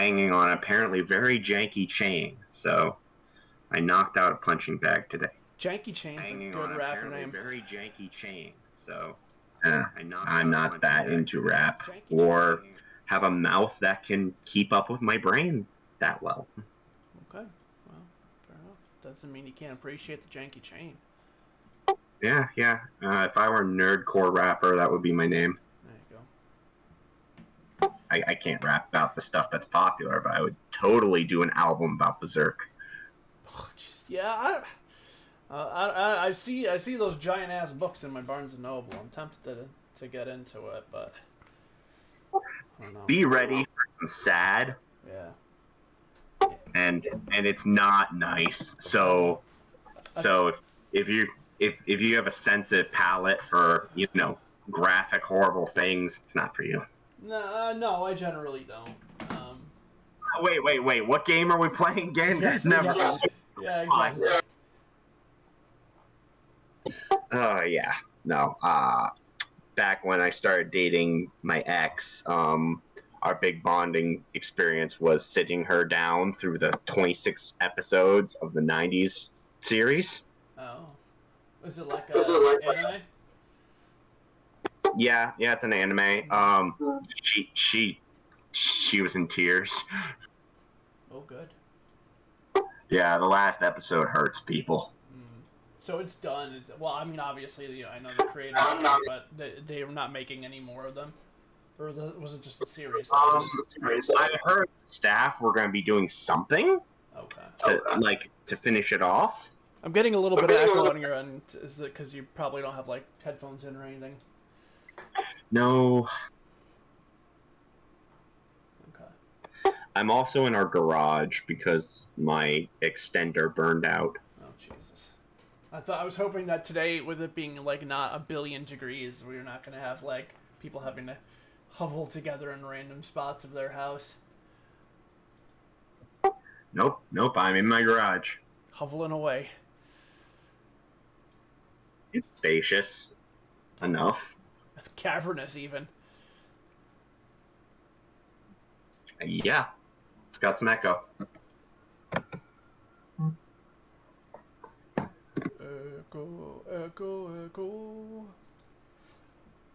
hanging on an apparently very janky chain. So I knocked out a punching bag today. Janky chain's a good rapper name. Very janky chain. So I'm not that into rap or have a mouth that can keep up with my brain that well. Okay, well, fair enough. Doesn't mean you can't appreciate the janky chain. Yeah. If I were a nerdcore rapper, that would be my name. There you go. I can't rap about the stuff that's popular, but I would totally do an album about Berserk. Oh, just, yeah, I see those giant ass books in my Barnes and Noble. I'm tempted to get into it, but I don't know. Be ready for some sad. Yeah. And it's not nice. So if you have a sensitive palate for, you know, graphic, horrible things, it's not for you. No, I generally don't. Wait. What game are we playing again? Yes, Never. Yeah, exactly. Yeah. No. Back when I started dating my ex, our big bonding experience was sitting her down through the 26 episodes of the 90s series. Oh. Is it like anime? Yeah, it's an anime. She was in tears. Oh, good. Yeah, the last episode hurts people. So it's done. Well, I mean, obviously, you know, I know the creator, but they're not making any more of them. Or was it just the series? I heard staff were going to be doing something. Okay. To finish it off. I'm getting a little bit of echo on your end. Is it because you probably don't have like headphones in or anything? No. Okay. I'm also in our garage because my extender burned out. Oh Jesus! I was hoping that today, with it being like not 1 billion degrees, we were not going to have like people having to hovel together in random spots of their house. Nope. I'm in my garage. Hoveling away. It's spacious enough. Cavernous, even. Yeah. It's got some echo. Echo.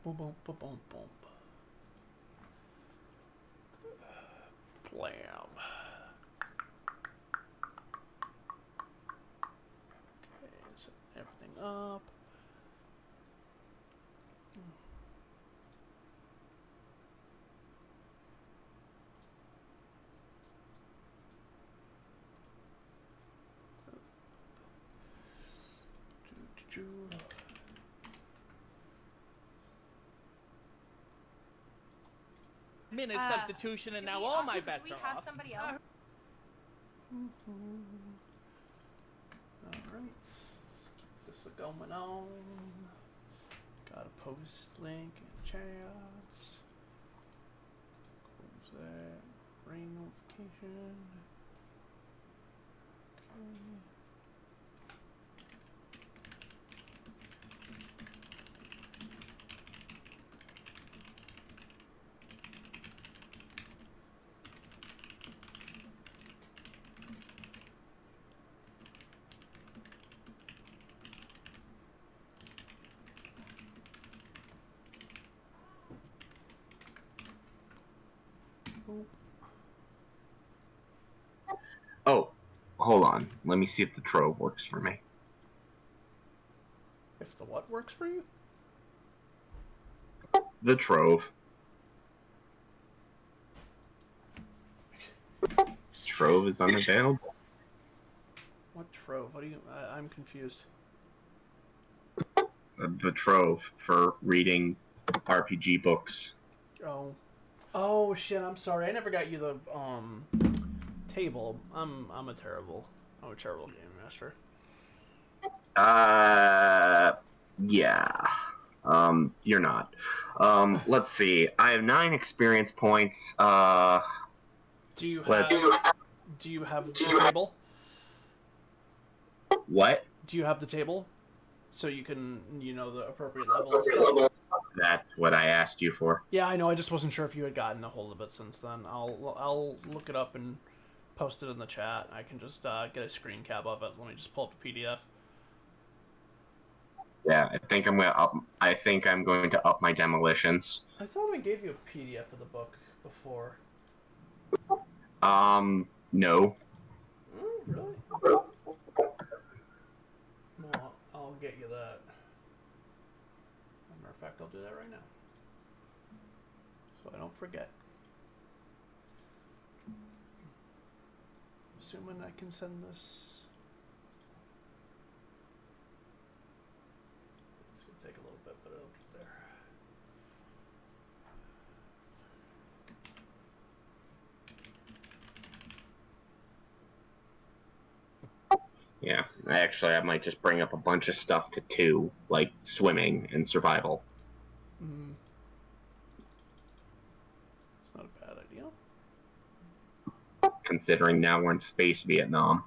Boom, boom, boom, boom, boom. Blam. Okay, set everything up. Minute substitution, and now all my bets are off. Do we have somebody else? Alright, let's keep this going on. Got a post link in chats. Close that. Ring notification. Okay. Oh, hold on. Let me see if the trove works for me. If the what works for you? The trove. Trove is unavailable. What trove? What do you... I'm confused. The trove for reading RPG books. Oh shit, I'm sorry. I never got you the table. I'm a terrible game master. Yeah. You're not. Let's see. I have 9 experience points. Do you have the table? What? Do you have the table? So you can, the appropriate level of stuff? That's what I asked you for. Yeah, I know. I just wasn't sure if you had gotten a hold of it since then. I'll look it up and post it in the chat. I can just get a screen cap of it. Let me just pull up the PDF. Yeah, I think I'm going to up my demolitions. I thought I gave you a PDF of the book before. No. Really? Well, I'll get you that. As a matter of fact, I'll do that right now, so I don't forget. Assuming I can send this. It's gonna take a little bit, but it'll get there. Yeah, I might just bring up a bunch of stuff to 2, like swimming and survival. It's not a bad idea. Considering now we're in space Vietnam.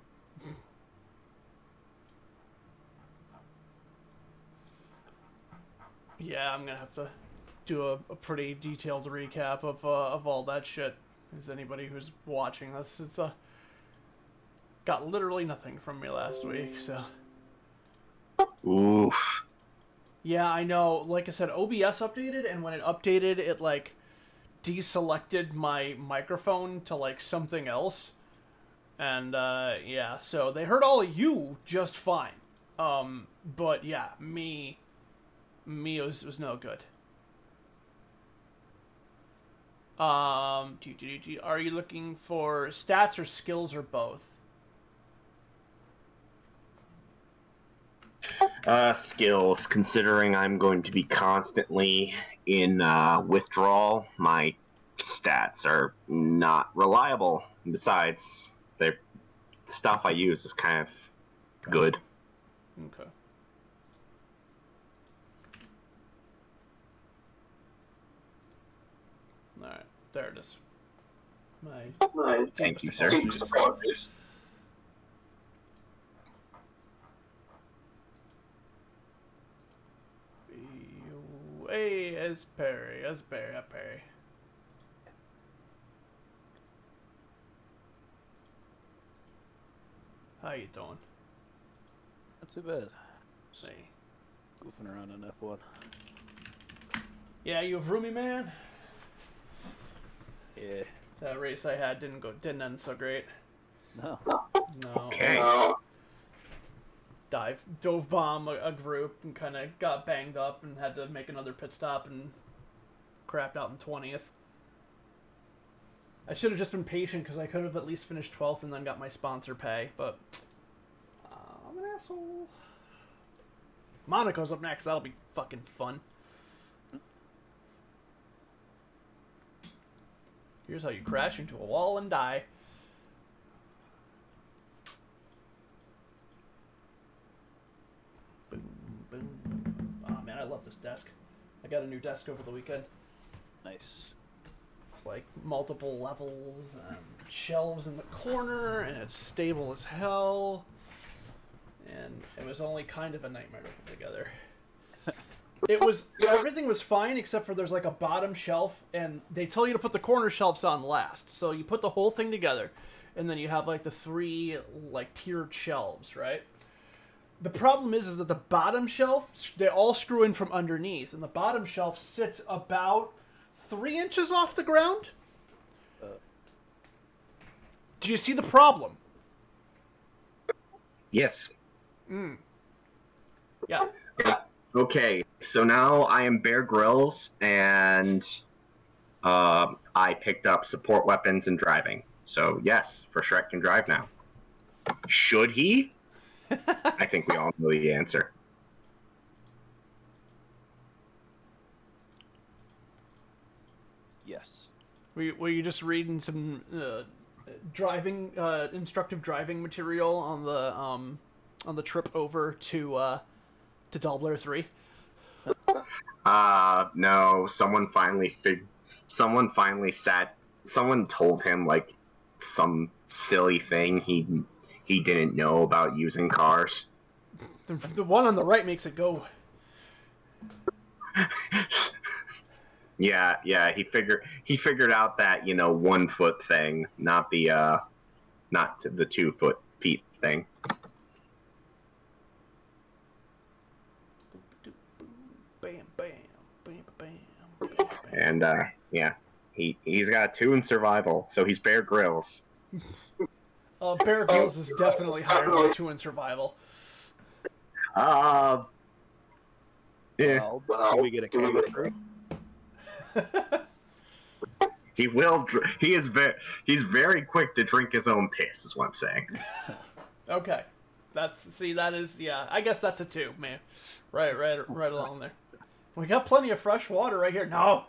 Yeah, I'm gonna have to do a pretty detailed recap of all that shit. As anybody who's watching this, it's got literally nothing from me last week, so. Oof. Yeah, I know. Like I said, OBS updated, and when it updated, it like deselected my microphone to like something else, and yeah, so they heard all of you just fine. But yeah, me was no good. Are you looking for stats or skills or both? Skills. Considering I'm going to be constantly in withdrawal, my stats are not reliable. Besides, the stuff I use is kind of good. Okay. Alright, there it is. Thank you, sir. Hey, as Perry. How you doing? Not too bad. Hey. Goofing around on F1. Yeah, you have roomy, man? Yeah. That race I had didn't end so great. No. No. Okay. Dove bomb a group and kind of got banged up and had to make another pit stop and crapped out in 20th. I should have just been patient because I could have at least finished 12th and then got my sponsor pay, but I'm an asshole. Monaco's up next. That'll be fucking fun. Here's how you crash into a wall and die. Boom, boom, boom. Oh man, I love this desk. I got a new desk over the weekend. Nice. It's like multiple levels and shelves in the corner, and it's stable as hell. And it was only kind of a nightmare to put together. Everything was fine except for there's like a bottom shelf, and they tell you to put the corner shelves on last. So you put the whole thing together, and then you have like the 3 like tiered shelves, right? The problem is that the bottom shelf, they all screw in from underneath, and the bottom shelf sits about 3 inches off the ground. Do you see the problem? Yes. Yeah. Okay, so now I am Bear Grylls, and I picked up support weapons and driving. So yes, for Shrek can drive now. Should he? I think we all know the answer. Yes. Were you just reading some driving instructive driving material on the trip over to Dull Blair 3? No. Someone told him like some silly thing he didn't know about using cars. The one on the right makes it go. Yeah. He figured out that 1 foot thing, not the 2 foot feet thing. Bam, bam, bam, bam, bam, bam. And yeah, he's got a 2 in survival, so he's Bear Grylls. Bear Grylls is definitely higher than 2 in survival. Yeah. Well, can we get a kangaroo? He will. He's very quick to drink his own piss. Is what I'm saying. Okay, that is I guess that's a 2, man. Right along there. We got plenty of fresh water right here. No.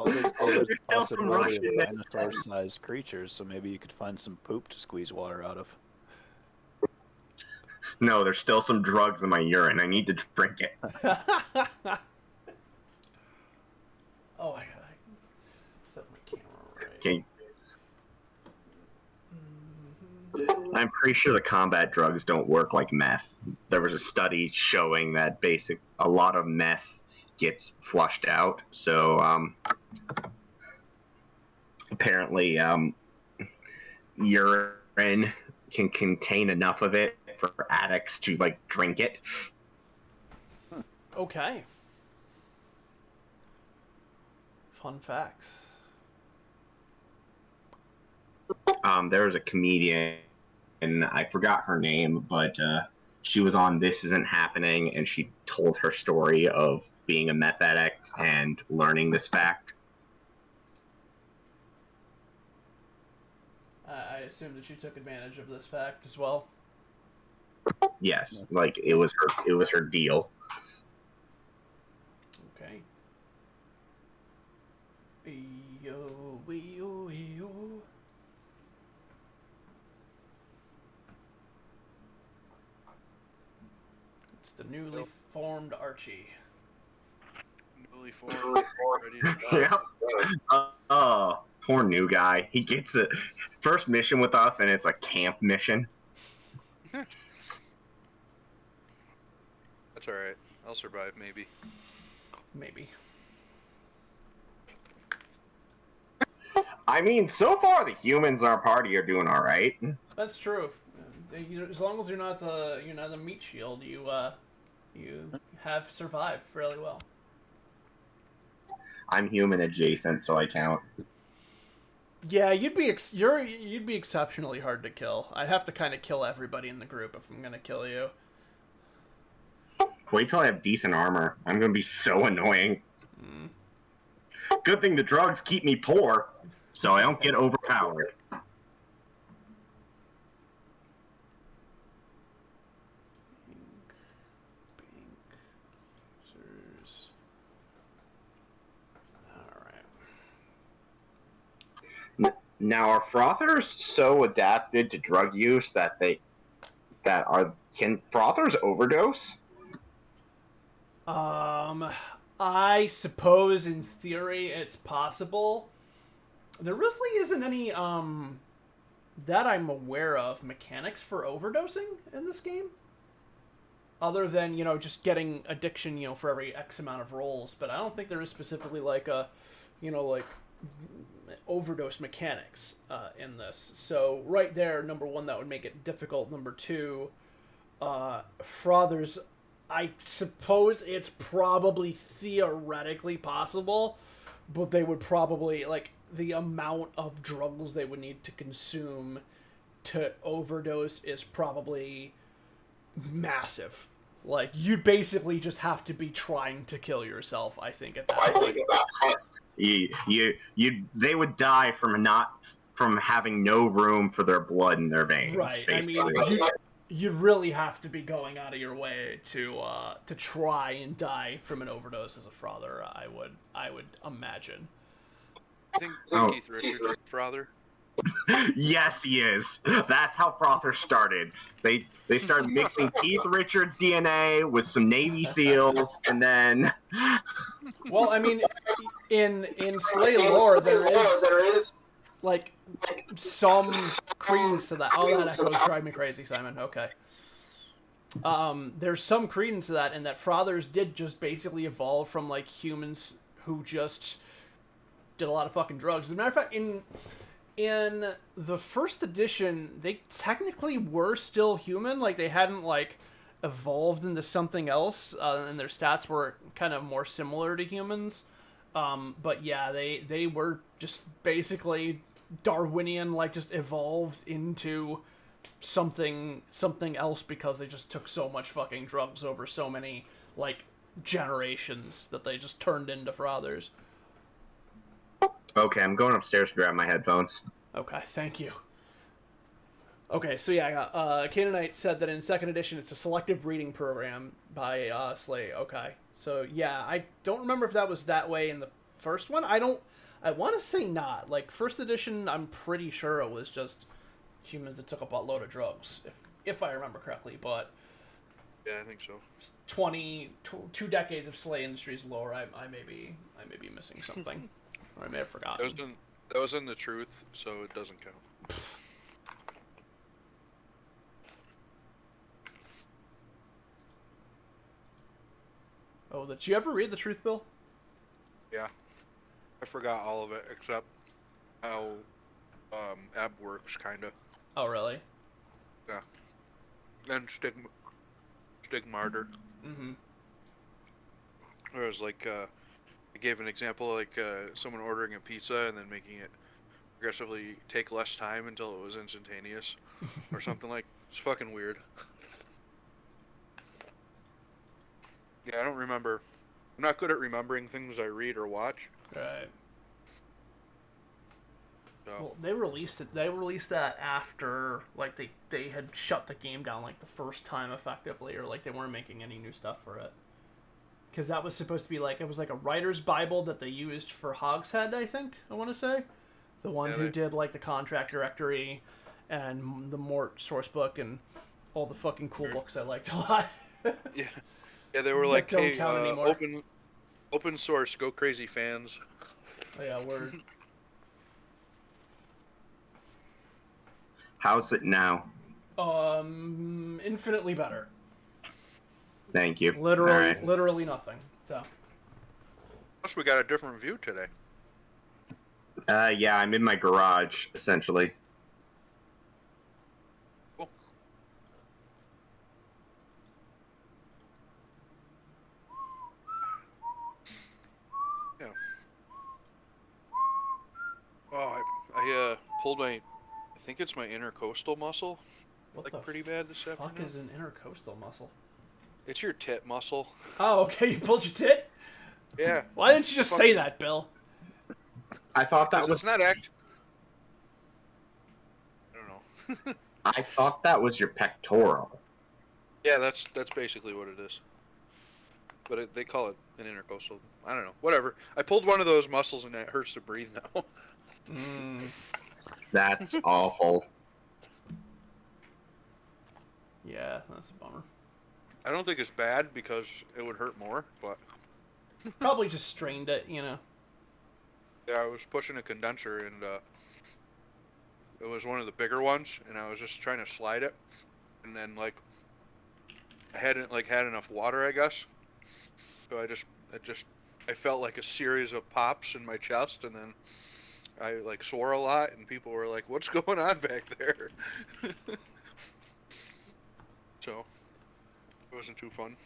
There's There's the still some possibility Russian of dinosaur-sized creatures, so maybe you could find some poop to squeeze water out of. No, there's still some drugs in my urine. I need to drink it. Oh, I gotta set my camera right. Okay. I'm pretty sure the combat drugs don't work like meth. There was a study showing that a lot of meth gets flushed out. So apparently urine can contain enough of it for addicts to drink it. Okay. Fun facts. There was a comedian, and I forgot her name, but she was on This Isn't Happening, and she told her story of being a meth addict and learning this fact. I assume that you took advantage of this fact as well. Yes, it was her deal. Okay. Yo. It's the newly formed Archie. Newly formed, ready to die. Yeah. Poor new guy. He gets a first mission with us, and it's a camp mission. That's alright. I'll survive, maybe. Maybe. I mean, so far the humans in our party are doing all right. That's true. As long as you're not the meat shield, you have survived fairly well. I'm human adjacent, so I count. Yeah, you'd be exceptionally hard to kill. I'd have to kind of kill everybody in the group if I'm gonna kill you. Wait till I have decent armor. I'm gonna be so annoying. Good thing the drugs keep me poor, so I don't get overpowered. Now, are frothers so adapted to drug use that can frothers overdose? I suppose in theory it's possible. There really isn't any that I'm aware of mechanics for overdosing in this game, other than just getting addiction for every X amount of rolls. But I don't think there is specifically like a overdose mechanics in this. So right there, number one, that would make it difficult. Number two, frothers, I suppose it's probably theoretically possible, but they would probably the amount of drugs they would need to consume to overdose is probably massive. You'd basically just have to be trying to kill yourself, I think, at that point. They would die from having no room for their blood in their veins. Right. Basically. I mean, you'd really have to be going out of your way to try and die from an overdose as a frother. I would imagine. I think Keith Richards is a frother. Yes, he is. That's how frothers started. They started mixing Keith Richards' DNA with some Navy SEALs, and then. Well, I mean, in Slay lore, there is some credence to that. Oh, that echoes drive me crazy, Simon. Okay. there's some credence to that, and that Frothers did just basically evolve from like humans who just did a lot of fucking drugs. As a matter of fact, in the first edition, they technically were still human. Like, they hadn't like evolved into something else, and their stats were kind of more similar to humans. But yeah, they were just basically Darwinian, like just evolved into something else because they just took so much fucking drugs over so many like generations that they just turned into Frothers. Okay, I'm going upstairs to grab my headphones. Okay, thank you. Okay, so yeah, Canaanite said that in second edition it's a selective breeding program by SLA. Okay, so yeah, I don't remember if that was that way in the first one. I want to say not. Like, first edition, I'm pretty sure it was just humans that took a buttload of drugs, if I remember correctly. But Yeah, I think so. 2 decades of SLA Industries lore, I may be missing something, or I may have forgotten. That was in the truth, so it doesn't count. Oh, did you ever read the truth, Bill? Yeah. I forgot all of it except how ab works, kinda. Oh, really? Yeah. And stigmarter. Mm-hmm. Whereas, like, I gave an example, like, someone ordering a pizza and then making it progressively take less time until it was instantaneous. Or something like... It's fucking weird. Yeah, I don't remember. I'm not good at remembering things I read or watch. Right. So. Well, they released it. They released that after, like, they had shut the game down, like, the first time effectively, or like they weren't making any new stuff for it. Because that was supposed to be like, it was like a writer's Bible that they used for Hogshead, I think, I want to say. The one who did, like, the contract directory and the Mort source book and all the fucking cool books I liked a lot. Yeah. Yeah, they were like, don't hey, count anymore. open source, go crazy, fans. Oh, yeah, word. How's it now? Infinitely better. Thank you. Literally, All right. literally nothing. So. Plus, we got a different view today. Yeah, I'm in my garage, essentially. Cool. Yeah. Oh, I pulled my, I think it's my intercostal muscle, What like, the pretty bad this fuck afternoon. is an intercostal muscle? It's your tit muscle. Oh, okay, you pulled your tit? Yeah. Why didn't you just say that, Bill? I thought that was. It's not act. I don't know. I thought that was your pectoral. Yeah, that's basically what it is. But they call it an intercostal. I don't know. Whatever. I pulled one of those muscles and it hurts to breathe now. That's awful. Yeah, that's a bummer. I don't think it's bad because it would hurt more, but Probably just strained it, you know. yeah, I was pushing a condenser and it was one of the bigger ones, and I was just trying to slide it, and then like I hadn't had enough water, I guess. So I felt like a series of pops in my chest, and then I like swore a lot, and people were like, "What's going on back there?" So it wasn't too fun.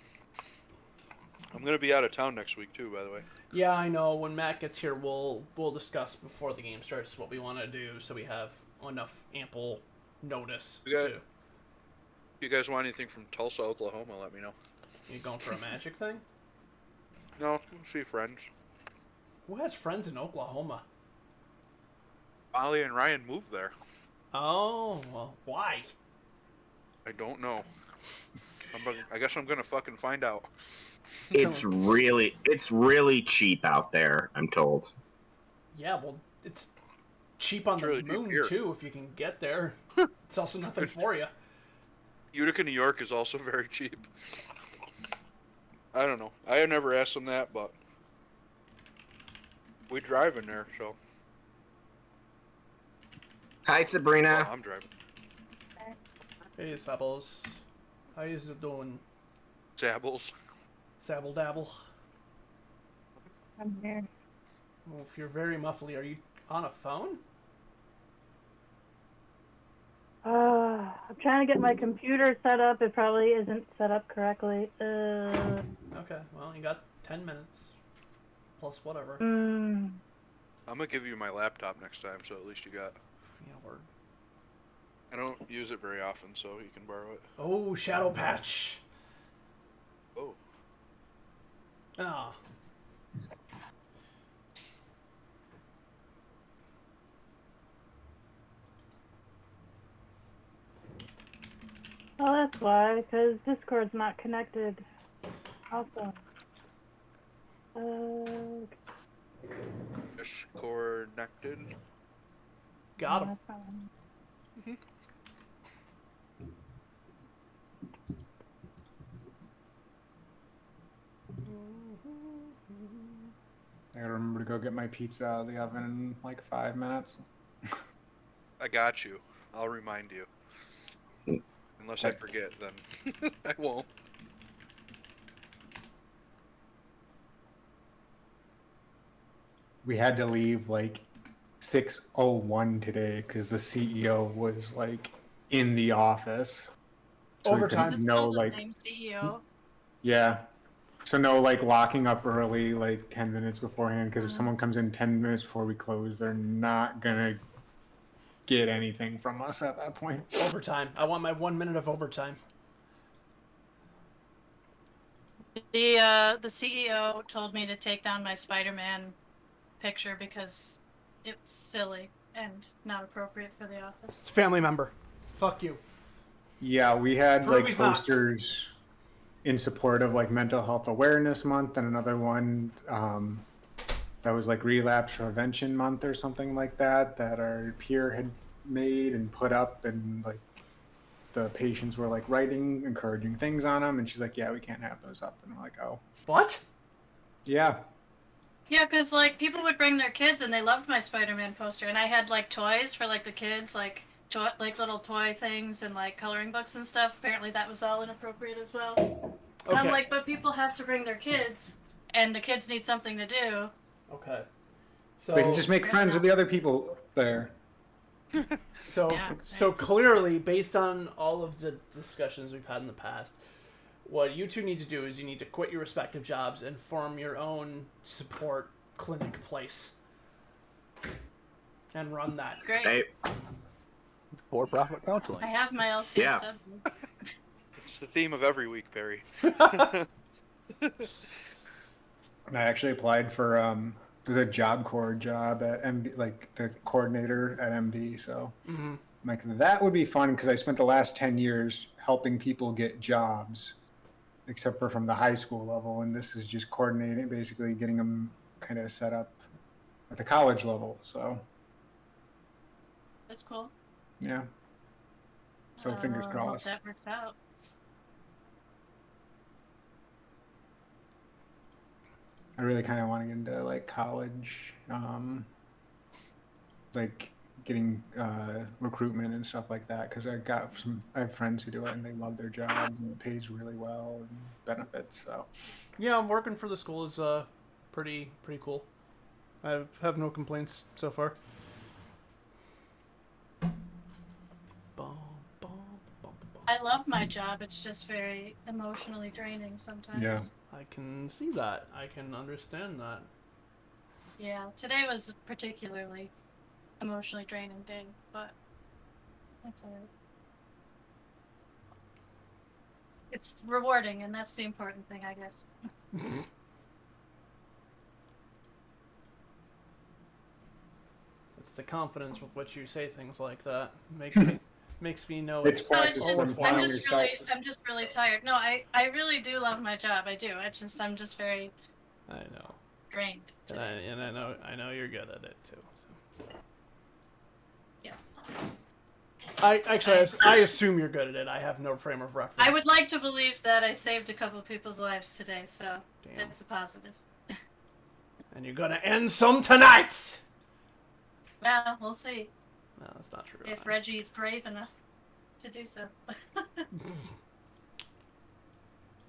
I'm gonna be out of town next week too, by the way. Yeah, I know. When Matt gets here, we'll discuss before the game starts what we want to do, so we have enough ample notice. If you guys want anything from Tulsa, Oklahoma, let me know. You going for a magic thing? No, see friends. Who has friends in Oklahoma? Molly and Ryan moved there. Oh, well, why? I don't know. I guess I'm gonna fucking find out. It's really cheap out there, I'm told. Yeah, well, it's cheap on It's the really cheap moon here. too, if you can get there. It's also nothing for you. Utica, New York is also very cheap. I don't know. I have never asked them that, but we drive in there, so. Hi, Sabrina. Well, I'm driving. Hey, Sebbles. How you doing? Sabbles. Sabble dabble. I'm here. Well, if you're very muffly, are you on a phone? I'm trying to get my computer set up. It probably isn't set up correctly. Okay, well, you got 10 minutes. Plus whatever. Mm, I'm gonna give you my laptop next time, so at least you got. Yeah, word. I don't use it very often, so you can borrow it. Oh, Shadow Patch. Oh. Ah. oh, that's why, because Discord's not connected. Awesome. Disconnected. Got him. that's fine. I gotta remember to go get my pizza out of the oven in like 5 minutes. I got you. I'll remind you. Unless I forget, then I won't. We had to leave like 6:01 today because the CEO was like in the office. So we Overtime. couldn't Is it know, still the like, same CEO? yeah. So no, like locking up early, like 10 minutes beforehand, because if someone comes in 10 minutes before we close, they're not gonna get anything from us at that point. Overtime. I want my 1 minute of overtime. The CEO told me to take down my Spider-Man picture because it's silly and not appropriate for the It's office. a family member. Fuck you. Yeah, we had Prove like he's not. posters in support of like Mental Health Awareness Month, and another one that was like Relapse Prevention Month or something like that, that our peer had made and put up, and like the patients were like writing encouraging things on them, and she's like, yeah, we can't have those up. And we're like, oh, What? yeah. Yeah, because like people would bring their kids and they loved my Spider-Man poster, and I had like toys for like the kids, like like little toy things and like coloring books and stuff. Apparently that was all inappropriate as well. And I'm Okay. like, but people have to bring their kids, and the kids need something to do. Okay. So They can just make friends with the other people there. So, Yeah, so clearly, based on all of the discussions we've had in the past, what you two need to do is you need to quit your respective jobs and form your own support clinic place. And run that. Great. Hey, For-profit counseling. I have my LCSW. Yeah. It's the theme of every week, Perry. And I actually applied for the Job Corps job at MD, like the coordinator at MD. So Mm-hmm. I'm like, that would be fun because I spent the last 10 years helping people get jobs, except for from the high school level. And this is just coordinating, basically getting them kind of set up at the college level. So That's cool. yeah. So fingers Hope crossed. that works out. I really kind of want to get into like college, like getting recruitment and stuff like that, because I have friends who do it and they love their job and it pays really well and benefits. So Yeah, working for the school is pretty cool. I have no complaints so far. Bum, bum, bum, bum. I love my job. It's just very emotionally draining sometimes. yeah, I can see that. I can understand that. Yeah, today was a particularly emotionally draining day, but that's alright. It's rewarding, and that's the important thing, I guess. It's the confidence with which you say things like that makes me know It's it's No, practice it's all just applying I'm worthwhile. just yourself. really tired. No, I really do love my job. I do. I'm just very I know, drained today. and I know you're good at it too. So. Yes. I assume you're good at it. I have no frame of reference. I would like to believe that I saved a couple of people's lives today, so Damn. it's a positive. And you're gonna end some tonight. Well, we'll see No, that's not true. if Reggie's brave enough to do so.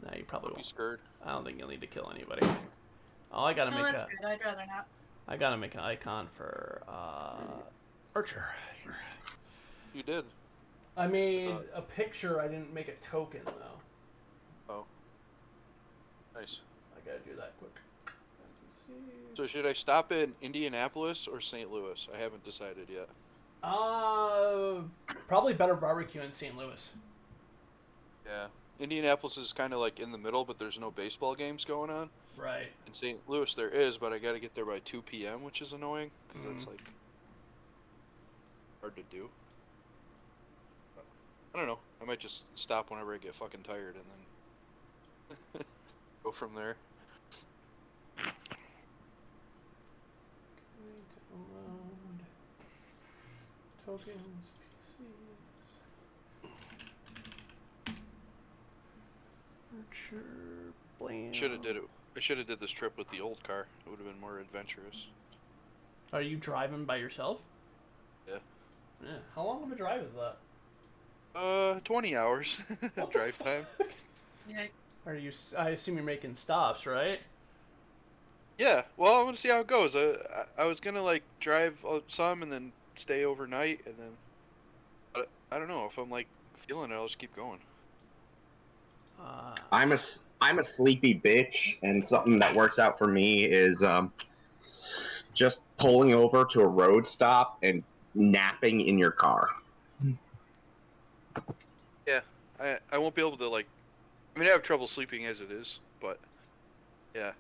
Nah, you probably Don't be won't. scared. I don't think you'll need to kill anybody. Oh, I gotta No, make that's a. good. I'd rather not. I gotta make an icon for Archer. Here. You did. I made a picture. I didn't make a token though. Oh. Nice. I gotta do that quick. So should I stop in Indianapolis or St. Louis? I haven't decided yet. Probably better barbecue in St. Louis. Yeah. Indianapolis is kind of like in the middle, but there's no baseball games going on. Right. In St. Louis there is, but I got to get there by 2 p.m., which is annoying because that's like hard to do. I don't know. I might just stop whenever I get fucking tired and then go from there. Download tokens, PCs. Archer, blam. Should have did it. I should have did this trip with the old car. It would have been more adventurous. Are you driving by yourself? Yeah. Yeah. How long of a drive is that? 20 hours drive time. Yeah. Are you? I assume you're making stops, right? Yeah. Well, I'm gonna see how it goes. I was gonna like drive some and then stay overnight and then. But I don't know if I'm like feeling it. I'll just keep going. I'm a sleepy bitch, and something that works out for me is just pulling over to a road stop and napping in your car. Yeah. I won't be able to like. I mean, I have trouble sleeping as it is, but yeah,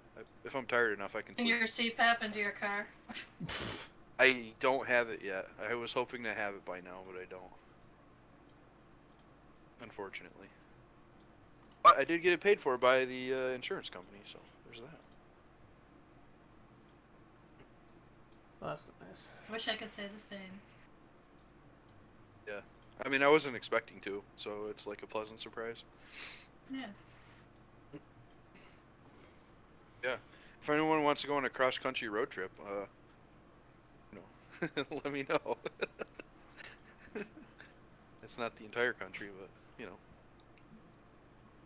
if I'm tired enough, I can And sleep. your CPAP into your car. I don't have it yet. I was hoping to have it by now, but I don't. Unfortunately. But I did get it paid for by the insurance company, so there's that. Well, that's nice. I wish I could say the same. Yeah. I mean, I wasn't expecting to, so it's like a pleasant surprise. Yeah. Yeah. If anyone wants to go on a cross-country road trip, let me know. It's not the entire country, but, you know.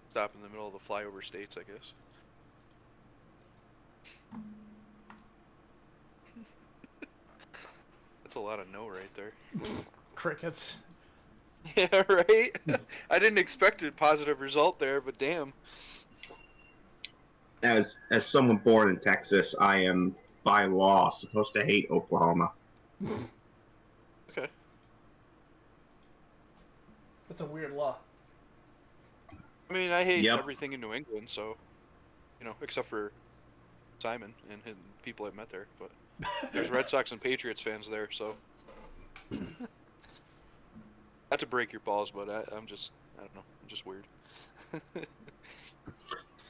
Stop in the middle of the flyover states, I guess. That's a lot of no right there. Crickets. Yeah, right? I didn't expect a positive result there, but damn. As someone born in Texas, I am by law supposed to hate Oklahoma. Okay. That's a weird law. I mean, I hate Yep. everything in New England, so, you know, except for Simon and people I've met there, but there's Red Sox and Patriots fans there, so. Not to break your balls, but I don't know, I'm just weird.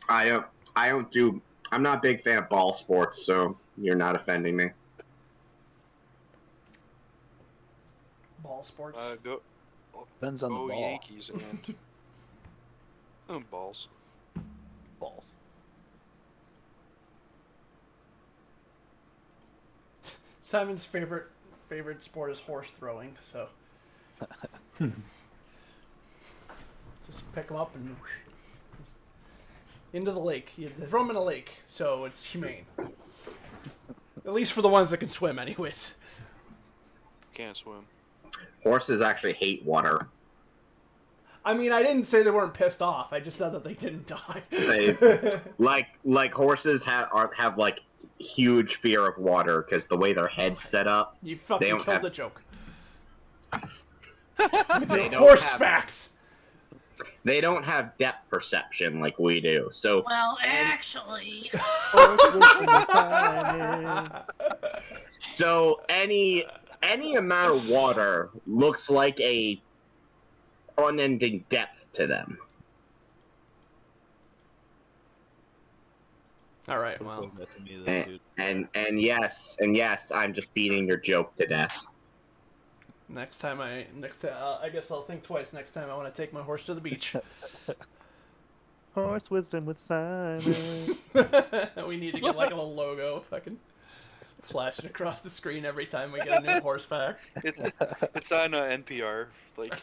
I'm not a big fan of ball sports, so you're not offending me. Ball sports. Go Depends on the ball. Yankees and balls. Balls. Simon's favorite sport is horse throwing, so just pick them up and into the lake. You throw them in a lake, so it's humane. At least for the ones that can swim, anyways. Can't swim. Horses actually hate water. I mean, I didn't say they weren't pissed off. I just said that they didn't die. They, like horses have like huge fear of water because the way their head's set up. You fucking don't killed have- the joke. With They your don't horse have- facts. They don't have depth perception like we do. So Well, actually. so any amount of water looks like a unending depth to them. All right, Looks well, like that to me, though, dude. And yes, I'm just beating your joke to death. next time I guess I'll think twice next time I want to take my horse to the beach. Horse wisdom with Simon. We need to get like a little logo, fucking flash it across the screen every time we get a new horse fact. It's on NPR. Like,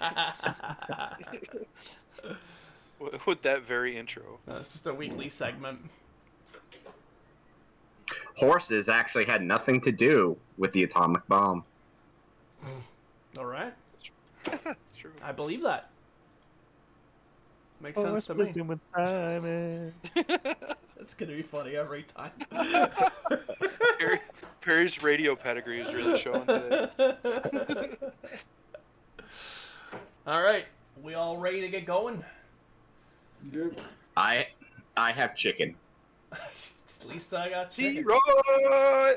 with that very intro. It's just a weekly segment. Horses actually had nothing to do with the atomic bomb. All right. That's true. I believe that. Makes sense to me. With Simon. It's gonna be funny every time. Perry's radio pedigree is really showing today. All right, we all ready to get going? Yep. I have chicken. At least I got chicken. Leroy!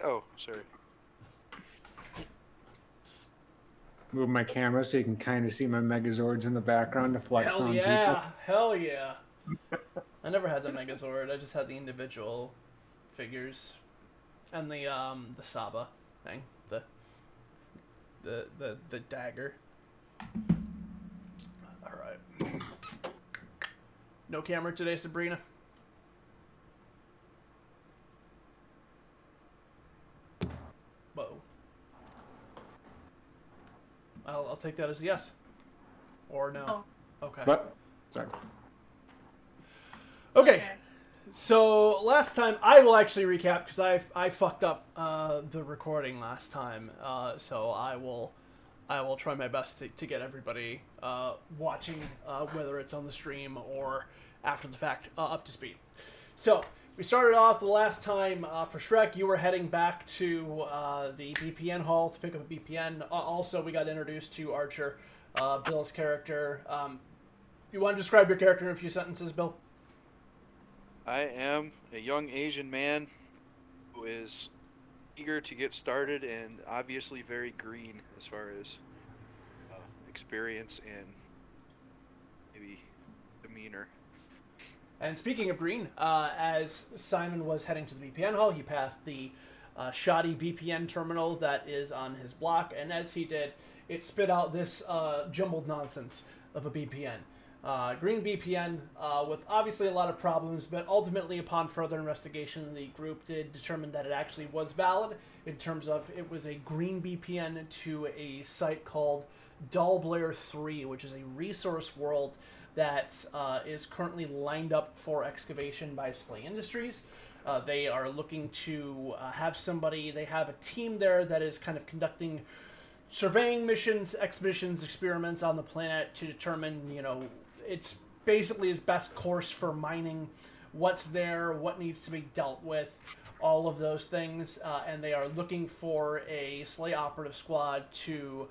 Oh, sorry. Move my camera so you can kind of see my Megazords in the background to flex Hell on yeah! Hell yeah! I never had the Megazord. I just had the individual figures, and the Saba thing, the dagger. All right. No camera today, Sabrina. Whoa. I'll take that as a yes. Or no. Okay. But, sorry. Okay. So last time, I will actually recap because I fucked up the recording last time. So I will try my best to get everybody watching, whether it's on the stream or after the fact, up to speed. So we started off the last time for Shrek. You were heading back to the BPN hall to pick up a BPN. Also, we got introduced to Archer, Bill's character. You want to describe your character in a few sentences, Bill? I am a young Asian man who is eager to get started and obviously very green as far as experience and maybe demeanor. And speaking of green, as Simon was heading to the BPN hall, he passed the shoddy BPN terminal that is on his block, and as he did, it spit out this jumbled nonsense of a BPN. Green BPN with obviously a lot of problems, but ultimately upon further investigation, the group did determine that it actually was valid in terms of it was a green BPN to a site called Dullblair 3, which is a resource world that is currently lined up for excavation by SLA Industries. They are looking to have somebody, they have a team there that is kind of conducting surveying missions, expeditions, experiments on the planet to determine, it's basically his best course for mining, what's there, what needs to be dealt with, all of those things, and they are looking for a SLA operative squad to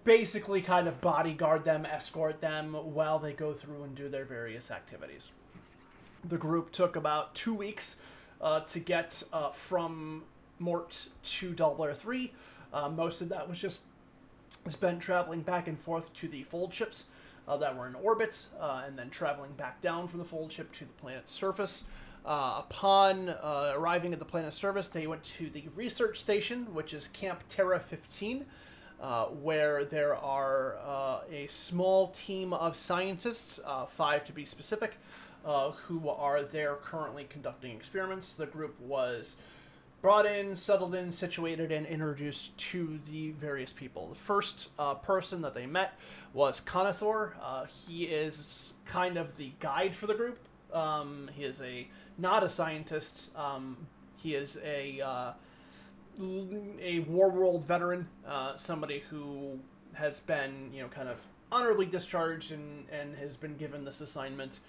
basically kind of bodyguard them, escort them while they go through and do their various activities. The group took about 2 weeks to get from Mort to Dullblair 3. Most of that was just spent traveling back and forth to the fold ships that were in orbit, and then traveling back down from the fold ship to the planet's surface. Upon arriving at the planet's surface, they went to the research station, which is Camp Terra 15, where there are a small team of scientists, 5 to be specific, who are there currently conducting experiments. The group was brought in, settled in, situated, and introduced to the various people. The first person that they met was Conathor. He is kind of the guide for the group. He is not a scientist. He is a war world veteran, somebody who has been, kind of honorably discharged and has been given this assignment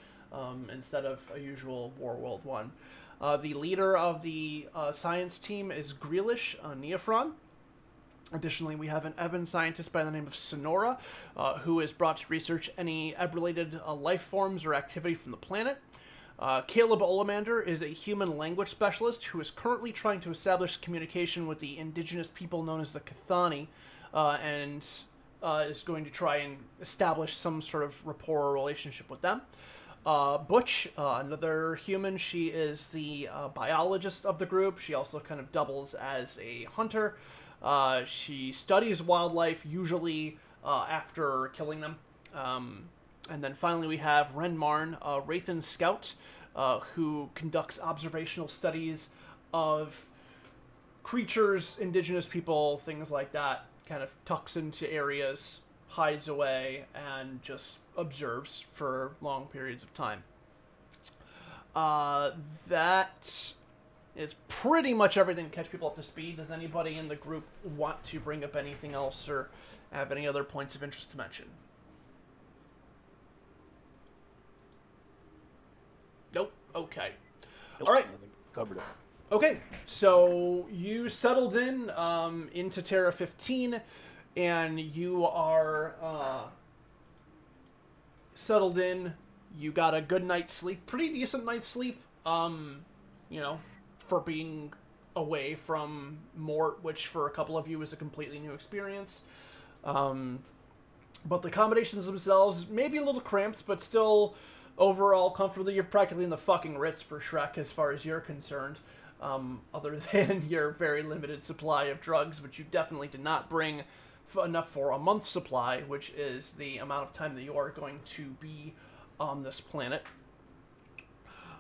instead of a usual war world one. The leader of the science team is Grealish Neophron. Additionally, we have an Evan scientist by the name of Sonora, who is brought to research any Ebb-related life forms or activity from the planet. Caleb Olamander is a human language specialist who is currently trying to establish communication with the indigenous people known as the Cathani, and is going to try and establish some sort of rapport or relationship with them. Butch, another human, she is the biologist of the group. She also kind of doubles as a hunter. She studies wildlife, usually after killing them. And then finally we have Ren Marn, a Wraithen scout, who conducts observational studies of creatures, indigenous people, things like that. Kind of tucks into areas, hides away and just observes for long periods of time. That is pretty much everything to catch people up to speed. Does anybody in the group want to bring up anything else or have any other points of interest to mention? Nope. Okay. All right. I think covered it. Okay, so you settled in into Terra 15, and you are settled in. You got a good night's sleep, pretty decent night's sleep. For being away from Mort, which for a couple of you is a completely new experience. But the accommodations themselves maybe a little cramped, but still overall comfortable. You're practically in the fucking Ritz for Shrek as far as you're concerned. Other than your very limited supply of drugs, which you definitely did not bring enough for a month's supply, which is the amount of time that you are going to be on this planet.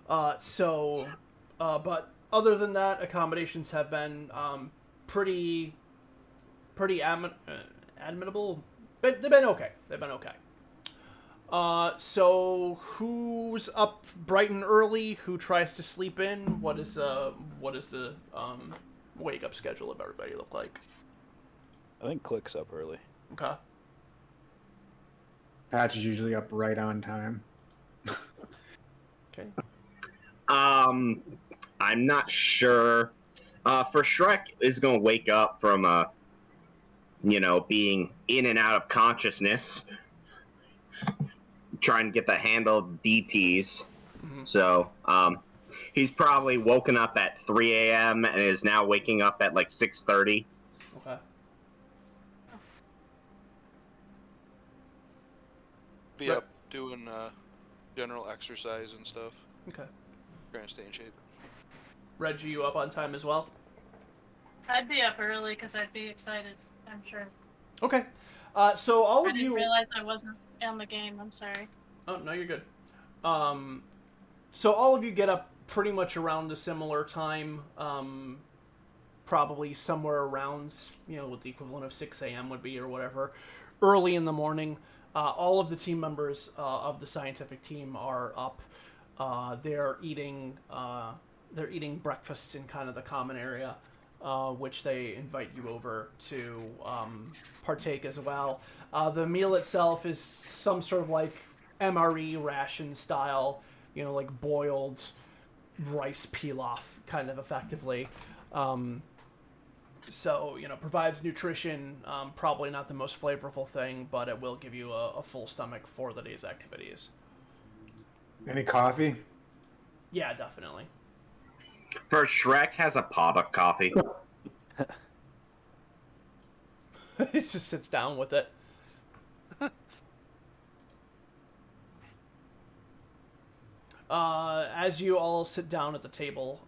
But other than that, accommodations have been pretty admirable. But they've been okay. So who's up bright and early? Who tries to sleep in? What is the wake up schedule of everybody look like? I think Click's up early. Okay. Patch is usually up right on time. Okay. I'm not sure. For Shrek is going to wake up from being in and out of consciousness, trying to get the handle of DTs. Mm-hmm. So, he's probably woken up at 3 a.m. and is now waking up at like 6:30. Okay. Be Right. up doing general exercise and stuff. Okay. Trying to stay in shape. Reggie, you up on time as well? I'd be up early because I'd be excited, I'm sure. Okay. So all I of didn't you. realize I wasn't on the game, I'm sorry. Oh, no, you're good. So all of you get up pretty much around a similar time, probably somewhere around, what the equivalent of 6 a.m. would be or whatever, early in the morning. All of the team members of the scientific team are up. They're eating breakfast in kind of the common area, which they invite you over to partake as well. The meal itself is some sort of like MRE ration style, like boiled rice pilaf, kind of effectively. So, provides nutrition, probably not the most flavorful thing, but it will give you a full stomach for the day's activities. Any coffee? Yeah, definitely. First, Shrek has a pot of coffee. He just sits down with it. As you all sit down at the table,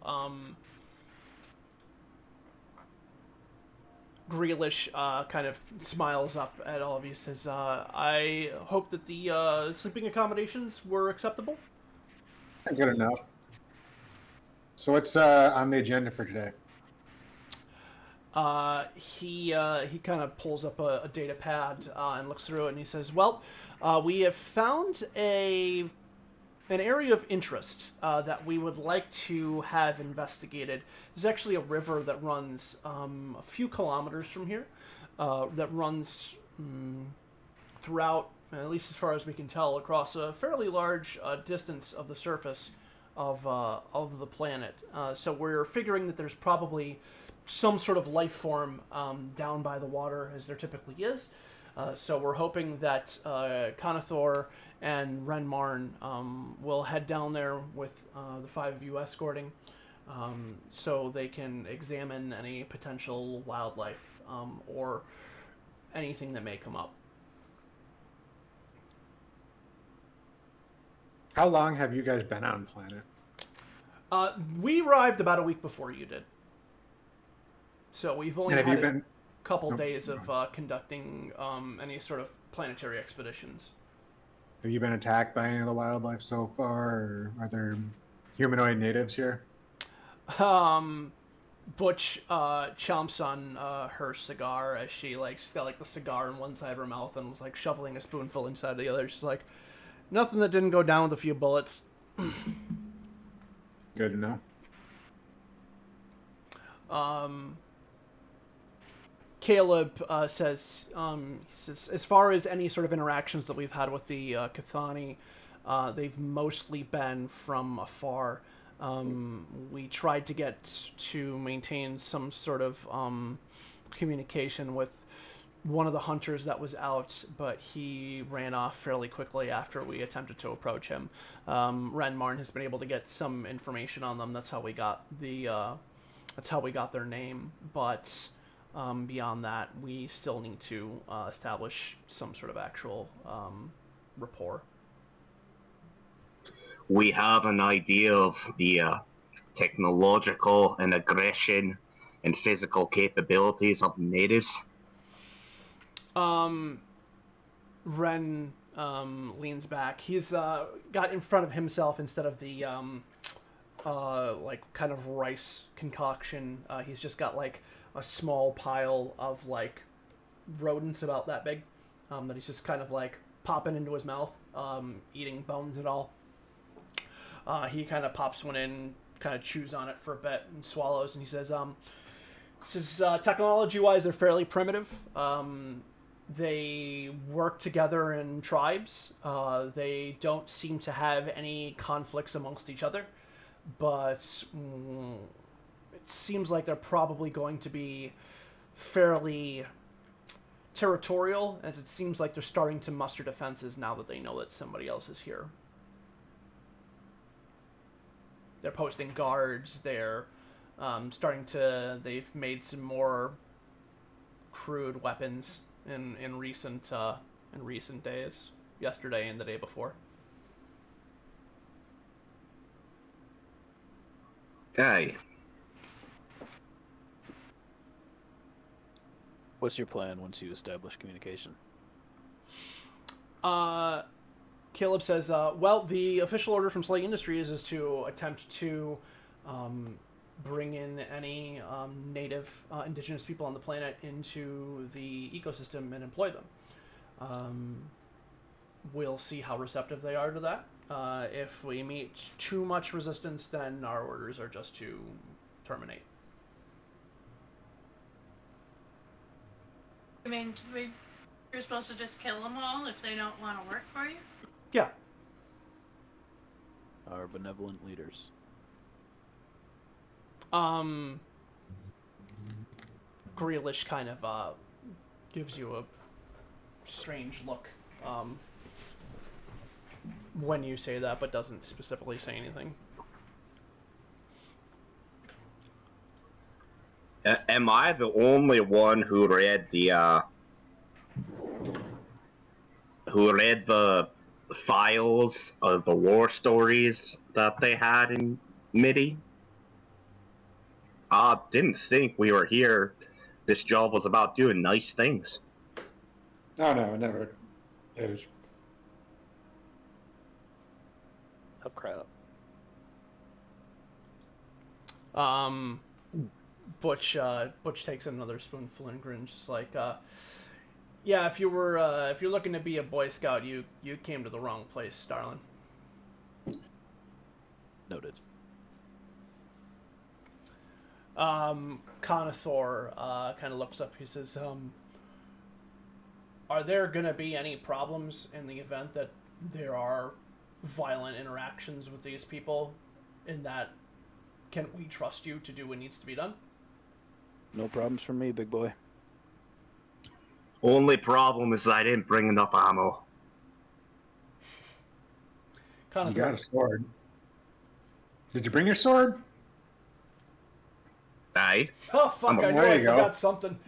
Grealish kind of smiles up at all of you, says, I hope that the sleeping accommodations were acceptable. Good enough. So what's on the agenda for today? He kind of pulls up a data pad and looks through it, and he says, well, we have found an area of interest that we would like to have investigated. There's actually a river that runs a few kilometers from here, that runs throughout, at least as far as we can tell, across a fairly large distance of the surface of the planet. So we're figuring that there's probably some sort of life form down by the water, as there typically is. So we're hoping that Conathor and Ren Marn will head down there with the 5 of you escorting, so they can examine any potential wildlife or anything that may come up. How long have you guys been on planet? We arrived about a week before you did. So we've only had a couple days of conducting any sort of planetary expeditions. Have you been attacked by any of the wildlife so far, or are there humanoid natives here? Butch chomps on her cigar as she's got like the cigar in one side of her mouth and was like shoveling a spoonful inside the other. She's like, nothing that didn't go down with a few bullets. Good enough. Caleb says, as far as any sort of interactions that we've had with the Cathani, they've mostly been from afar. We tried to get to maintain some sort of communication with one of the hunters that was out, but he ran off fairly quickly after we attempted to approach him. Ren Marn has been able to get some information on them. That's how we got their name. But beyond that, we still need to establish some sort of actual rapport. We have an idea of the technological and aggression and physical capabilities of natives. Ren leans back. He's got in front of himself, instead of the like kind of rice concoction, he's just got like a small pile of like rodents about that big, that he's just kind of like popping into his mouth, eating bones and all. He kind of pops one in, kind of chews on it for a bit and swallows, and he says, technology-wise, they're fairly primitive. They work together in tribes. They don't seem to have any conflicts amongst each other, but it seems like they're probably going to be fairly territorial, as it seems like they're starting to muster defenses now that they know that somebody else is here. They're posting guards. They're they've made some more crude weapons in recent days, yesterday and the day before. Hey. What's your plan once you establish communication? Caleb says, well, the official order from Slay Industries is to attempt to bring in any native indigenous people on the planet into the ecosystem and employ them. We'll see how receptive they are to that. If we meet too much resistance, then our orders are just to terminate. I mean, you're supposed to just kill them all if they don't want to work for you? Yeah. Our benevolent leaders. Grealish kind of gives you a strange look when you say that, but doesn't specifically say anything. Am I the only one who read the files of the war stories that they had in MIDI? I didn't think we were here. This job was about doing nice things. Oh no, never. It was. Oh crap. Butch takes another spoonful and grins, just like, yeah, if you're looking to be a Boy Scout, you came to the wrong place, darling. Noted. Conathor kind of looks up. He says, are there gonna be any problems in the event that there are violent interactions with these people? In that, can we trust you to do what needs to be done? No problems for me, big boy. Only problem is that I didn't bring enough ammo. Conathor, You got a sword. Did you bring your sword? Aye. oh fuck! I knew there I you go. forgot something.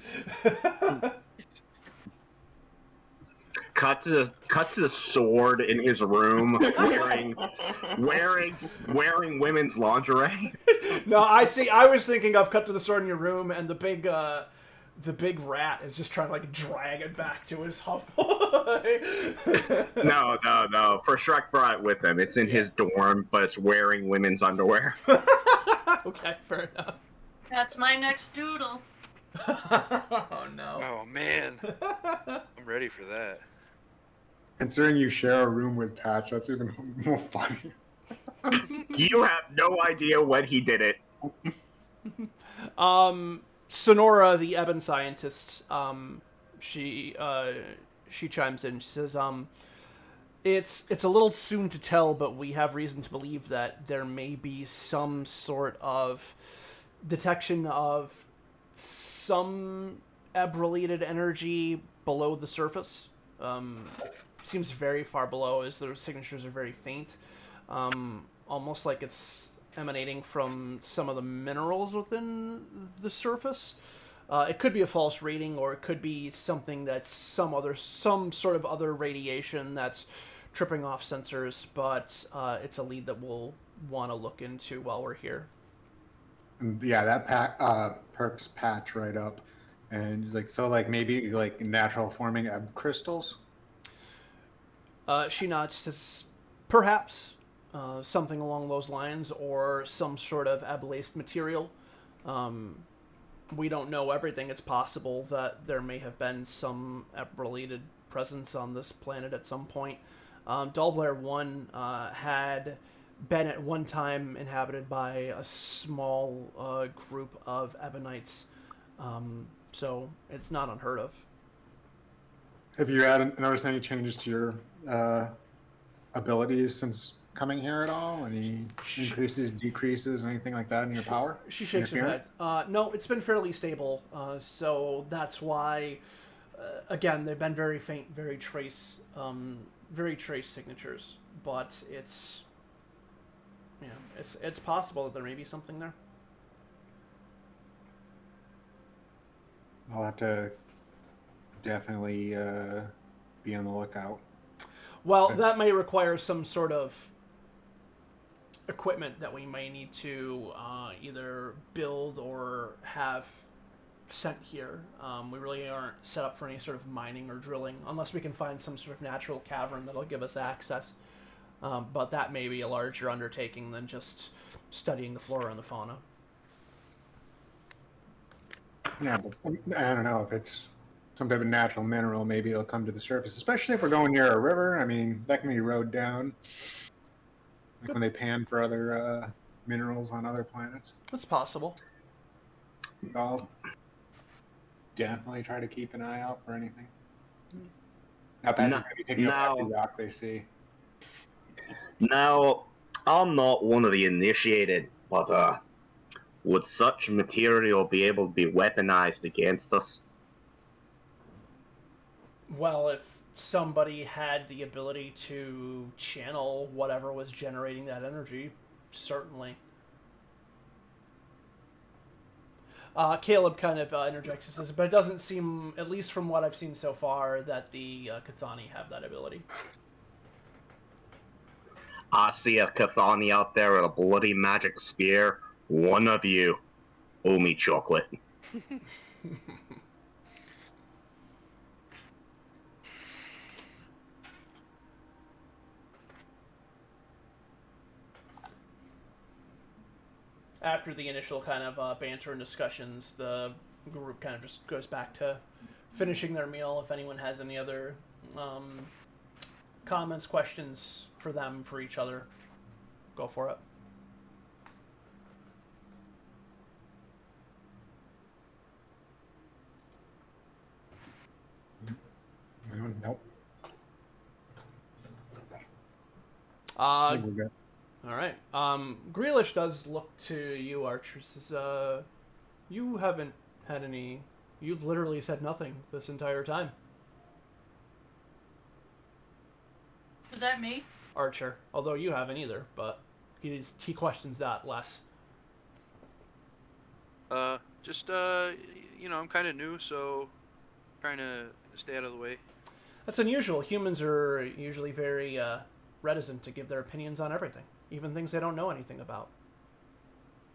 Cut to the sword in his room, wearing women's lingerie. No, I see. I was thinking of cut to the sword in your room, and the big rat is just trying to like drag it back to his hovel. No. For Shrek brought it with him. It's in his dorm, but it's wearing women's underwear. Okay, fair enough. That's my next doodle. Oh no. Oh man, I'm ready for that. Considering you share a room with Patch, that's even more funny. You have no idea when he did it. Sonora, the Ebon scientist, she chimes in. She says, it's a little soon to tell, but we have reason to believe that there may be some sort of detection of some ebb-related energy below the surface. Seems very far below, as the signatures are very faint. Almost like it's emanating from some of the minerals within the surface. It could be a false reading, or it could be something that's some sort of other radiation that's tripping off sensors. But it's a lead that we'll want to look into while we're here. And yeah, that perks Patch right up, and he's like, so like maybe like natural forming ebb crystals. She nods, says, perhaps something along those lines, or some sort of ebb-laced material. We don't know everything. It's possible that there may have been some ebb-related presence on this planet at some point. Dalblair 1 had been at one time inhabited by a small group of Ebonites, so it's not unheard of. Have you noticed any changes to your abilities since coming here at all? Any increases, decreases, anything like that in your power? She shakes her head. No, it's been fairly stable. So that's why, again, they've been very faint, very trace signatures. But it's possible that there may be something there. I'll have to definitely be on the lookout. Well, that may require some sort of equipment that we may need to either build or have sent here. We really aren't set up for any sort of mining or drilling, unless we can find some sort of natural cavern that'll give us access. But that may be a larger undertaking than just studying the flora and the fauna. Yeah, but I don't know if it's some type of natural mineral. Maybe it'll come to the surface, especially if we're going near a river. I mean, that can be rode down. Like when they pan for other minerals on other planets. It's possible. I'll definitely try to keep an eye out for anything. Now, Patrick's going to be picking up every rock they see. Now, I'm not one of the initiated, but would such material be able to be weaponized against us? Well, if somebody had the ability to channel whatever was generating that energy, certainly. Caleb kind of interjects and says, but it doesn't seem, at least from what I've seen so far, that the Cathani have that ability. I see a Cathani out there with a bloody magic spear. One of you owe me chocolate. After the initial kind of banter and discussions, the group kind of just goes back to finishing their meal. If anyone has any other comments, questions for them, for each other, go for it. Nope. All right. Grealish does look to you, Archer. Says, you haven't had any. You've literally said nothing this entire time. Was that me? Archer. Although you haven't either, but he questions that less. I'm kind of new, so trying to stay out of the way. That's unusual. Humans are usually very reticent to give their opinions on everything, even things they don't know anything about.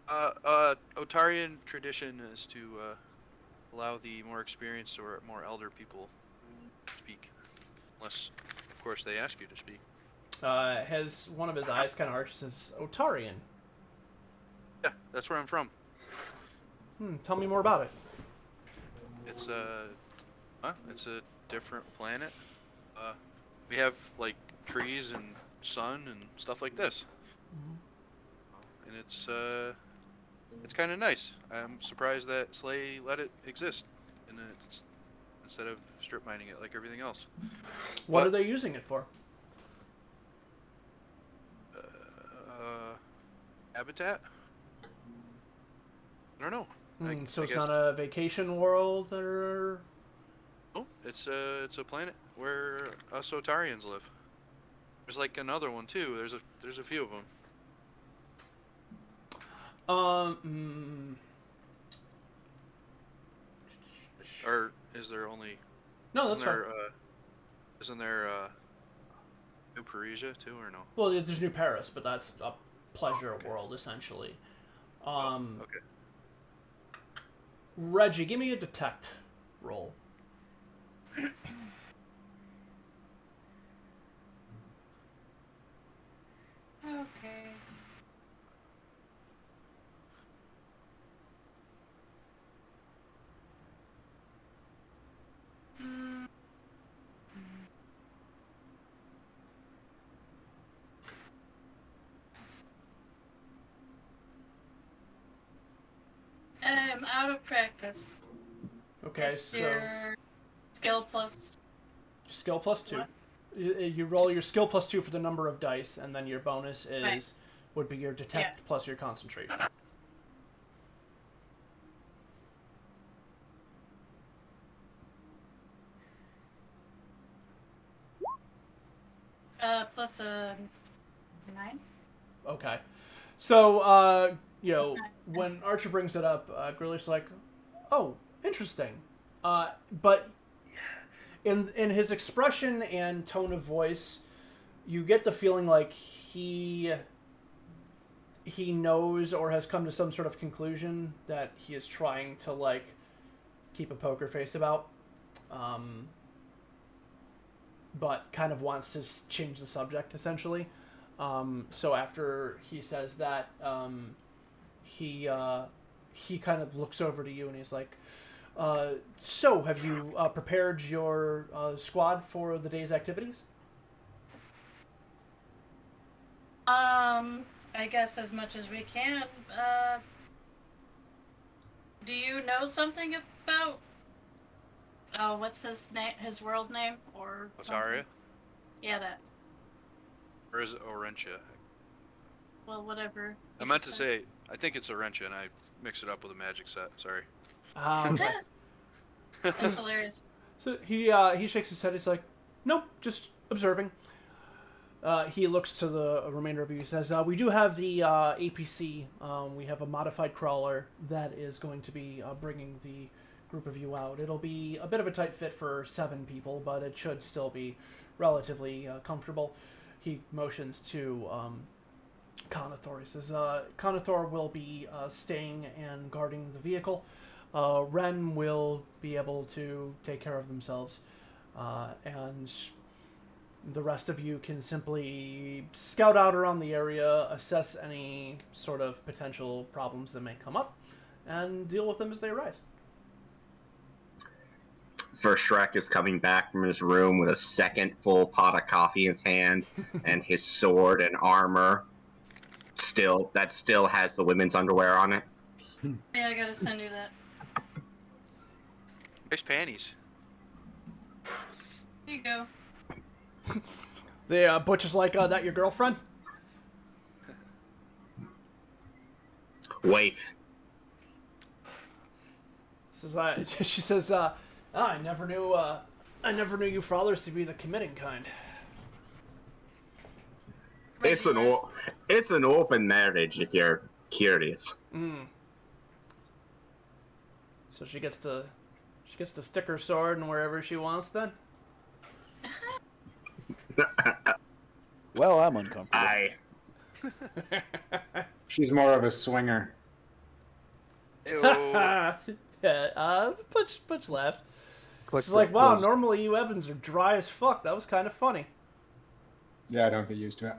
Otarian tradition is to allow the more experienced or more elder people to speak, unless, of course, they ask you to speak. Has one of his eyes kind of arches, says, Otarian. Yeah, that's where I'm from. Tell me more about it. It's it's a different planet. We have like trees and sun and stuff like this, and it's kind of nice. I'm surprised that SLA let it exist, and it's instead of strip mining it like everything else. What are they using it for? Habitat? I don't know. So I it's guess. not a vacation world, or? No, it's a planet where us Otarians live. There's like another one too. There's a few of them. Or is there only? No, that's fine. Isn't there New Parisia too, or no? Well, there's New Paris, but that's a pleasure world essentially. Okay. Reggie, give me a detect roll. Okay. I'm out of practice. Okay, It's so your skill plus. skill plus 2. What? You roll your skill plus 2 for the number of dice, and then your bonus is Right. would be your detect plus your concentration. Plus a 9. Okay. So, It's not- when Archer brings it up, Griller's like, "Oh, interesting." But in his expression and tone of voice, you get the feeling like he knows or has come to some sort of conclusion that he is trying to like keep a poker face about, but kind of wants to change the subject essentially. So after he says that, he kind of looks over to you and he's like, "So have you prepared your squad for the day's activities?" I guess as much as we can. Do you know something about? Oh, what's his name? His world name or? Otaria? something? Yeah, that. Or is it Orentia? Well, whatever. I meant to say, I think it's Orentia, and I mixed it up with a magic set. Sorry. Okay. That's hilarious. So he shakes his head. He's like, "Nope, just observing." He looks to the remainder of you. He says, "We do have the APC. We have a modified crawler that is going to be bringing the group of you out. It'll be a bit of a tight fit for 7 people, but it should still be relatively comfortable." He motions to Conathor. He says, "Conathor will be staying and guarding the vehicle. Ren will be able to take care of themselves, and the rest of you can simply scout out around the area, assess any sort of potential problems that may come up, and deal with them as they arise." First Shrek is coming back from his room with a second full pot of coffee in his hand and his sword and armor still has the women's underwear on it. Yeah, I gotta send you that. Nice panties. Here you go. The Butch is like, "That your girlfriend?" Wait. She says, "I never knew you fathers to be the committing kind." It's an open marriage if you're curious. So she gets to stick her sword in wherever she wants then? Well, I'm uncomfortable. She's more of a swinger. Ew. Yeah, Butch laughs. Click She's like, "Wow, close. normally you Evans are dry as fuck. That was kind of funny." Yeah, I don't get used to it.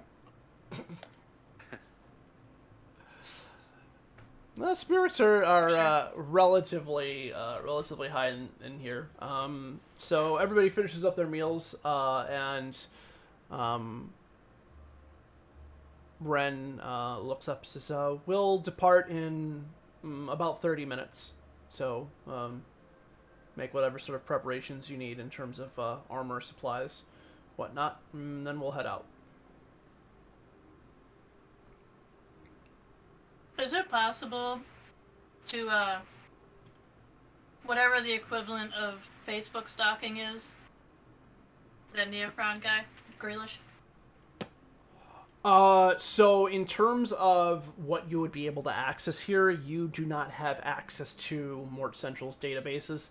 Spirits are Sure. relatively high in here. So everybody finishes up their meals, and Ren looks up and says, "We'll depart in about 30 minutes. So make whatever sort of preparations you need in terms of armor, supplies, whatnot, and then we'll head out." Is it possible to whatever the equivalent of Facebook stalking is? That Neophron guy, Grealish. So in terms of what you would be able to access here, you do not have access to Mort Central's databases.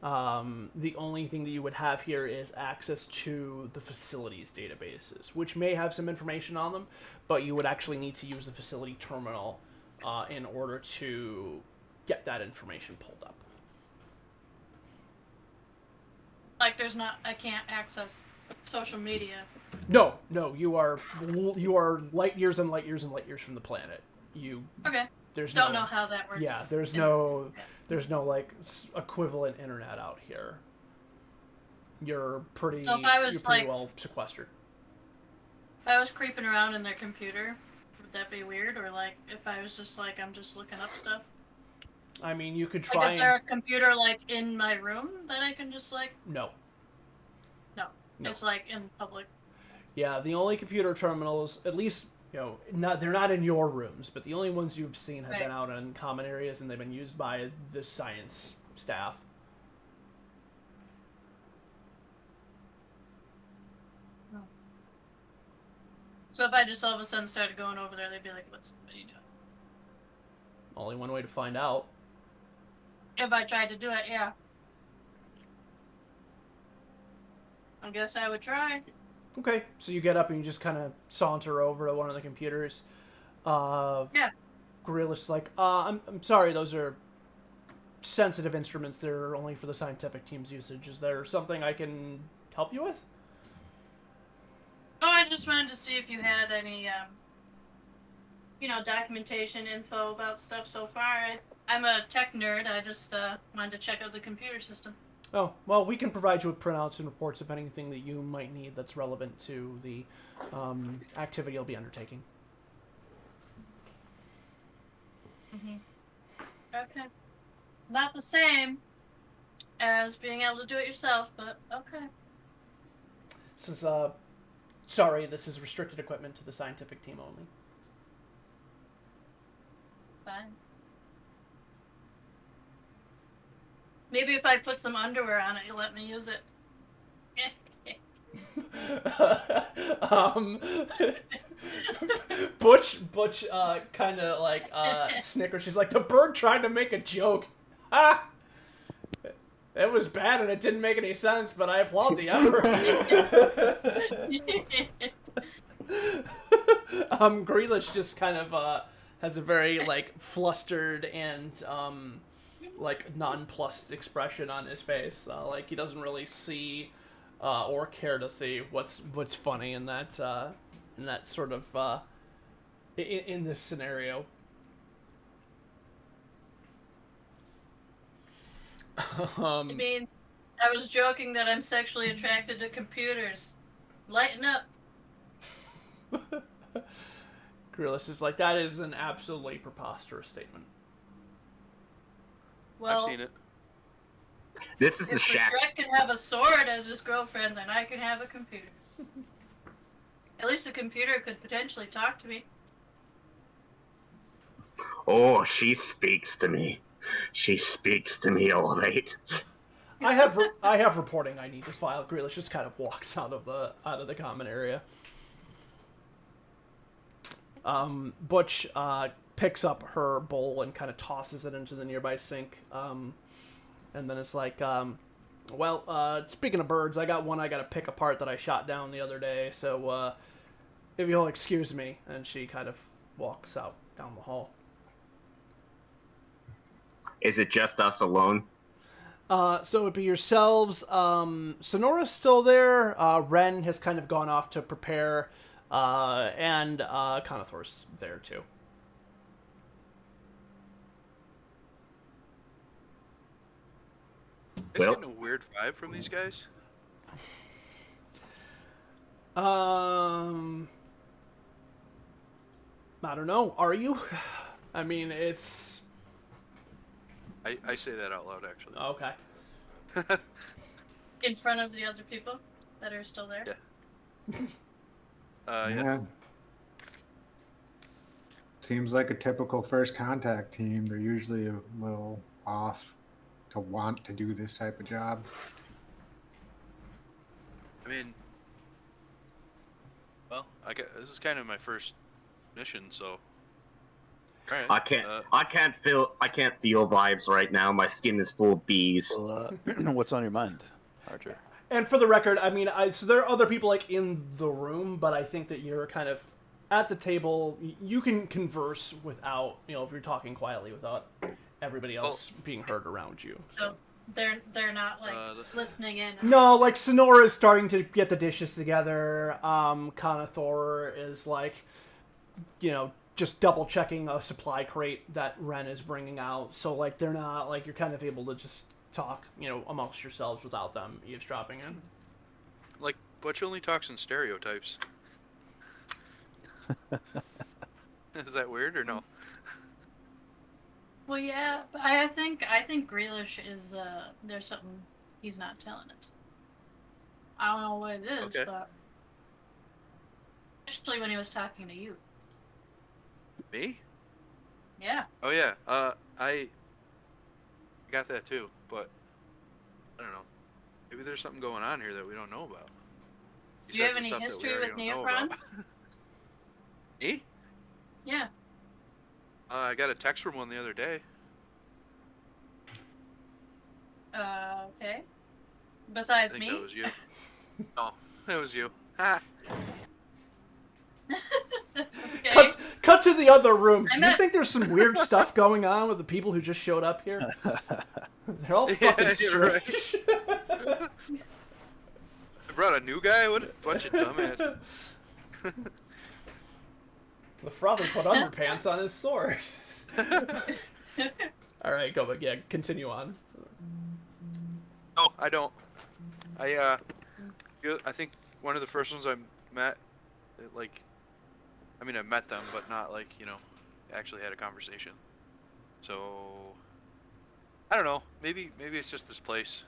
The only thing that you would have here is access to the facilities databases, which may have some information on them, but you would actually need to use the facility terminal in order to get that information pulled up. Like, I can't access social media. No, you are light years and light years and light years from the planet. Okay. There's Don't know how that works. Yeah, there's no like equivalent internet out here. You're pretty. So if I was, you're pretty like- well sequestered. If I was creeping around in their computer, would that be weird? Or like, if I was just like, I'm just looking up stuff? I mean, you could Like, try. is there a computer like in my room that I can just like? No. No. It's like in public. Yeah, the only computer terminals, at least they're not in your rooms, but the only ones you've seen have been out in common areas, and they've been used by the science staff. So if I just all of a sudden started going over there, they'd be like, what are you doing? Only one way to find out. If I tried to do it, yeah. I guess I would try. Okay, so you get up and you just kind of saunter over to one of the computers. Yeah. Gorilla's like, I'm sorry, those are sensitive instruments. They're only for the scientific team's usage. Is there something I can help you with? Oh, I just wanted to see if you had any, documentation info about stuff so far. I'm a tech nerd. I just wanted to check out the computer system. Oh, well, we can provide you with printouts and reports of anything that you might need that's relevant to the activity you'll be undertaking. Okay. Not the same as being able to do it yourself, but okay. This is, sorry, this is restricted equipment to the scientific team only. Fine. Maybe if I put some underwear on it, you'll let me use it. Butch, kind of like snickers. She's like, the bird tried to make a joke. Ha! It was bad and it didn't make any sense, but I applaud the effort. Grealish just kind of has a very like flustered and like nonplussed expression on his face. Like he doesn't really see or care to see what's funny in that sort of in this scenario. I mean, I was joking that I'm sexually attracted to computers. Lighten up. Grealish is like, that is an absolutely preposterous statement. Well, I've seen it. This is the if shack. Shrek can have a sword as his girlfriend, then I can have a computer. At least the computer could potentially talk to me. Oh, she speaks to me. She speaks to me, all right. I have reporting I need to file. Grealish just kind of walks out of the common area. Butch picks up her bowl and kind of tosses it into the nearby sink. And then it's like, well, speaking of birds, I got one I got to pick apart that I shot down the other day. So if you'll excuse me, and she kind of walks out down the hall. Is it just us alone? So it'd be yourselves. Sonora's still there. Ren has kind of gone off to prepare, and Conathor's there too. You guys getting a weird vibe from these guys? I don't know. Are you? I mean, it's... I say that out loud, actually. Okay. In front of the other people that are still there? Yeah. Yeah. Yeah. Seems like a typical first contact team. They're usually a little off to want to do this type of job. I mean, well, this is kind of my first mission, so. All right. I can't feel vibes right now. My skin is full of bees. Well, what's on your mind, Archer? And for the record, I mean, so there are other people like in the room, but I think that you're kind of at the table. You can converse without, if you're talking quietly without everybody else being heard around you. So they're not like listening in. No, like Sonora is starting to get the dishes together. Conathor is like, just double checking a supply crate that Ren is bringing out. So like they're not like, you're kind of able to just talk, amongst yourselves without them eavesdropping in. Like, Butch only talks in stereotypes. Is that weird or no? Well, yeah, but I think Grealish is there's something he's not telling us. I don't know what it is, Okay. but especially when he was talking to you. Me? Yeah. Oh yeah. I got that too, but I don't know. Maybe there's something going on here that we don't know about. Do you have Besides the any stuff that we history with already don't know about. Neophrons? Me? Yeah. I got a text from one the other day. Okay. Besides I think me? that was you. No, it was you. Ha! Okay. Cut to the other room. I'm Do you not- think there's some weird stuff going on with the people who just showed up here? They're all fucking you're right. strange. I brought a new guy? What a bunch of dumbasses. The Frother put underpants on his sword. Alright, go, but yeah, continue on. No, I don't. I think one of the first ones I met, I met them, but not actually had a conversation. So, I don't know. Maybe it's just this place.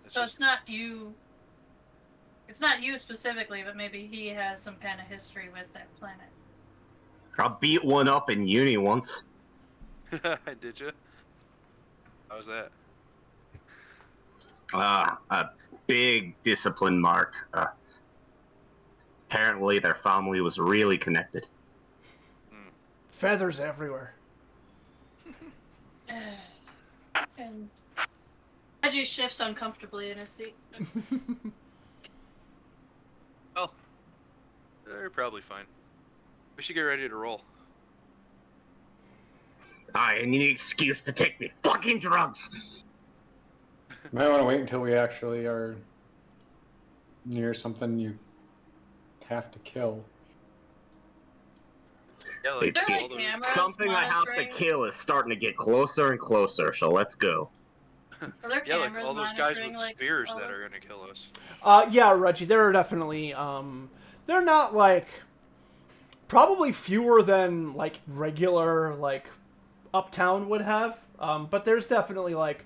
So it's not you. It's not you specifically, but maybe he has some kind of history with that planet. I beat one up in uni once. Did you? How was that? A big discipline mark. Apparently their family was really connected. Feathers everywhere. And Reggie shifts uncomfortably in his seat. Well, they're probably fine. We should get ready to roll. I need an excuse to take me fucking drugs. Might want to wait until we actually are near something you have to kill. Yeah, It's There are all those- cameras Something I have to monitoring. kill is starting to get closer and closer, so let's go. Are there Yeah, like cameras all those guys monitoring, with like, spears all that those- are gonna kill us. Yeah, Reggie, there are definitely, they're not, like, probably fewer than, like, regular, like, Uptown would have, but there's definitely, like,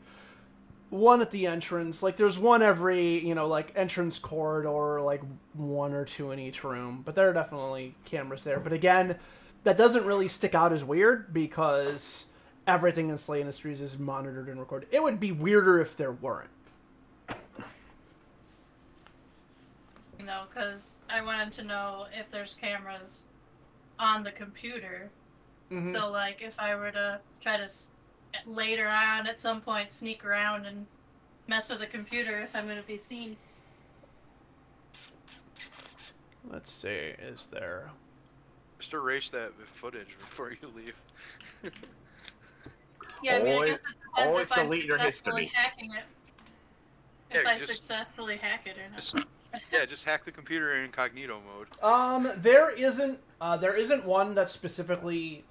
one at the entrance, like, there's one every, entrance corridor, like, one or two in each room, but there are definitely cameras there, but again, that doesn't really stick out as weird, because everything in Slay Industries is monitored and recorded. It would be weirder if there weren't. Because I wanted to know if there's cameras on the computer. Mhm. So, like, if I were to try to later on at some point sneak around and mess with the computer, if I'm going to be seen. Let's see, is there... Just erase that footage before you leave. Yeah, I mean, I Always- guess it depends always if I'm delete your successfully history. hacking it. Yeah, If I just- successfully hack it or not. Just hack the computer in incognito mode. There isn't one that's specifically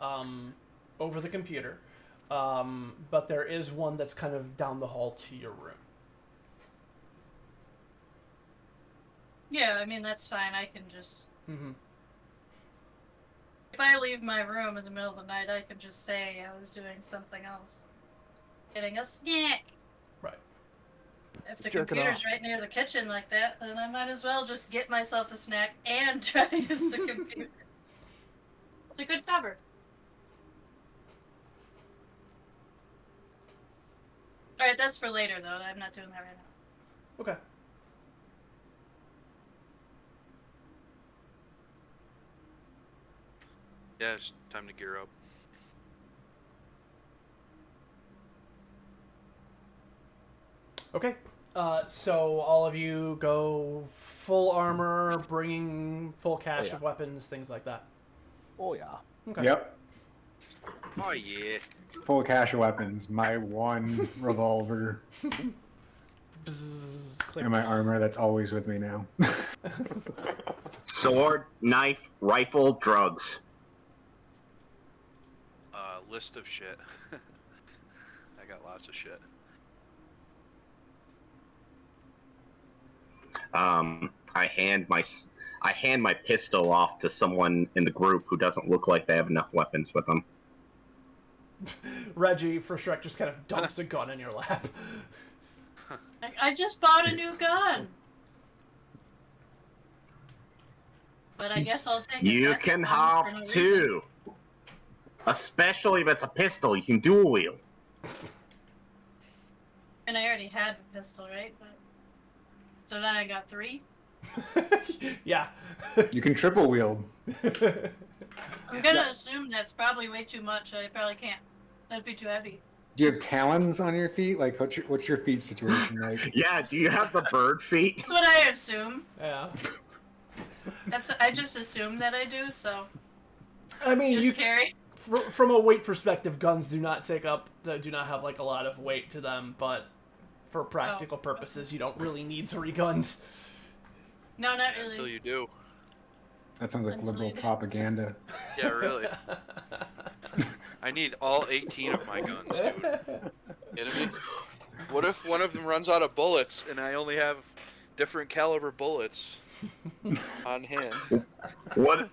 over the computer, but there is one that's kind of down the hall to your room. Yeah, I mean, that's fine. I can just... Mm-hmm. If I leave my room in the middle of the night, I can just say I was doing something else. Getting a snack. Right. If the Jerking computer's off. right near the kitchen like that, then I might as well just get myself a snack and try to use the computer. It's a good cover. Alright, that's for later, though. I'm not doing that right now. Okay. Yeah, it's time to gear up. Okay. So all of you go full armor, bringing full cache yeah. of weapons, things like that. Oh yeah. Okay. Yep. Oh yeah. Full cache of weapons. My one revolver Bzzz, click. and my armor that's always with me now. Sword, knife, rifle, drugs. List of shit. I got lots of shit. I hand my pistol off to someone in the group who doesn't look like they have enough weapons with them. Reggie, for Shrek, just kind of dumps a gun in your lap. I just bought a new gun. But I guess I'll take a You second can one have for no reason. two. Especially if it's a pistol, you can dual wield. And I already had a pistol, right? But... So then I got 3. Yeah. You can triple wield. I'm gonna assume that's probably way too much. I probably can't. That'd be too heavy. Do you have talons on your feet? Like, what's your feet situation like? Yeah, do you have the bird feet? That's what I assume. Yeah. I just assume that I do, so I mean, just you carry. from a weight perspective, guns do not have like a lot of weight to them, but for practical purposes, you don't really need 3 guns. No, not really. Until you do. That sounds like Until liberal you do. propaganda. Yeah, really. I need all 18 of my guns, dude. Kidding me? What if one of them runs out of bullets and I only have different caliber bullets on hand? What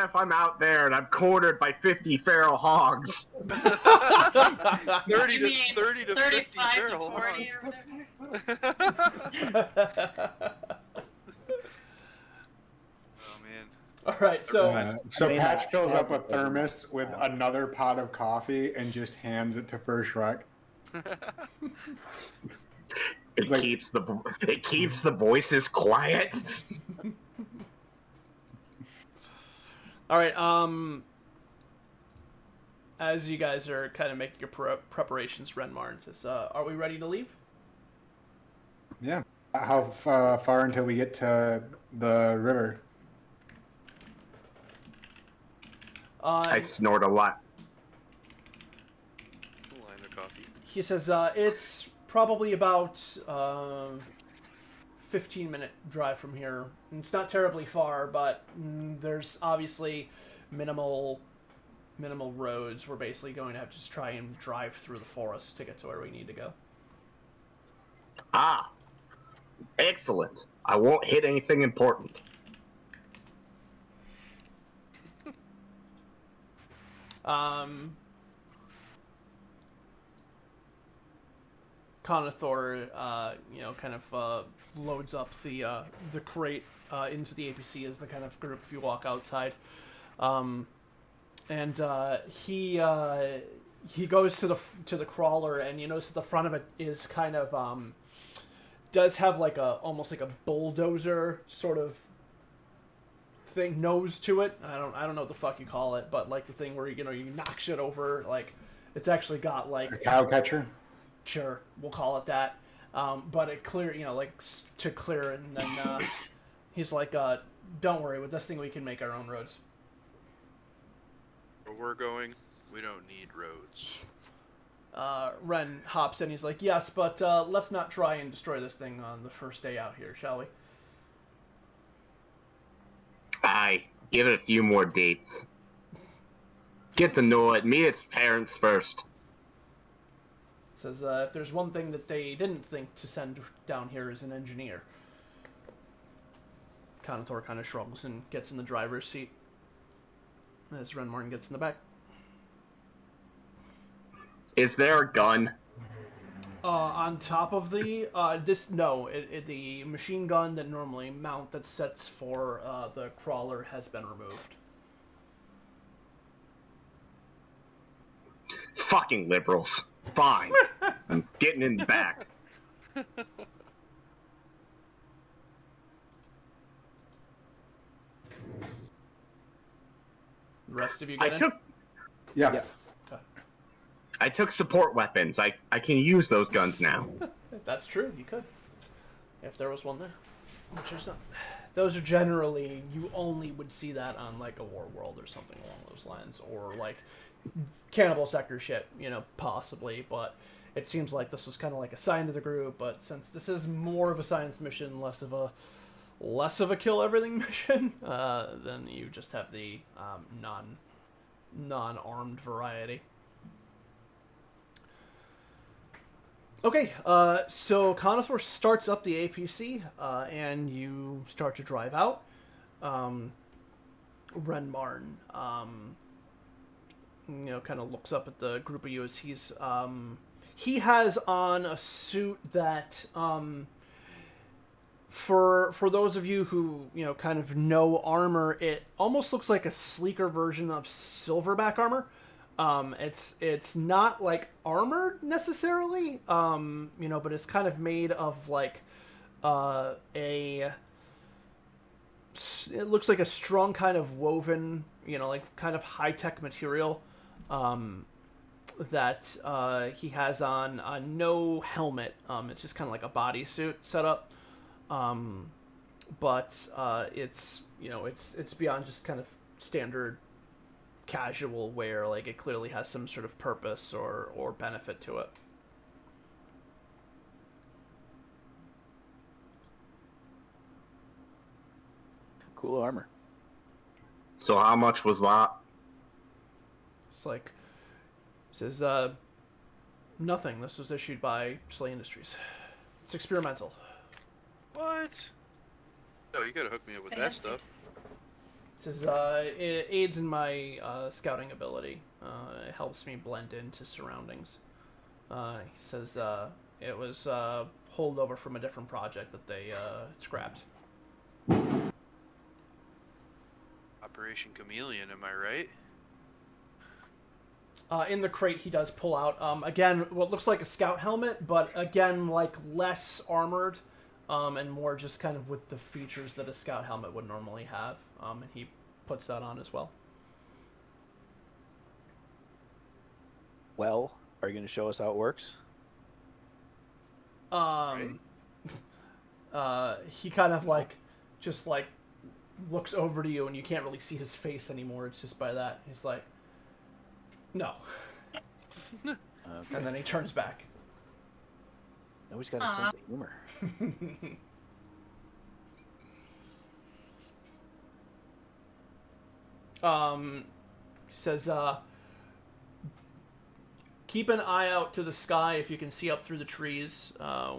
if I'm out there and I'm cornered by 50 feral hogs? 30 You to mean 30 to 50 35 to feral 40 hogs. or whatever? Oh man. All right, so So I mean, Patch fills up a doesn't thermos with another pot of coffee and just hands it to First Shrek. It Like- keeps the voices quiet. all right, as you guys are kind of making your preparations, Renmarn says, "Are we ready to leave?" Yeah. How far until we get to the river? I snort a lot. Line of coffee. He says it's probably about 15-minute drive from here. It's not terribly far, but there's obviously minimal roads. We're basically going to have to just try and drive through the forest to get to where we need to go. Ah, excellent. I won't hit anything important. Conathor, kind of loads up the crate into the APC as the kind of group if you walk outside, and he goes to the crawler, and you notice at the front of it is kind of does have like almost like a bulldozer sort of thing nose to it. I don't know what the fuck you call it, but like the thing where you knock shit over. Like it's actually got like A cow catcher? sure, we'll call it that. But it clear, to clear it, and then he's like, "Don't worry, with this thing we can make our own roads." Where we're going, we don't need roads. Ren hops in. He's like, "Yes, but let's not try and destroy this thing on the first day out here, shall we?" I give it a few more dates. Get to know it. Meet its parents first. Says if there's one thing that they didn't think to send down here is an engineer. Conathor kind of shrugs and gets in the driver's seat as Ren Martin gets in the back. Is there a gun? On top of the the machine gun that normally mount that sets for the crawler has been removed. Fucking liberals. Fine. I'm getting in the back. The rest of you get in? Yeah. I took support weapons. I can use those guns now. That's true. You could, if there was one there. Which there's not. Those are generally, you only would see that on like a War World or something along those lines, or like Cannibal Sector shit, you know, possibly. But it seems like this was kind of like assigned to the group. But since this is more of a science mission, less of a kill everything mission, then you just have the non-armed variety. Okay, so Conathor starts up the APC, and you start to drive out. Ren Martin, kind of looks up at the group of you as he has on a suit that, for those of you who, kind of know armor, it almost looks like a sleeker version of Silverback armor. It's not like armored necessarily, but it's kind of made of like it looks like a strong kind of woven, like kind of high-tech material that he has on no helmet. It's just kind of like a bodysuit setup, but it's beyond just kind of standard casual wear. Like, it clearly has some sort of purpose or benefit to it. Cool armor. So how much was that? It's like, it says nothing. This was issued by SLA Industries. It's experimental. What? Oh, you gotta hook me up with that stuff. It says it aids in my scouting ability. It helps me blend into surroundings. He says it was pulled over from a different project that they scrapped. Operation Chameleon, am I right? In the crate, he does pull out, again, what looks like a scout helmet, but again, like less armored, and more just kind of with the features that a scout helmet would normally have. And he puts that on as well. Well, are you going to show us how it works? He kind of like, just like, looks over to you and you can't really see his face anymore. It's just by that. He's like, no. Okay. And then he turns back. Nobody's got a sense of humor. He says, keep an eye out to the sky if you can see up through the trees.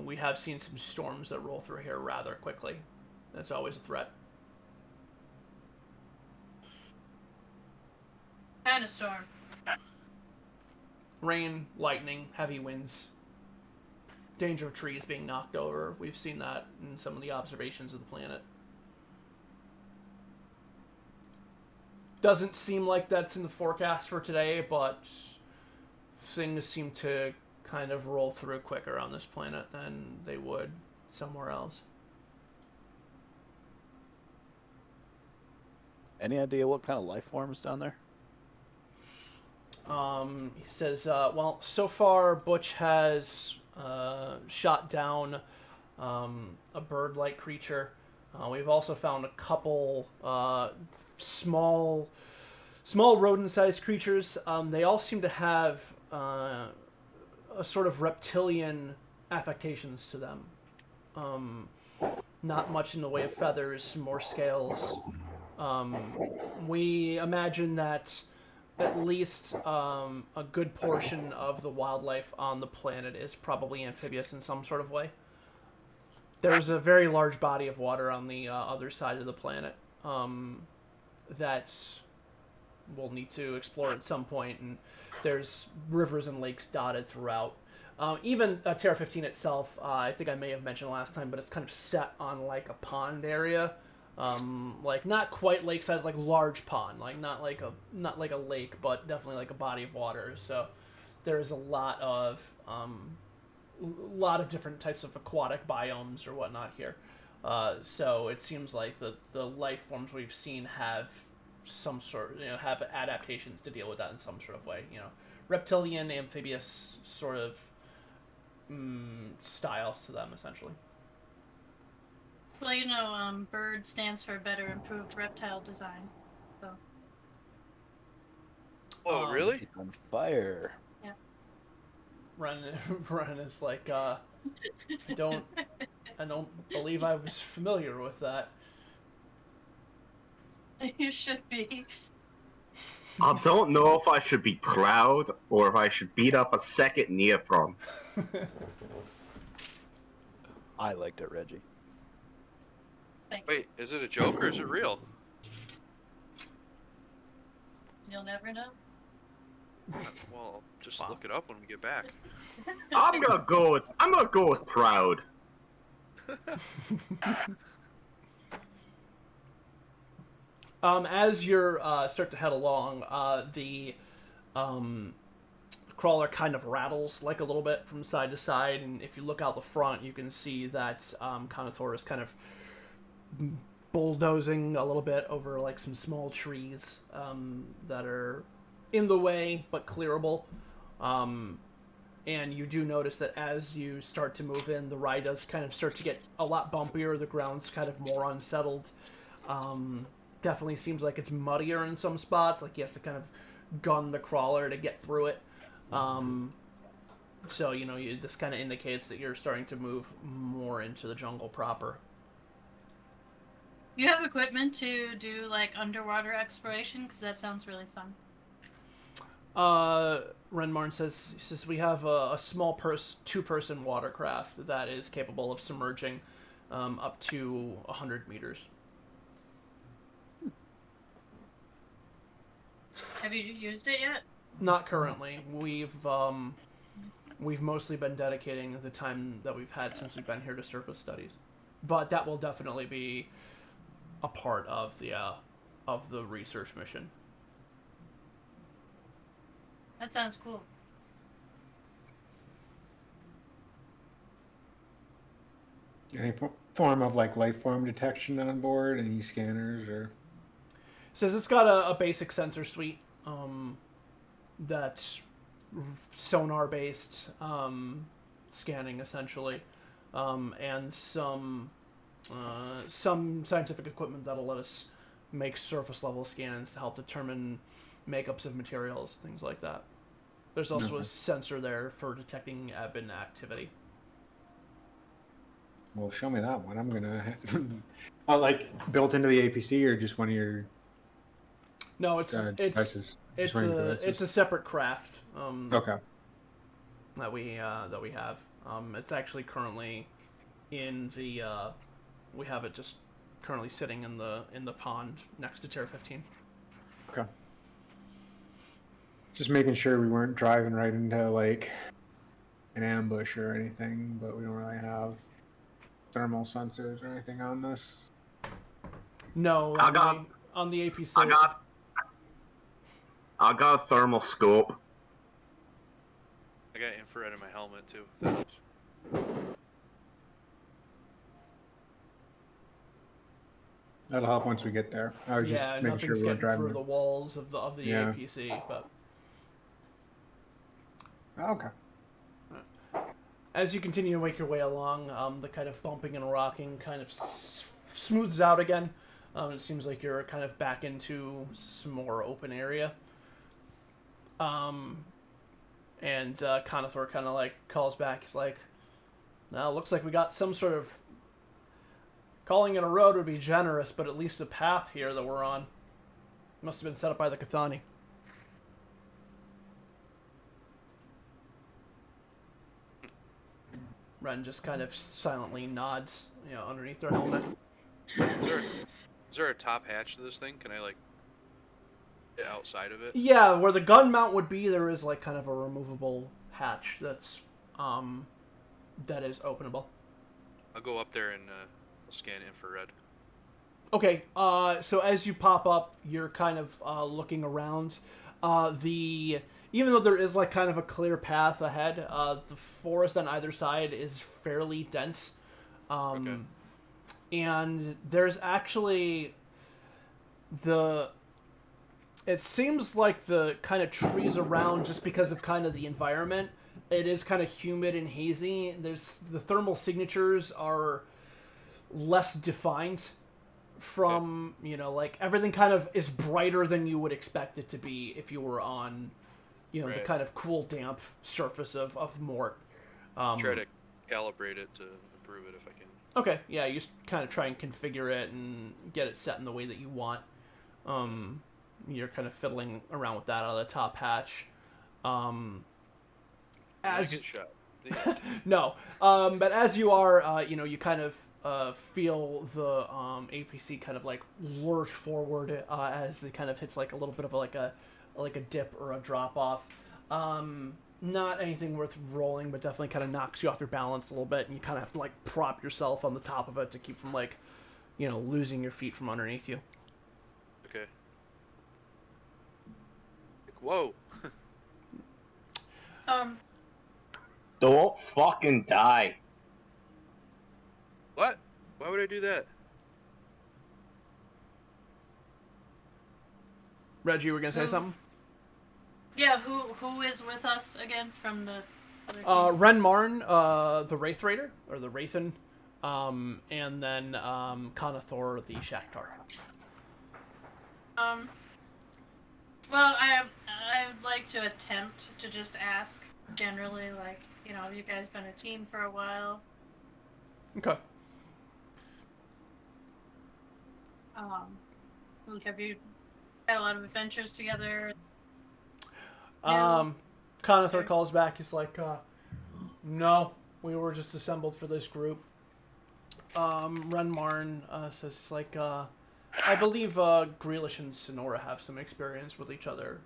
We have seen some storms that roll through here rather quickly. That's always a threat. Kind of storm. Rain, lightning, heavy winds. Danger of trees being knocked over. We've seen that in some of the observations of the planet. Doesn't seem like that's in the forecast for today, but things seem to kind of roll through quicker on this planet than they would somewhere else. Any idea what kind of life forms down there? He says, well, so far Butch has shot down a bird-like creature. We've also found a couple small rodent-sized creatures. They all seem to have a sort of reptilian affectations to them. Not much in the way of feathers, more scales. We imagine that at least a good portion of the wildlife on the planet is probably amphibious in some sort of way. There's a very large body of water on the other side of the planet that we'll need to explore at some point, and there's rivers and lakes dotted throughout. Even Terra 15 itself, I think I may have mentioned last time, but it's kind of set on like a pond area. Like not quite lake size, like large pond, like not like a lake, but definitely like a body of water. So there's a lot of different types of aquatic biomes or whatnot here. So it seems like the life forms we've seen have some sort, have adaptations to deal with that in some sort of way. Reptilian, amphibious sort of styles to them essentially. Well, BIRD stands for Better Improved Reptile Design. So. Oh, really? On fire. Yeah. Ren is like, I don't believe I was familiar with that. You should be. I don't know if I should be proud or if I should beat up a second neopron. I liked it, Reggie. Thank you. Wait, is it a joke or is it real? You'll never know. Well, just look it up when we get back. I'm gonna go with proud. As you start to head along, the crawler kind of rattles like a little bit from side to side, and if you look out the front, you can see that Conothor is kind of bulldozing a little bit over like some small trees that are in the way but clearable. And you do notice that as you start to move in, the ride does kind of start to get a lot bumpier. The ground's kind of more unsettled. Definitely seems like it's muddier in some spots. Like he has to kind of gun the crawler to get through it. So, this kind of indicates that you're starting to move more into the jungle proper. You have equipment to do like underwater exploration? Because that sounds really fun. Renmarn says we have a small two-person watercraft that is capable of submerging up to 100 meters. Have you used it yet? Not currently. We've mostly been dedicating the time that we've had since we've been here to surface studies, but that will definitely be a part of the research mission. That sounds cool. Any form of like life form detection on board? Any scanners or? Says it's got a basic sensor suite that's sonar based scanning essentially, and some scientific equipment that'll let us make surface level scans to help determine makeups of materials, things like that. There's also a sensor there for detecting ebb and activity. Well, show me that one. I'm gonna. Like built into the APC or just one of your. No, it's a separate craft. Okay. That we have. It's actually currently in the. We have it just currently sitting in the pond next to Terra 15. Okay. Just making sure we weren't driving right into like an ambush or anything, but we don't really have thermal sensors or anything on this. No, on the APC. I got a thermal scope. I got infrared in my helmet too. If that helps. That'll help once we get there. I was just making sure we weren't driving through the walls of the APC, but. Okay. As you continue to make your way along, the kind of bumping and rocking kind of smooths out again. It seems like you're kind of back into some more open area. And Conothor kind of like calls back. He's like, "Now looks like we got some sort of, calling it a road would be generous, but at least a path here that we're on. Must have been set up by the Cathani." Ren just kind of silently nods, underneath their helmet. Is there a top hatch to this thing? Can I, like, get outside of it? Yeah, where the gun mount would be, there is, like, kind of a removable hatch that's, that is openable. I'll go up there and scan infrared. Okay, so as you pop up, you're kind of looking around. Even though there is like kind of a clear path ahead, the forest on either side is fairly dense. Okay. And there's actually it seems like the kind of trees around, just because of kind of the environment, it is kind of humid and hazy. The thermal signatures are less defined from, like everything kind of is brighter than you would expect it to be if you were on, the kind of cool, damp surface of Mort. Try to calibrate it to improve it if I can. Okay, yeah, you just kind of try and configure it and get it set in the way that you want. You're kind of fiddling around with that out of the top hatch. As get shot. No, but as you are, you kind of feel the APC kind of like lurch forward as it kind of hits like a little bit of like a dip or a drop off. Not anything worth rolling, but definitely kind of knocks you off your balance a little bit, and you kind of have to like prop yourself on the top of it to keep from like, losing your feet from underneath you. Okay. Whoa. Don't fucking die. What? Why would I do that? Reggie, you were gonna say something? Yeah, who is with us again from the other team? Ren Marn, the Wraith Raider, or the Wraithen, and then Conathor, the Shakhtar. Well, I would like to attempt to just ask generally, like, have you guys been a team for a while? Okay. Like, have you had a lot of adventures together? Conathor calls back. He's like, no, we were just assembled for this group. Ren Marn says, like, I believe Grealish and Sonora have some experience with each other,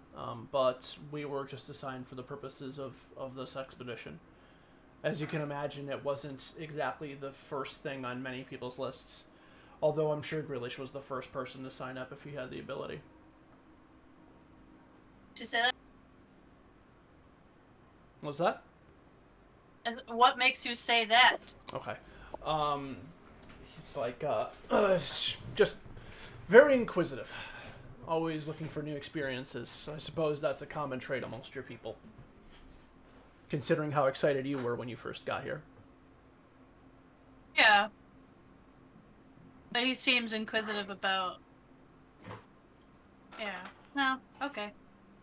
but we were just assigned for the purposes of this expedition. As you can imagine, it wasn't exactly the first thing on many people's lists, although I'm sure Grealish was the first person to sign up if he had the ability. Did you say that? What's that? What makes you say that? Okay. He's like, just very inquisitive. Always looking for new experiences. I suppose that's a common trait amongst your people. Considering how excited you were when you first got here. Yeah. But he seems inquisitive about... Yeah. No, okay.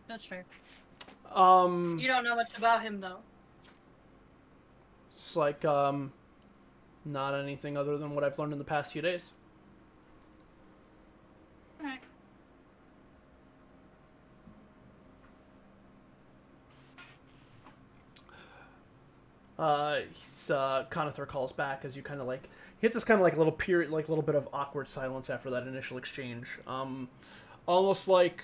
That's fair. You don't know much about him, though. It's like, not anything other than what I've learned in the past few days. Alright. Conathor calls back as you kind of like hit this kind of like little period, like little bit of awkward silence after that initial exchange. Almost like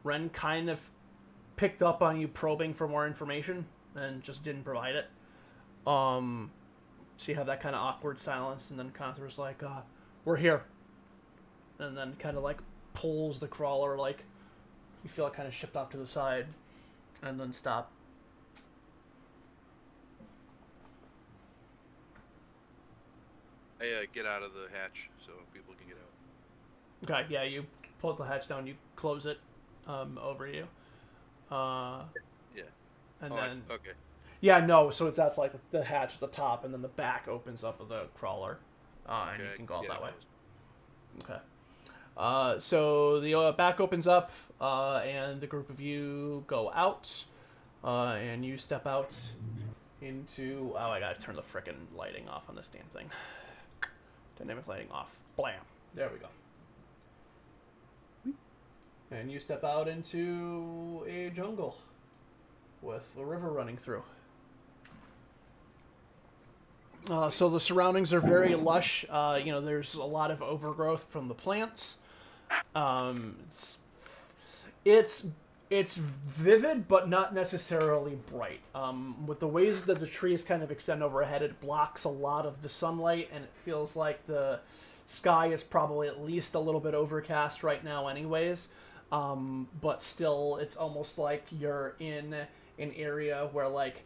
Ren kind of picked up on you probing for more information and just didn't provide it. So you have that kind of awkward silence, and then Conathor's like, we're here. And then kind of like pulls the crawler, like you feel it kind of shipped off to the side, and then stop. I get out of the hatch so people can get out. Okay, yeah, you pull the hatch down, you close it over you. Yeah. And Oh, then... okay. Yeah, no, so that's like the hatch at the top, and then the back opens up of the crawler, and you Okay, can go out yeah, that way. that Okay. So the back opens up, and the group of you go out, and you step out into... Oh, I gotta turn the frickin' lighting off on this damn thing. Dynamic lighting off. Blam. There we go. And you step out into a jungle with a river running through. So the surroundings are very lush. There's a lot of overgrowth from the plants. It's it's vivid, but not necessarily bright. With the ways that the trees kind of extend overhead, it blocks a lot of the sunlight, and it feels like the sky is probably at least a little bit overcast right now, anyways. But still, it's almost like you're in an area where, like,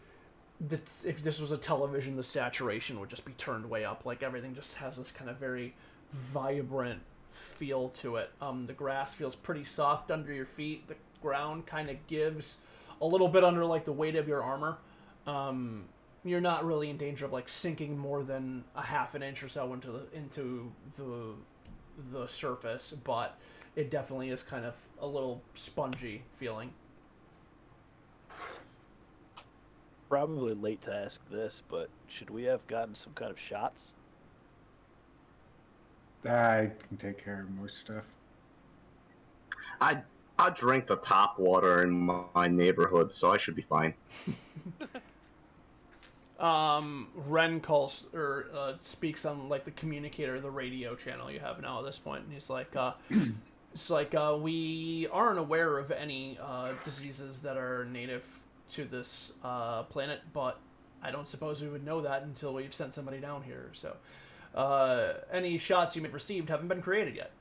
if this was a television, the saturation would just be turned way up. Like, everything just has this kind of very vibrant feel to it. The grass feels pretty soft under your feet. The ground kind of gives a little bit under, like, the weight of your armor. You're not really in danger of, like, sinking more than a half an inch or so into the surface, but it definitely is kind of a little spongy feeling. Probably late to ask this, but should we have gotten some kind of shots? I can take care of most stuff. I drink the top water in my neighborhood, so I should be fine. Ren calls or speaks on, like, the communicator, the radio channel you have now at this point, and he's like, we aren't aware of any diseases that are native to this planet, but I don't suppose we would know that until we've sent somebody down here. So, any shots you may have received haven't been created yet.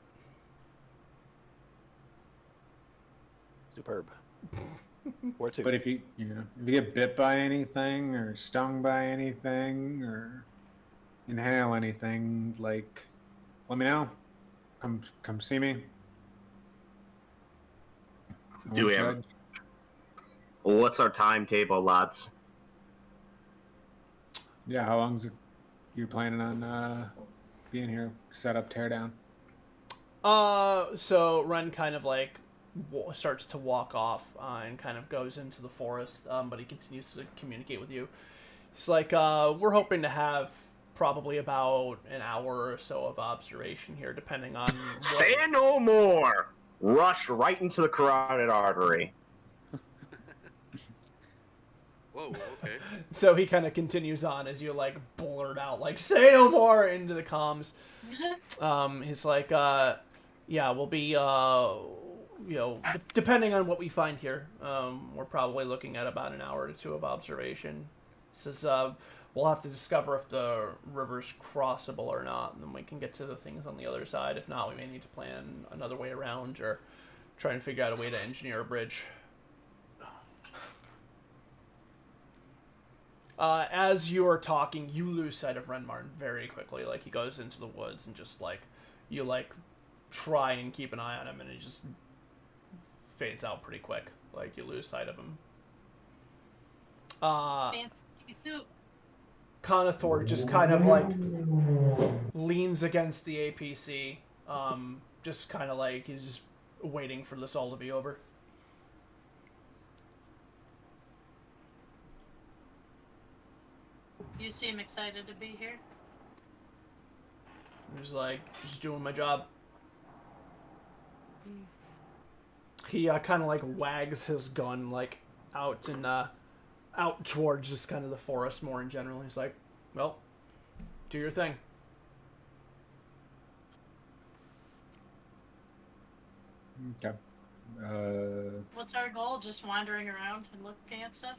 Superb. Or two. But if you get bit by anything or stung by anything or inhale anything, like, let me know. Come see me. Do we have? What's our timetable, lads? Yeah, how long's it you planning on being here? Set up, tear down. So Ren kind of, like, starts to walk off and kind of goes into the forest, but he continues to communicate with you. It's like, we're hoping to have probably about an hour or so of observation here, depending on... Say no more! Rush right into the carotid artery. Whoa, okay. So he kind of continues on as you, like, blurt out, like, say no more into the comms. He's like, yeah, we'll be, depending on what we find here, we're probably looking at about an hour or two of observation. He says, we'll have to discover if the river's crossable or not, and then we can get to the things on the other side. If not, we may need to plan another way around or try and figure out a way to engineer a bridge. As you are talking, you lose sight of Ren Martin very quickly. Like, he goes into the woods and just, like, you, like, try and keep an eye on him, and he just fades out pretty quick. Like, you lose sight of him. Fancy soup. Conathor just kind of, like, leans against the APC, just kind of, like, he's just waiting for this all to be over. You seem excited to be here. I'm just, like, just doing my job. He kind of, like, wags his gun, like, out and out towards just kind of the forest more in general. He's like, well, do your thing. Okay. What's our goal? Just wandering around and looking at stuff?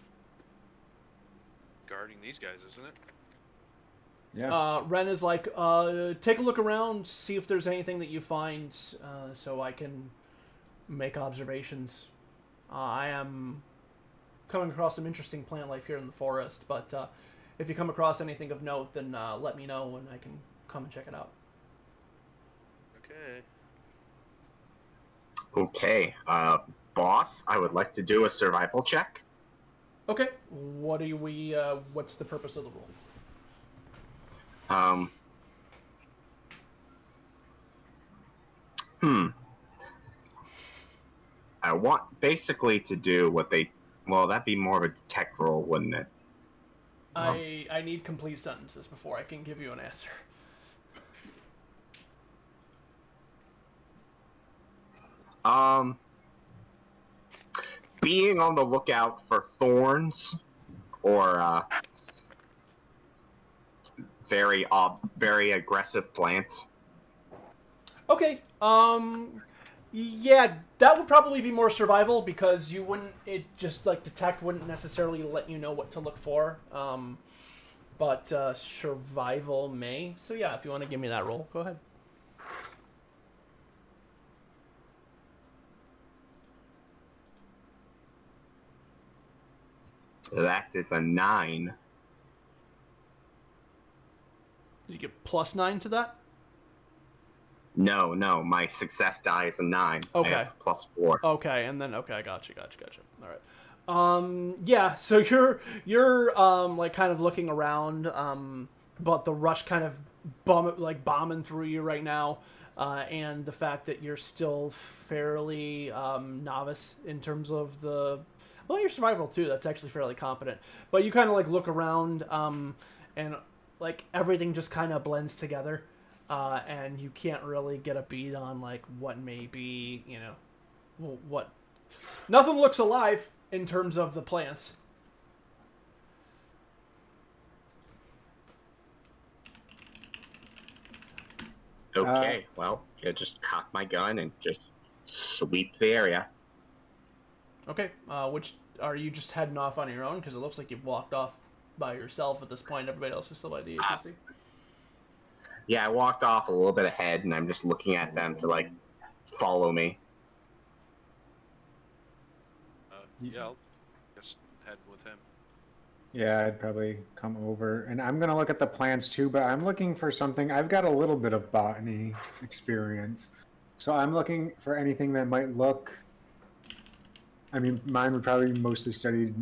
Guarding these guys, isn't it? Yeah. Ren is like, take a look around, see if there's anything that you find, so I can make observations. I am coming across some interesting plant life here in the forest, but if you come across anything of note, then let me know and I can come and check it out. Okay. Okay, boss, I would like to do a survival check. Okay, what's the purpose of the rule? I want basically to do what they... Well, that'd be more of a tech roll, wouldn't it? I need complete sentences before I can give you an answer. Being on the lookout for thorns or very aggressive plants. Okay. Yeah, that would probably be more survival because you wouldn't. It just like detect wouldn't necessarily let you know what to look for. But survival may. So yeah, if you want to give me that roll, go ahead. That is a 9. Did you get +9 to that? No, my success die is a 9. Okay. I have +4. Okay, and then okay, gotcha. All right. Yeah. So you're like kind of looking around, but the rush kind of bombing through you right now, and the fact that you're still fairly novice in terms of your survival too. That's actually fairly competent. But you kind of like look around, and like everything just kind of blends together. And you can't really get a beat on like what may be, what. Nothing looks alive in terms of the plants. Okay, well, I just cock my gun and just sweep the area. Okay, which are you just heading off on your own? Because it looks like you've walked off by yourself at this point. Everybody else is still by the agency. Yeah, I walked off a little bit ahead, and I'm just looking at them to like follow me. Yeah, I'll just head with him. Yeah, I'd probably come over. And I'm going to look at the plants too, but I'm looking for something. I've got a little bit of botany experience. So I'm looking for anything that might look. I mean, mine would probably be mostly studied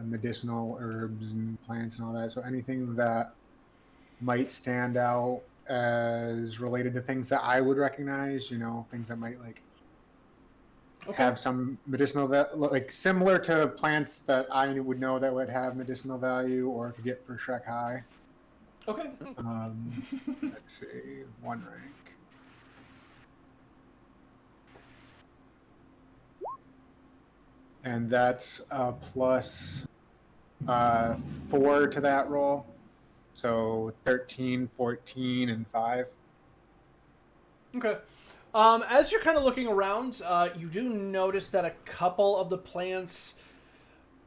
medicinal herbs and plants and all that. So anything that might stand out as related to things that I would recognize, things that might like have some medicinal like similar to plants that I would know that would have medicinal value or could get for Shrek High. Okay. Let's see, 1 rank. And that's plus 4 to that roll. So 13, 14, and 5. Okay. As you're kind of looking around, you do notice that a couple of the plants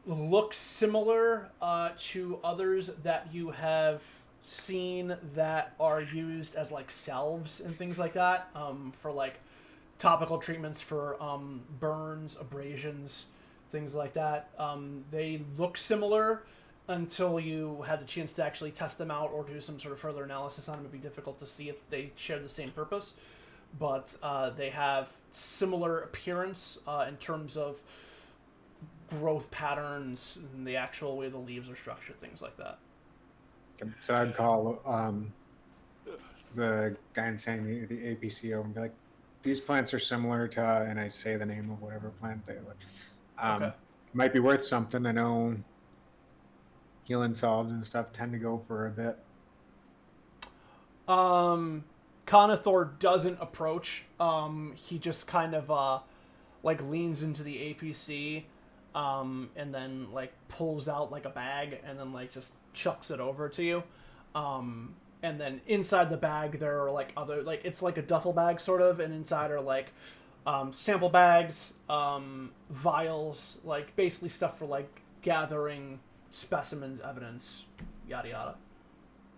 look similar to others that you have seen that are used as like salves and things like that, for like topical treatments for burns, abrasions, things like that. They look similar until you had the chance to actually test them out or do some sort of further analysis on them. It'd be difficult to see if they share the same purpose, but they have similar appearance in terms of growth patterns and the actual way the leaves are structured, things like that. So I'd call the guy saying the APCO and be like, these plants are similar to, and I say the name of whatever plant they look. Okay. Might be worth something. I know healing salves and stuff tend to go for a bit. Conathor doesn't approach. He just kind of like leans into the APC, and then like pulls out like a bag and then like just chucks it over to you. And then inside the bag there are like other, like it's like a duffel bag sort of, and inside are like sample bags, vials, like basically stuff for like gathering specimens, evidence, yada yada.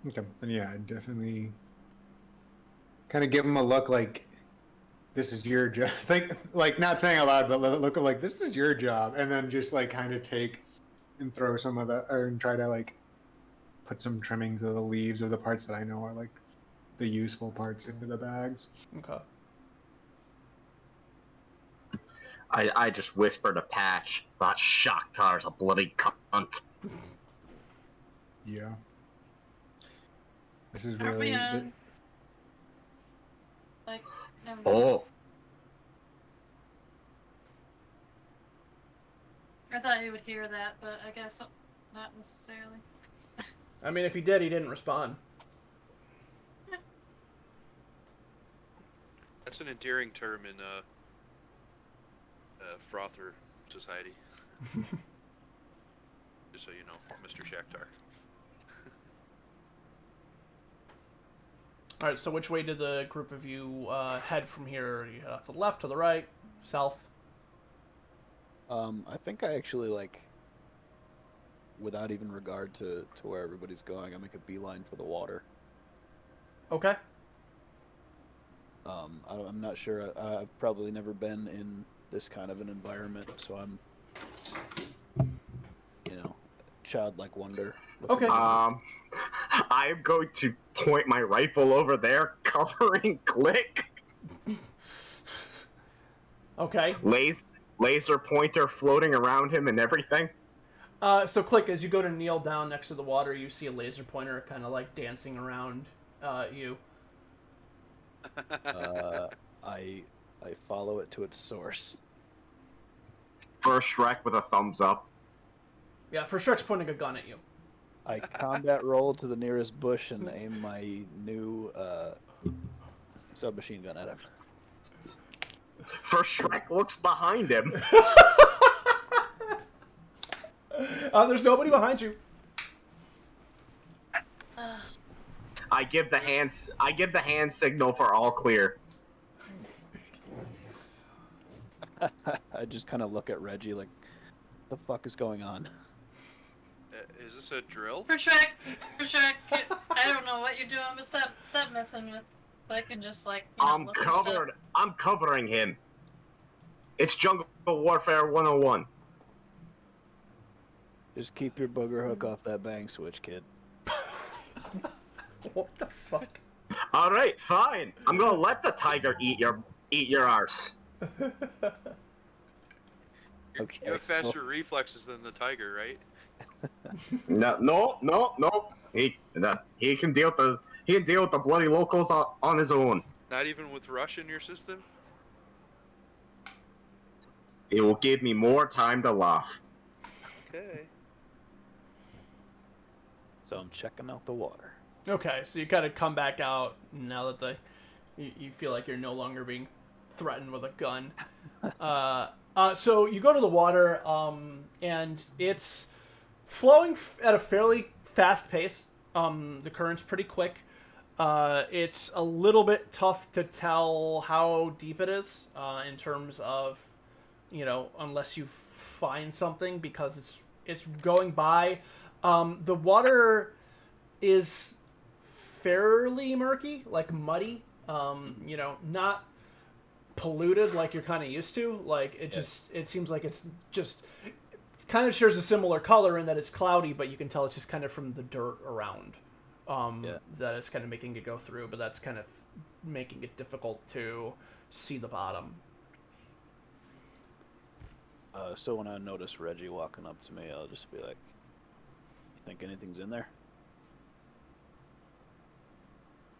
Okay, then yeah, I'd definitely kind of give him a look like, this is your job. Like not saying out loud, but look like, this is your job. And then just like kind of take and throw some of the, or try to like put some trimmings of the leaves or the parts that I know are like the useful parts into the bags. Okay. I just whispered to Patch, that Shakhtar's a bloody cunt. Yeah. This is Aren't we really... on? Like, never mind. Oh, I thought he would hear that, but I guess not necessarily. I mean, if he did, he didn't respond. That's an endearing term in Frother society. Just so you know, Mr. Shakhtar. All right. So which way did the group of you head from here? You head off to the left, to the right, south? I think I actually like, without even regard to where everybody's going, I make a beeline for the water. Okay. I'm not sure. I've probably never been in this kind of an environment, so I'm, childlike wonder. Okay. I'm going to point my rifle over there, covering Click. Okay. Laser pointer floating around him and everything. So Click, as you go to kneel down next to the water, you see a laser pointer kind of like dancing around you. I follow it to its source. First Shrek with a thumbs up. Yeah, for Shrek's pointing a gun at you. I combat roll to the nearest bush and aim my new submachine gun at him. First Shrek looks behind him. There's nobody behind you. I give the hand signal for all clear. I just kind of look at Reggie like, what the fuck is going on? Is this a drill? For Shrek, I don't know what you're doing, but stop messing with. I can just like. I'm covering him. It's Jungle Warfare 101. Just keep your booger hook off that bang switch, kid. What the fuck? All right, fine. I'm gonna let the tiger eat your arse. Okay, You have faster reflexes than the tiger, right? No. He can deal with the bloody locals on his own. Not even with rush in your system? It will give me more time to laugh. Okay. So I'm checking out the water. Okay, so you kind of come back out now that you feel like you're no longer being threatened with a gun. So you go to the water, and it's flowing at a fairly fast pace. The current's pretty quick. It's a little bit tough to tell how deep it is in terms of, unless you find something, because it's going by. The water is fairly murky, like muddy. Not polluted like you're kind of used to. Like it seems like it's just kind of shares a similar color in that it's cloudy, but you can tell it's just kind of from the dirt around that it's kind of making it go through, but that's kind of making it difficult to see the bottom. So when I notice Reggie walking up to me, I'll just be like, "You think anything's in there?"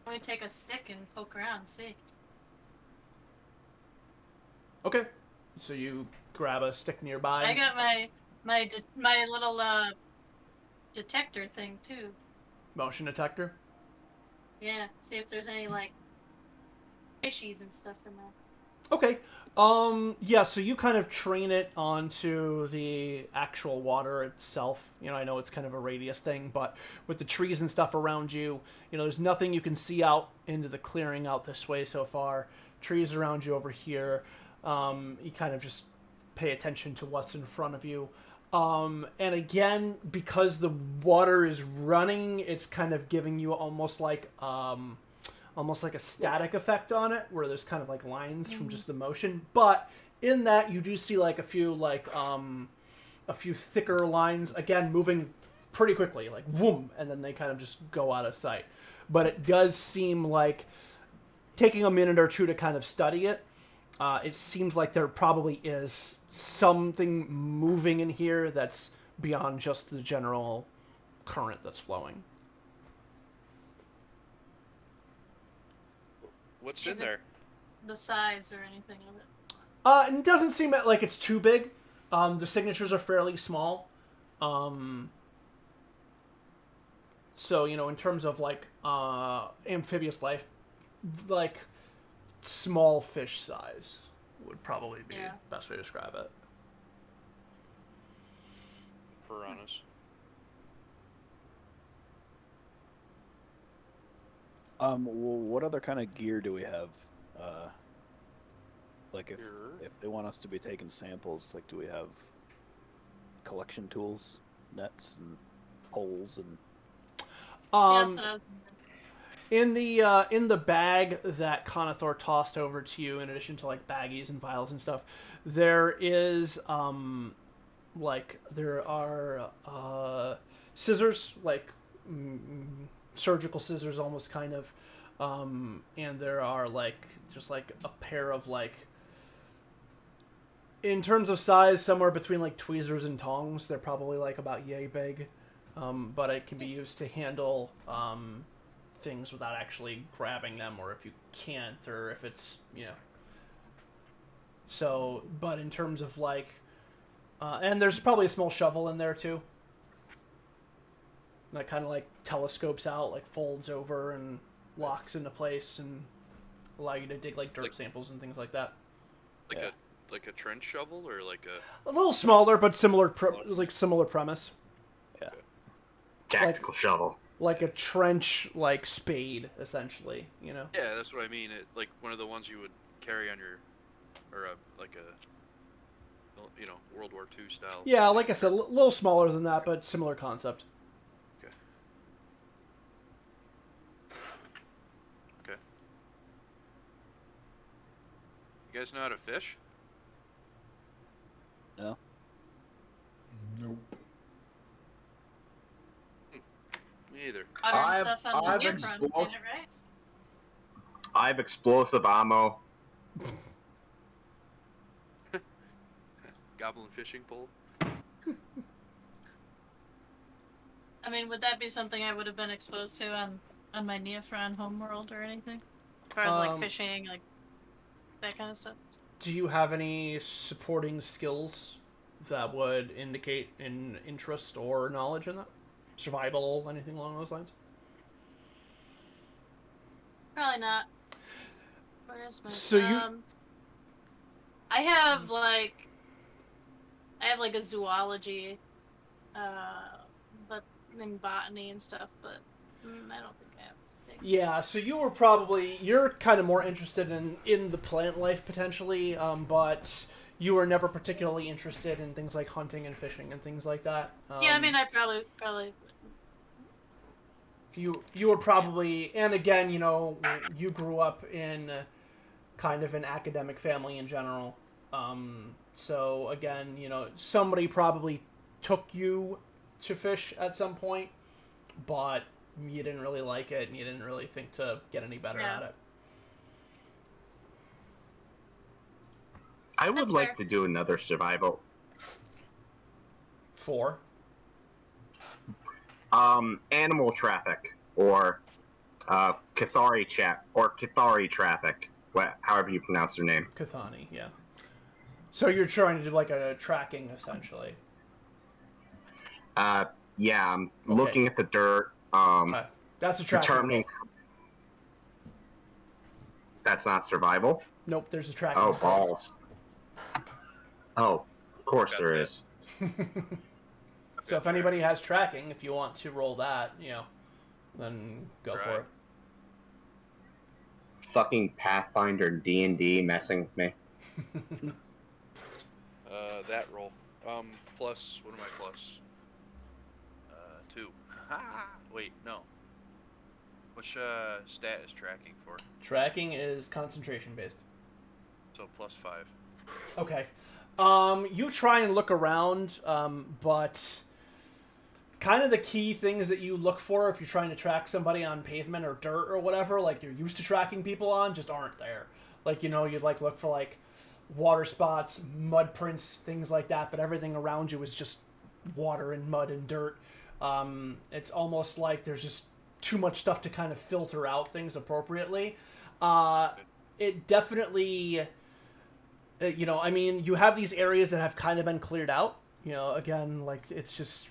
Let me take a stick and poke around and see. Okay, so you grab a stick nearby. I got my little detector thing too. Motion detector. Yeah, see if there's any like fishies and stuff in there. Okay. Yeah, so you kind of train it onto the actual water itself. I know it's kind of a radius thing, but with the trees and stuff around you, there's nothing you can see out into the clearing out this way so far. Trees around you over here. You kind of just pay attention to what's in front of you. And again, because the water is running, it's kind of giving you almost like a static effect on it, where there's kind of like lines from just the motion. But in that, you do see like a few thicker lines, again, moving pretty quickly, like whoom, and then they kind of just go out of sight. But it does seem like, taking a minute or two to kind of study it, it seems like there probably is something moving in here that's beyond just the general current that's flowing. What's in there? The size or anything of it? It doesn't seem like it's too big. The signatures are fairly small. So, in terms of like amphibious life, like small fish size would probably be the best way to describe it. Piranhas. Well, what other kind of gear do we have? Like if they want us to be taking samples, like do we have collection tools, nets and poles and? Yeah, that's what I was In the bag that Conathor tossed over to you, in addition to like baggies and vials and stuff, there is there are scissors, like surgical scissors, almost kind of, and there are like just like a pair of like, in terms of size, somewhere between like tweezers and tongs. They're probably like about yay big, but it can be used to handle things without actually grabbing them, or if you can't, or if it's, so, but in terms of like, and there's probably a small shovel in there too, that kind of like telescopes out, like folds over and locks into place and allow you to dig like dirt samples and things like that. Like a trench shovel, or like a little smaller, but similar premise. Yeah. Tactical shovel. Like a trench, like spade, essentially. Yeah, that's what I mean. Like one of the ones you would carry on your, or like a, World War II style. Yeah, like I said, a little smaller than that, but similar concept. Okay. Okay. You guys know how to fish? No. Nope. Me either. Modern stuff on the new front, right? I have explosive ammo. Goblin fishing pole. I mean, would that be something I would have been exposed to on my Neophron homeworld or anything? As far as like fishing, like that kind of stuff. Do you have any supporting skills that would indicate an interest or knowledge in that? Survival, anything along those lines? Probably not. Where's my... So you... I have a zoology, but in botany and stuff, but I don't think I have anything. Yeah, so you're kind of more interested in the plant life potentially, but you were never particularly interested in things like hunting and fishing and things like that. Yeah, I mean, I probably. You were probably, and again, you grew up in kind of an academic family in general. So again, somebody probably took you to fish at some point, but you didn't really like it, and you didn't really think to get any better at it. I would like to do another survival. For? Animal traffic, or Cathari traffic, however you pronounce their name. Cathani, yeah. So you're trying to do like a tracking, essentially. Yeah, I'm looking at the dirt. Okay. That's a tracking. Determining. That's not survival? Nope, there's a tracking. Oh, balls. Oh, of course there is. So if anybody has tracking, if you want to roll that, then go for it. Fucking Pathfinder D&D messing with me. That roll. Plus, what am I plus? 2. Wait, no. Which stat is tracking for? Tracking is concentration based. So plus 5. Okay. You try and look around, but kind of the key things that you look for if you're trying to track somebody on pavement or dirt or whatever, like you're used to tracking people on, just aren't there. Like, you'd like look for like water spots, mud prints, things like that, but everything around you is just water and mud and dirt. It's almost like there's just too much stuff to kind of filter out things appropriately. It definitely, I mean, you have these areas that have kind of been cleared out. Again, like it's just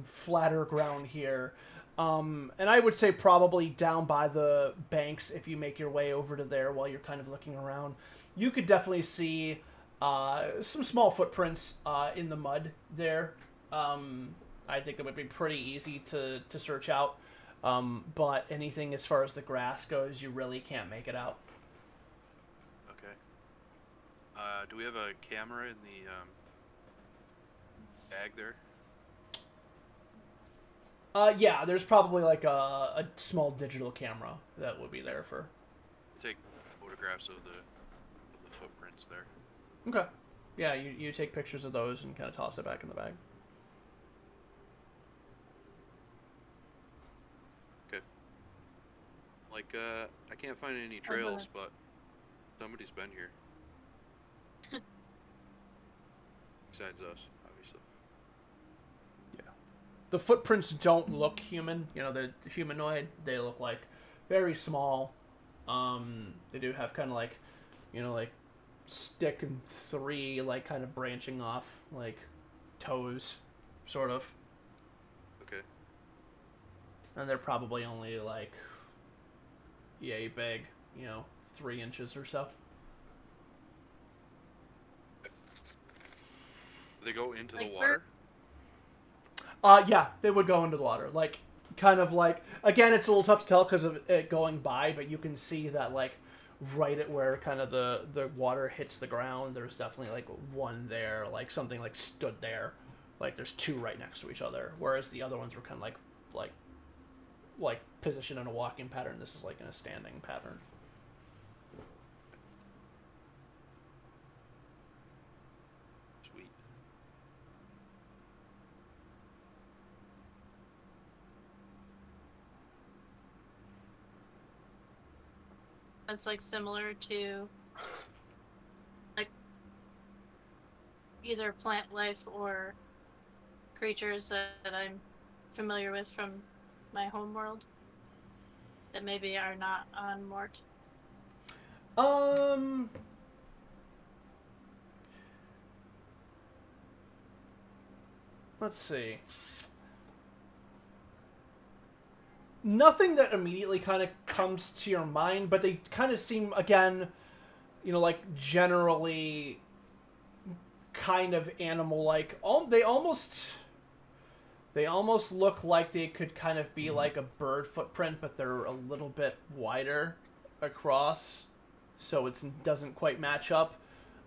flatter ground here. And I would say probably down by the banks, if you make your way over to there while you're kind of looking around, you could definitely see some small footprints in the mud there. I think it would be pretty easy to search out. But anything as far as the grass goes, you really can't make it out. Okay. Do we have a camera in the bag there? Yeah, there's probably like a small digital camera that would be there for. Take photographs of the footprints there. Okay. Yeah, you take pictures of those and kind of toss it back in the bag. Okay. Like, I can't find any trails, but somebody's been here. Besides us, obviously. Yeah. The footprints don't look human. You know, the humanoid. They look like very small. They do have kind of like, you know, like stick and three, like kind of branching off, like toes, sort of. Okay. And they're probably only like, yay big, you know, 3 inches or so. They go into the water? Yeah, they would go into the water. Like, kind of like, again, it's a little tough to tell because of it going by, but you can see that, like, right at where kind of the water hits the ground, there's definitely, like, one there, like, something, like, stood there. Like, there's 2 right next to each other, whereas the other ones were kind of, like positioned in a walking pattern. This is, like, in a standing pattern. Sweet. It's like similar to like either plant life or creatures that I'm familiar with from my home world that maybe are not on Mort. Let's see. Nothing that immediately kind of comes to your mind, but they kind of seem, again, you know, like generally kind of animal-like. They almost look like they could kind of be like a bird footprint, but they're a little bit wider across, so it doesn't quite match up.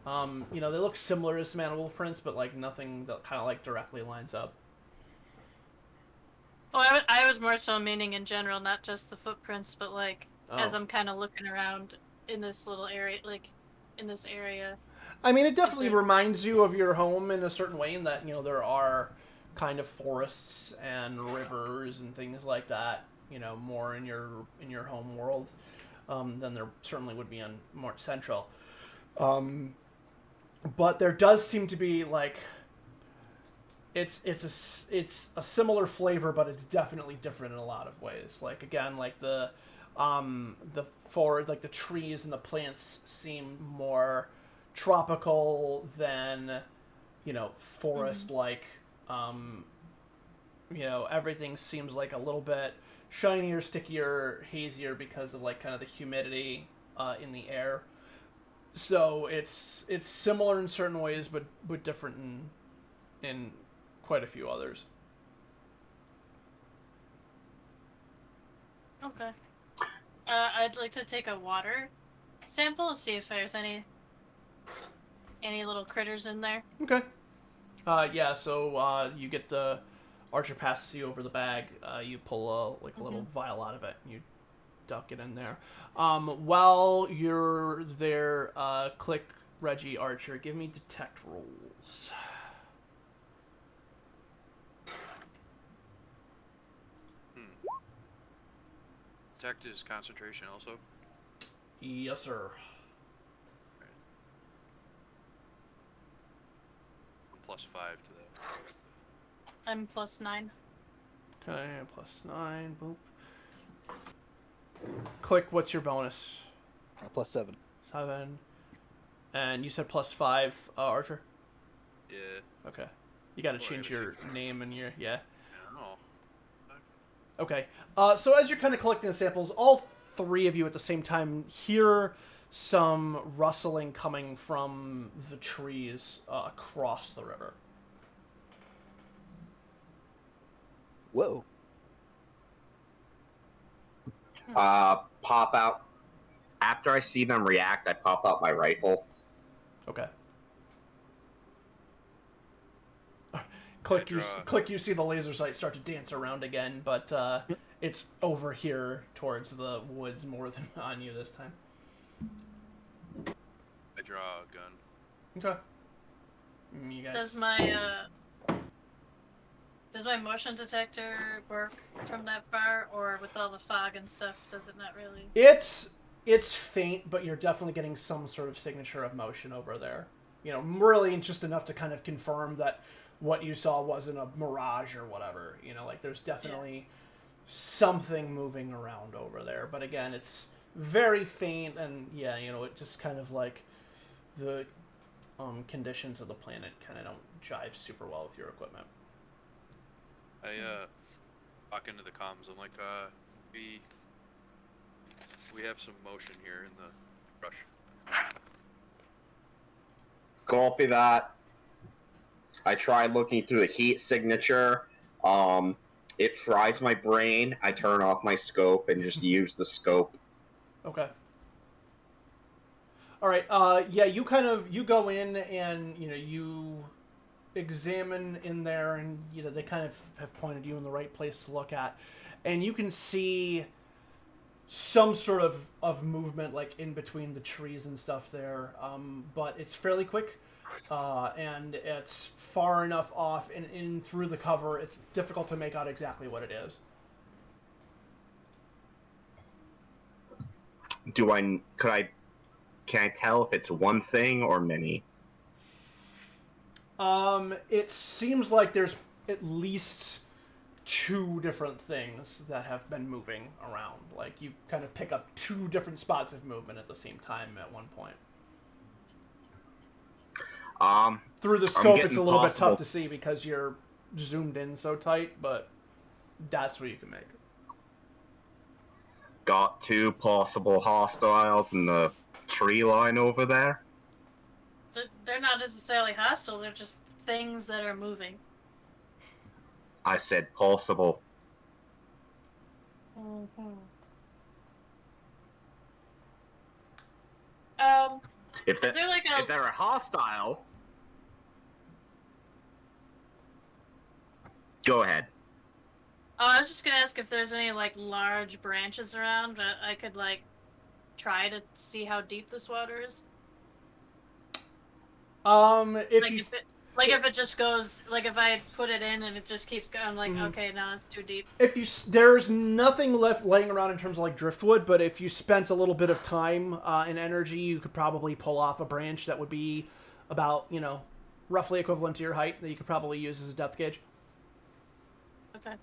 You know, they look similar to some animal prints, but like nothing that kind of like directly lines up. Oh, I was more so meaning in general, not just the footprints, but like as I'm kind of looking around in this little area, like in this area. I mean, it definitely reminds you of your home in a certain way, in that, you know, there are kind of forests and rivers and things like that, you know, more in your home world than there certainly would be on Mort Central. But there does seem to be like it's a similar flavor, but it's definitely different in a lot of ways. Like, again, like the forest, like the trees and the plants seem more tropical than, you know, forest like. You know, everything seems like a little bit shinier, stickier, hazier because of like kind of the humidity in the air. So it's similar in certain ways, but different in quite a few others. Okay. I'd like to take a water sample, see if there's any little critters in there. Okay. Yeah. So you get the Archer passes you over the bag. You pull a little vial out of it, and you duck it in there. While you're there, click Reggie Archer. Give me detect rolls. Detect is concentration also? Yes, sir. I'm +5 to that. I'm +9. Okay, +9. Boop. Click. What's your bonus? +7. 7. And you said +5, Archer? Yeah. Okay. You gotta Oh, change I gotta your change- name and your... Yeah. Oh. Okay. So as you're kind of collecting the samples, all 3 of you at the same time hear some rustling coming from the trees across the river. Whoa. Pop out. After I see them react, I pop out my rifle. Okay. draw. Click. You see the laser sight start to dance around again, but it's over here towards the woods more than on you this time. I draw a gun. Okay. You guys. Does my motion detector work from that far, or with all the fog and stuff, does it not really? It's faint, but you're definitely getting some sort of signature of motion over there. You know, really just enough to kind of confirm that what you saw wasn't a mirage or whatever. You know, like there's definitely something moving around over there. But again, it's very faint, and yeah, you know, it just kind of like the conditions of the planet kind of don't jive super well with your equipment. I walk into the comms. I'm like, we have some motion here in the brush. Copy that. I try looking through the heat signature. It fries my brain. I turn off my scope and just use the scope. Okay. All right. Yeah, you go in and you examine in there, and they kind of have pointed you in the right place to look at, and you can see some sort of movement like in between the trees and stuff there, but it's fairly quick, and it's far enough off and in through the cover it's difficult to make out exactly what it is. Can I tell if it's one thing or many? It seems like there's at least two different things that have been moving around. Like, you kind of pick up two different spots of movement at the same time at one point. Through the scope, it's a little bit tough to see because you're zoomed in so tight, but that's what you can make. Got two possible hostiles in the tree line over there. They're not necessarily hostile, they're just things that are moving. I said possible. Mm-hmm. If they're a hostile, go ahead. Oh, I was just gonna ask if there's any like large branches around that I could like try to see how deep this water is. If it just goes, like if I put it in and it just keeps going, I'm like, okay, no, it's too deep. There's nothing left laying around in terms of like driftwood, but if you spent a little bit of time and energy, you could probably pull off a branch that would be about, roughly equivalent to your height that you could probably use as a depth gauge. Okay.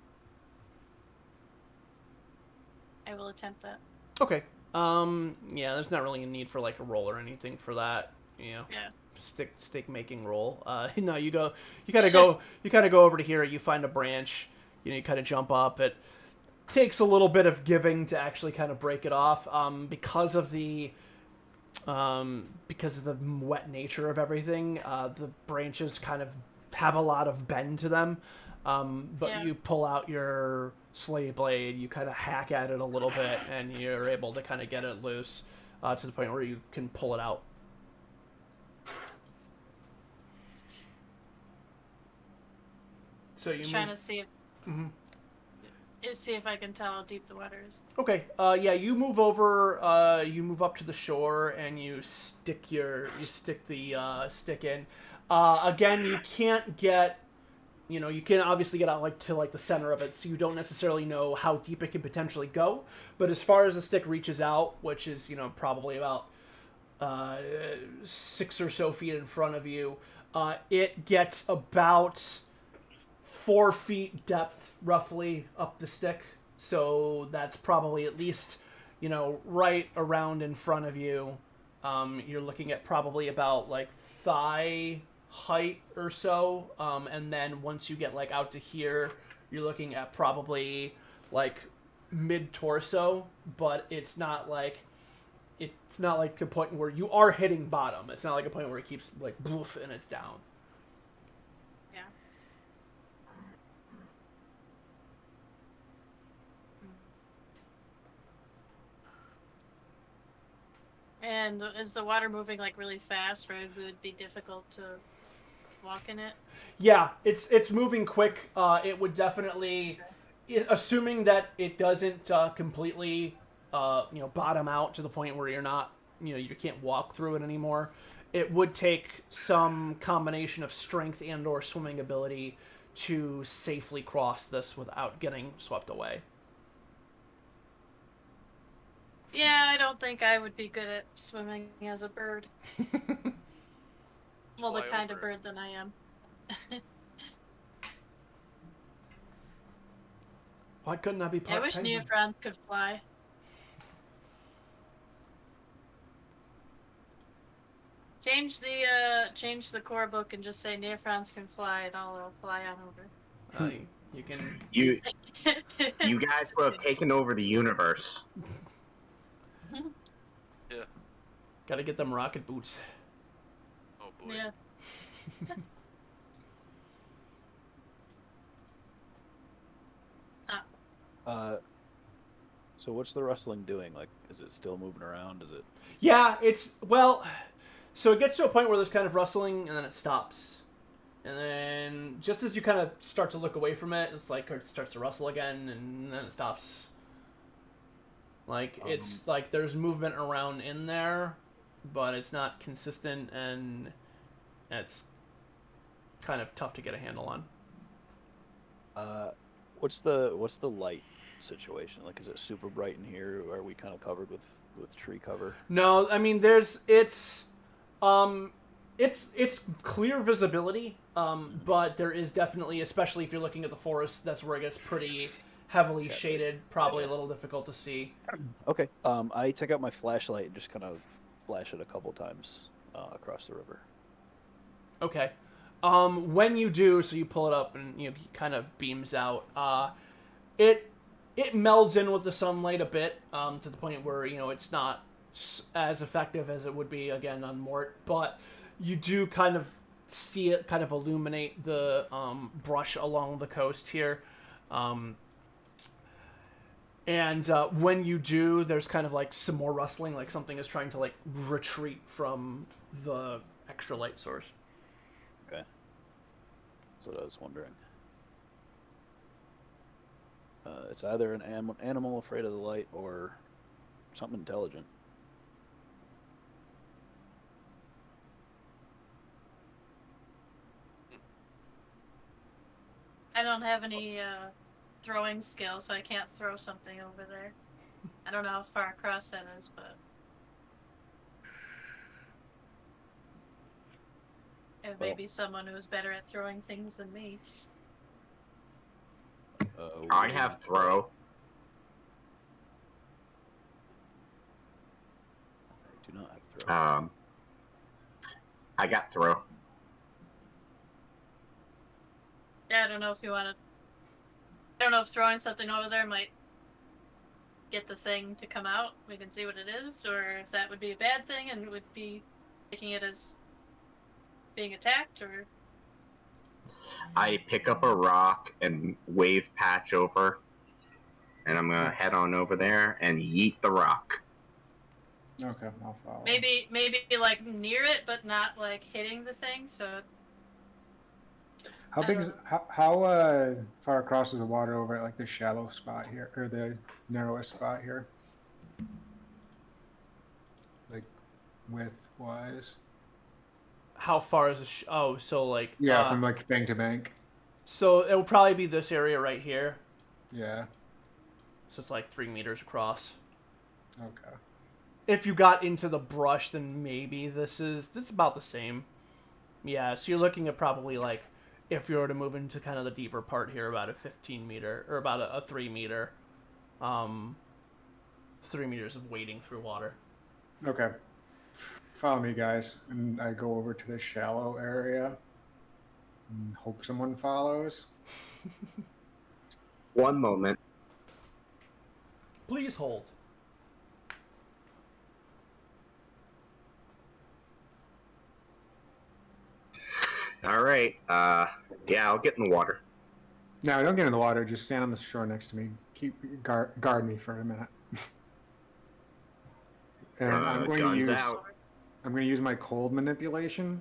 I will attempt that. Okay. Yeah, there's not really a need for like a roll or anything for that. Yeah. Stick making roll. No, you kind of go over to here. You find a branch. You kind of jump up. It takes a little bit of giving to actually kind of break it off. Because of the wet nature of everything. The branches kind of have a lot of bend to them. You pull out your SLA blade. You kind of hack at it a little bit, and you're able to kind of get it loose to the point where you can pull it out. So you trying to see if see if I can tell how deep the water is. Okay. Yeah, you move over. You move up to the shore and you stick the stick in. Again, you can't get. You can obviously get out to the center of it, so you don't necessarily know how deep it can potentially go. But as far as the stick reaches out, which is probably about 6 or so feet in front of you, it gets about 4 feet depth roughly up the stick. So that's probably at least right around in front of you. You're looking at probably about thigh height or so, and then once you get out to here, you're looking at probably mid torso, but it's not like the point where you are hitting bottom. It's not like a point where it keeps bloof and it's down. Yeah. And is the water moving like really fast, or would it be difficult to walk in it? Yeah, it's moving quick. It would definitely, assuming that it doesn't completely, bottom out to the point where you're not, you can't walk through it anymore. It would take some combination of strength and/or swimming ability to safely cross this without getting swept away. Yeah, I don't think I would be good at swimming as a bird. Well, the Fly kind of over it. bird that I am. Why couldn't I be I wish penguin? neophrons could fly. Change the core book and just say neophrons can fly, and I'll fly on over. You can. You guys will have taken over the universe. Yeah. Gotta get them rocket boots. Oh boy. Yeah. So what's the rustling doing? Like, is it still moving around? Is it? Yeah, so it gets to a point where there's kind of rustling, and then it stops. And then, just as you kind of start to look away from it, it's like it starts to rustle again, and then it stops. Like, it's like there's movement around in there, but it's not consistent, and it's kind of tough to get a handle on. What's the light situation? Like, is it super bright in here? Or are we kind of covered with tree cover? No, I mean it's clear visibility, but there is definitely, especially if you're looking at the forest, that's where it gets pretty heavily shaded, probably a little difficult to see. Okay. I take out my flashlight and just kind of flash it a couple times across the river. Okay. When you do, so you pull it up and it kind of beams out. It melds in with the sunlight a bit, to the point where it's not as effective as it would be again on Mort, but you do kind of see it kind of illuminate the brush along the coast here. And when you do, there's kind of like some more rustling, like something is trying to like retreat from the extra light source. Okay. That's what I was wondering. It's either an animal afraid of the light or something intelligent. I don't have any throwing skill, so I can't throw something over there. I don't know how far across that is, but it may be someone who's better at throwing things than me. I have throw. I do not have throw. I got throw. Yeah, I don't know if you want to. I don't know if throwing something over there might get the thing to come out. We can see what it is, or if that would be a bad thing and would be taking it as being attacked, or. I pick up a rock and wave Patch over, and I'm gonna head on over there and yeet the rock. Okay, I'll follow. Maybe like near it, but not like hitting the thing. So. How big is how far across is the water over at like the shallow spot here or the narrowest spot here? Like width wise. How far is so like Yeah, from like bank to bank. So it will probably be this area right here. Yeah. So it's like 3 meters across. Okay. If you got into the brush, then maybe this is about the same. Yeah, so you're looking at probably like, if you were to move into kind of the deeper part here, about a 15 meter or about a 3 meter, 3 meters of wading through water. Okay. Follow me, guys, and I go over to the shallow area and hope someone follows. One moment. Please hold. All right. Yeah, I'll get in the water. No, don't get in the water. Just stand on the shore next to me. Keep guard me for a minute. And I'm going to Guns use out. I'm going to use my cold manipulation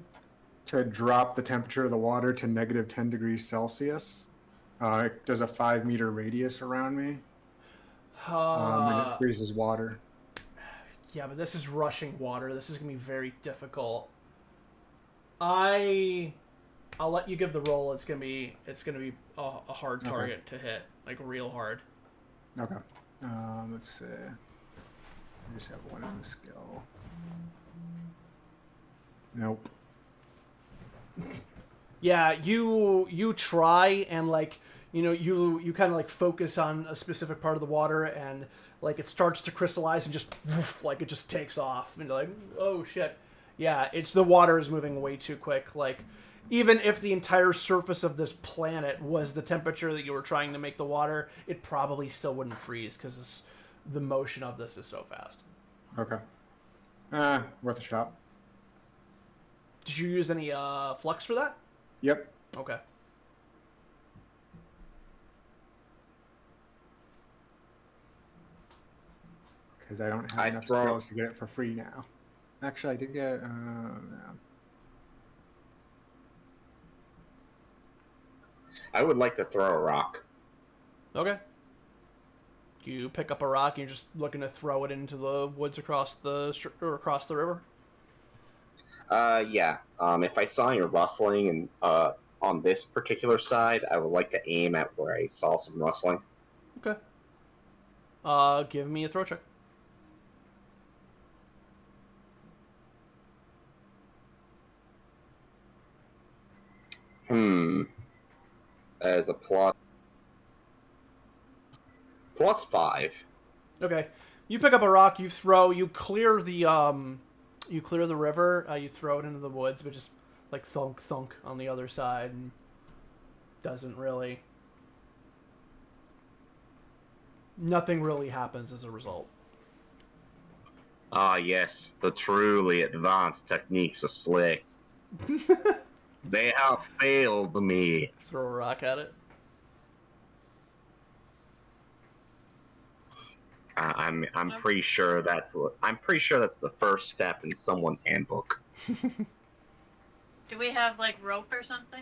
to drop the temperature of the water to negative 10 degrees Celsius. It does a 5-meter radius around me, and it freezes water. Yeah, but this is rushing water. This is gonna be very difficult. I'll let you give the roll. It's gonna be a hard target to hit, like real hard. Okay. Let's see. I just have one in the skill. Nope. Yeah, you try and like you kind of like focus on a specific part of the water and like it starts to crystallize and just woof, like it just takes off and you're like, oh shit. Yeah, it's the water is moving way too quick. Like even if the entire surface of this planet was the temperature that you were trying to make the water, it probably still wouldn't freeze because the motion of this is so fast. Okay. Worth a shot. Did you use any flux for that? Yep. Okay. Because I don't have enough skills to get it for free now. Actually, I did get. No. I would like to throw a rock. Okay. You pick up a rock and you're just looking to throw it into the woods across the river? Yeah. If I saw you rustling and on this particular side, I would like to aim at where I saw some rustling. Okay. Give me a throw check. As a +5. Okay. You pick up a rock, you clear the river, you throw it into the woods, but just like thunk thunk on the other side and doesn't really nothing really happens as a result. Ah, yes, the truly advanced techniques of Slick. They have failed me. Throw a rock at it. I'm pretty sure that's the first step in someone's handbook. Do we have like rope or something?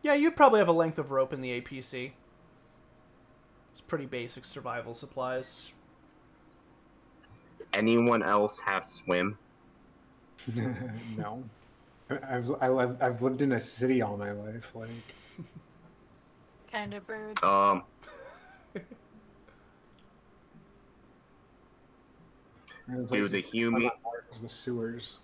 Yeah, you probably have a length of rope in the APC. It's pretty basic survival supplies. Anyone else have swim? No. I've lived in a city all my life, like. Kind of bird. Do the human the sewers?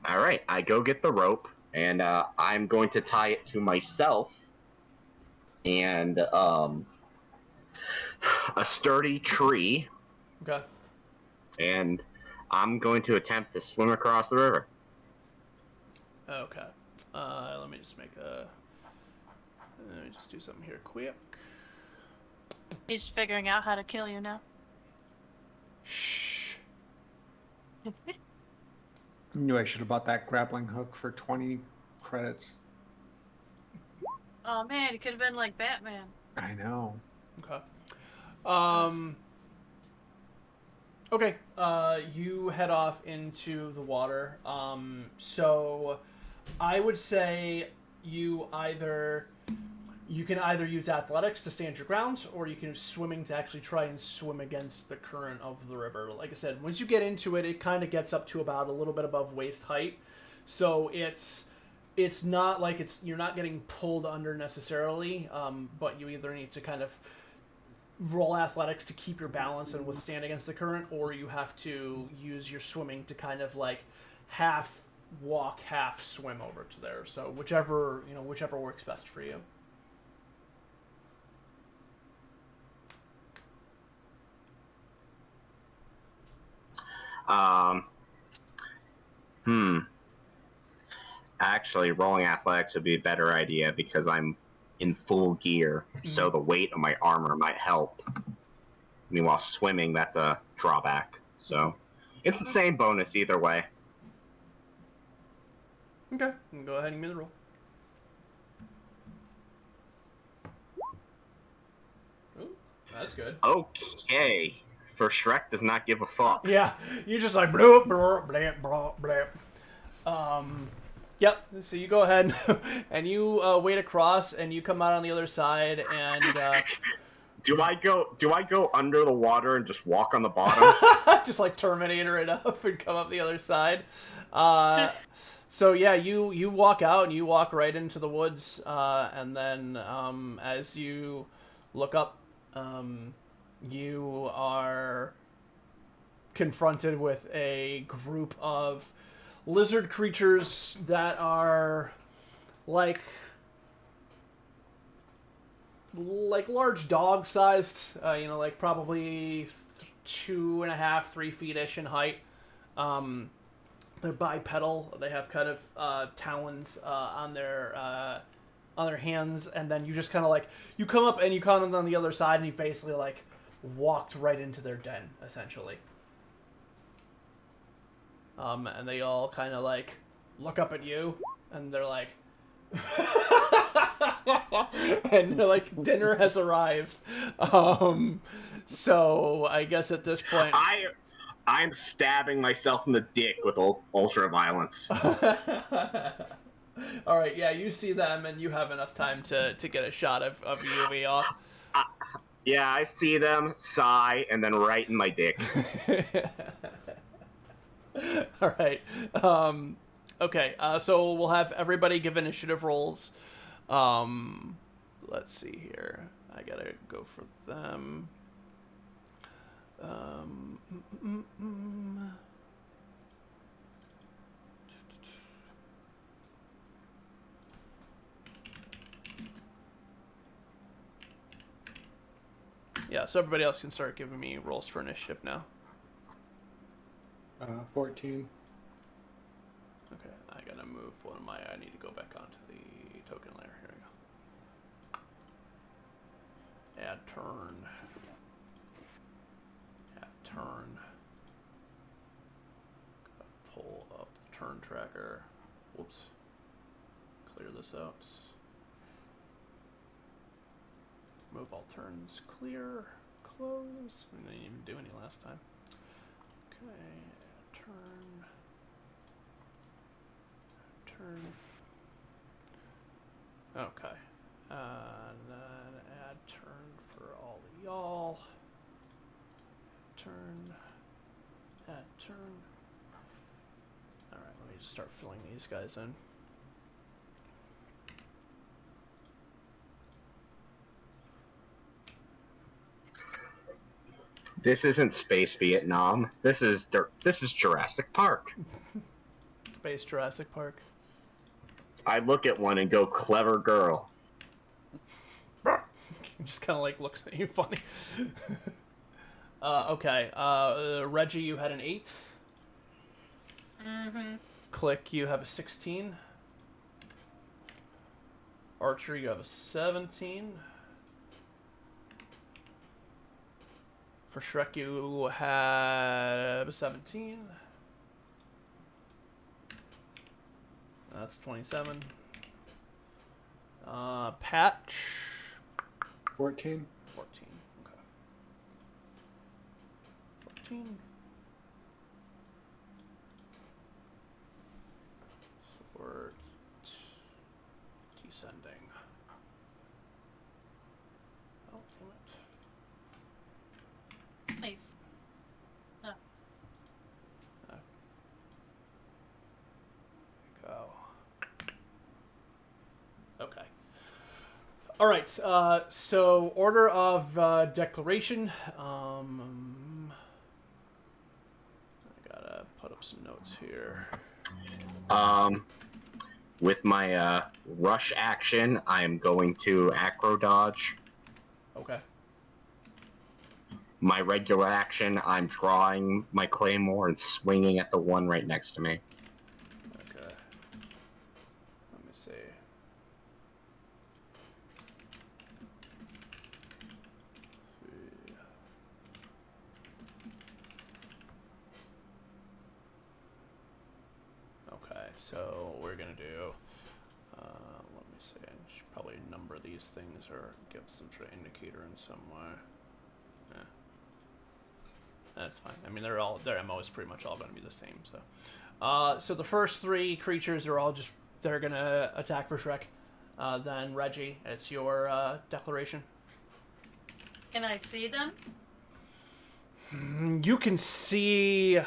All right, I go get the rope, and I'm going to tie it to myself, and a sturdy tree. Okay. And I'm going to attempt to swim across the river. Okay. Let me just do something here quick. He's figuring out how to kill you now. Shh. Knew I should have bought that grappling hook for 20 credits. Oh man, it could have been like Batman. I know. Okay. Okay. You head off into the water. So I would say you can either use athletics to stand your ground, or you can use swimming to actually try and swim against the current of the river. Like I said, once you get into it, it kind of gets up to about a little bit above waist height. So it's not like you're not getting pulled under necessarily, but you either need to kind of roll athletics to keep your balance and withstand against the current, or you have to use your swimming to kind of like half walk, half swim over to there. So whichever works best for you. Actually, rolling athletics would be a better idea because I'm in full gear, so the weight of my armor might help. Meanwhile, swimming, that's a drawback. So it's the same bonus either way. Okay, go ahead and give me the roll. That's good. Okay. For Shrek does not give a fuck. Yeah, you just like bloop, bloop, blap, blap, blap. Yep. So you go ahead and you wade across, and you come out on the other side, and Do I go under the water and just walk on the bottom? just like Terminator it up and come up the other side. So yeah, you walk out and you walk right into the woods, and then as you look up, you are confronted with a group of lizard creatures that are like large dog sized, like probably 2.5, 3 feet ish in height. They're bipedal. They have kind of talons on their hands, and then you just kind of you come up and you come on the other side, and you basically walked right into their den essentially. And they all kind of look up at you, and they're like, and they're like, dinner has arrived. So I guess at this point, I'm stabbing myself in the dick with ultra violence. All right, yeah, you see them, and you have enough time to get a shot of UV off. Yeah, I see them, sigh, and then right in my dick. All right. Okay, so we'll have everybody give initiative rolls. Let's see here. I gotta go for them. Yeah, so everybody else can start giving me rolls for initiative now. 14. Okay, I gotta move one of my. I need to go back onto the token layer. Here we go. Add turn. Add turn. Gotta pull up the turn tracker. Whoops. Clear this out. Move all turns. Clear. Close. I didn't even do any last time. Okay. Turn. Okay. And then add turn for all of y'all. Turn. Add turn. Alright, let me just start filling these guys in. This isn't Space Vietnam. This is Jurassic Park. Space Jurassic Park. I look at one and go, clever girl. Just kind of looks at you funny. Okay. Reggie, you had an 8. Mm-hmm. Click, you have a 16. Archer, you have a 17. For Shrek, you have a 17. That's 27. Patch. 14. 14. Okay. 14. So we're descending. Oh, damn it. Nice. Oh. Go. Okay. All right. So order of declaration. I gotta put up some notes here. With my rush action, I'm going to acro dodge. Okay. My regular action, I'm drawing my claymore and swinging at the one right next to me. Okay. Let me see. Okay, so we're gonna do. Let me see. I should probably number these things or give some sort of indicator in some way. Yeah. That's fine. I mean, their MO is pretty much all going to be the same. So the first 3 creatures are all they're going to attack for Shrek. Then Reggie, it's your declaration. Can I see them? You can see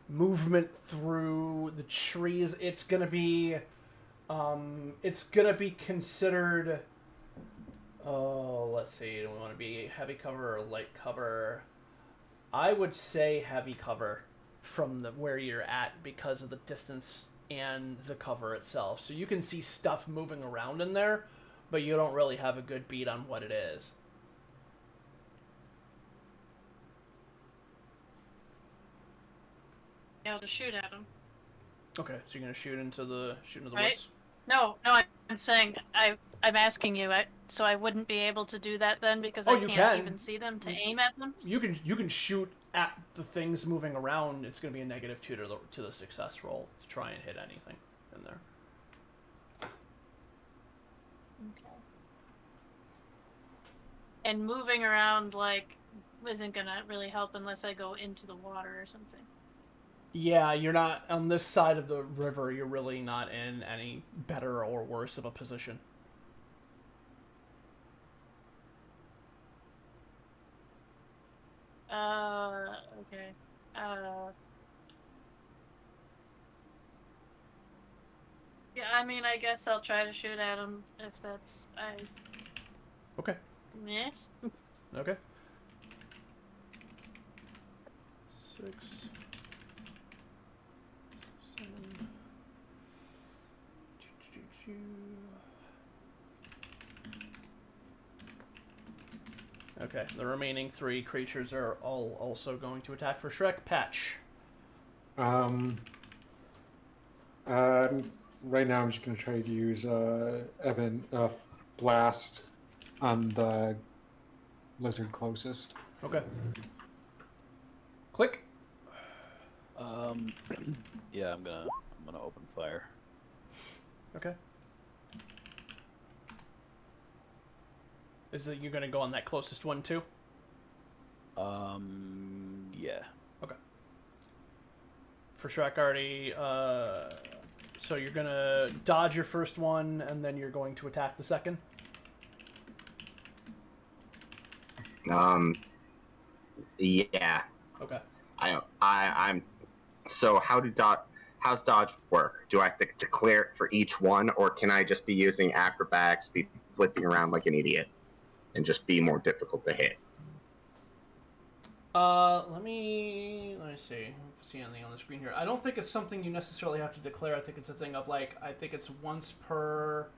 movement through the trees. It's gonna be considered. Oh, let's see. Do we want to be heavy cover or light cover? I would say heavy cover from where you're at because of the distance and the cover itself. So you can see stuff moving around in there, but you don't really have a good beat on what it is. Yeah, I'll just shoot at them. Okay, so you're gonna shoot into the Right? woods. No, I'm saying I'm asking you, so I wouldn't be able to do that then because I you can't can. even see them to aim at them. You can shoot at the things moving around. It's gonna be a -2 to the success roll to try and hit anything in there. Okay. And moving around isn't gonna really help unless I go into the water or something. Yeah, you're not on this side of the river. You're really not in any better or worse of a position. Okay. Yeah, I mean, I guess I'll try to shoot at him if that's Okay. Meh. Okay. 6, 7. Okay, the remaining 3 creatures are all also going to attack for Shrek. Patch. Right now I'm just gonna try to use blast on the lizard closest. Okay. Click. Yeah, I'm gonna open fire. Okay. Is it you're gonna go on that closest one too? Yeah. Okay. For Shrek already, so you're gonna dodge your first one, and then you're going to attack the second? Yeah. Okay. I'm. So how's dodge work? Do I have to declare it for each one, or can I just be using acrobatics, be flipping around like an idiot, and just be more difficult to hit? Let me see. See anything on the screen here. I don't think it's something you necessarily have to declare. I think it's a thing of I think it's once per.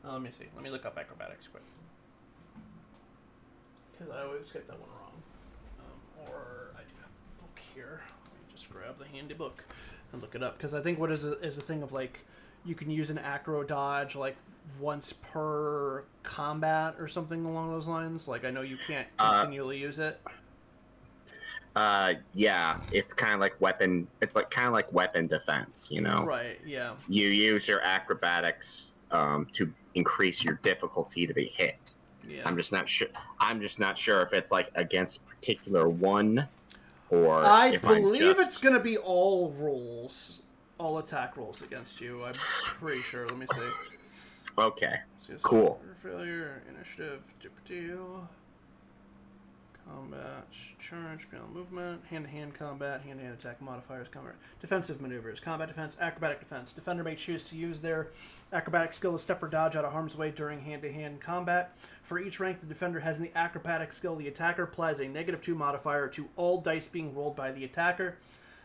Let me see. Let me look up acrobatics quick. Because I always get that one wrong. Or I do have a book here. Let me just grab the handy book and look it up. Because I think what is a thing of you can use an acro dodge once per combat or something along those lines. I know you can't continually use it. Yeah, it's kind of like weapon. It's kind of like weapon defense, you know. Right. Yeah. You use your acrobatics to increase your difficulty to be hit. Yeah. I'm just not sure if it's against a particular one, or I if believe it's gonna be all rolls, all attack rolls against you. I'm pretty sure. Let me see. Okay. Cool. Failure, initiative, deal. Combat, charge, fail movement, hand-to-hand combat, hand-to-hand attack modifiers, combat, defensive maneuvers, combat defense, acrobatic defense. Defender may choose to use their acrobatic skill to step or dodge out of harm's way during hand-to-hand combat. For each rank the defender has in the acrobatic skill, the attacker applies a -2 modifier to all dice being rolled by the attacker.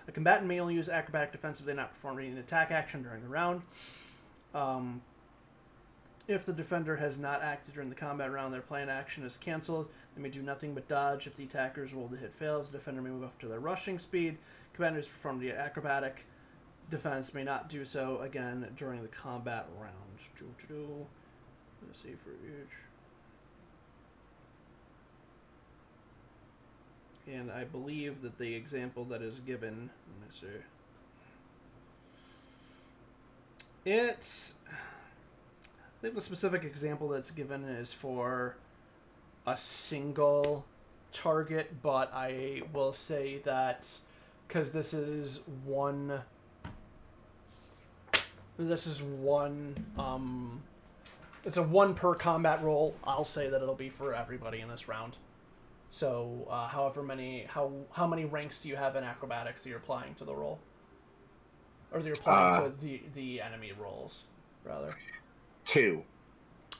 A combatant may only use acrobatic defense if they not perform an attack action during the round. If the defender has not acted during the combat round, their plan action is cancelled. They may do nothing but dodge. If the attacker's roll to hit fails, the defender may move up to their rushing speed. Commanders perform the acrobatic defense may not do so again during the combat round. Let's see for each. And I believe that the example that is given, let me see. I think the specific example that's given is for a single target, but I will say that because this is one. It's a one per combat roll. I'll say that it'll be for everybody in this round. So, how many ranks do you have in acrobatics that you're applying to the roll, or that you're applying to the enemy rolls, rather? 2.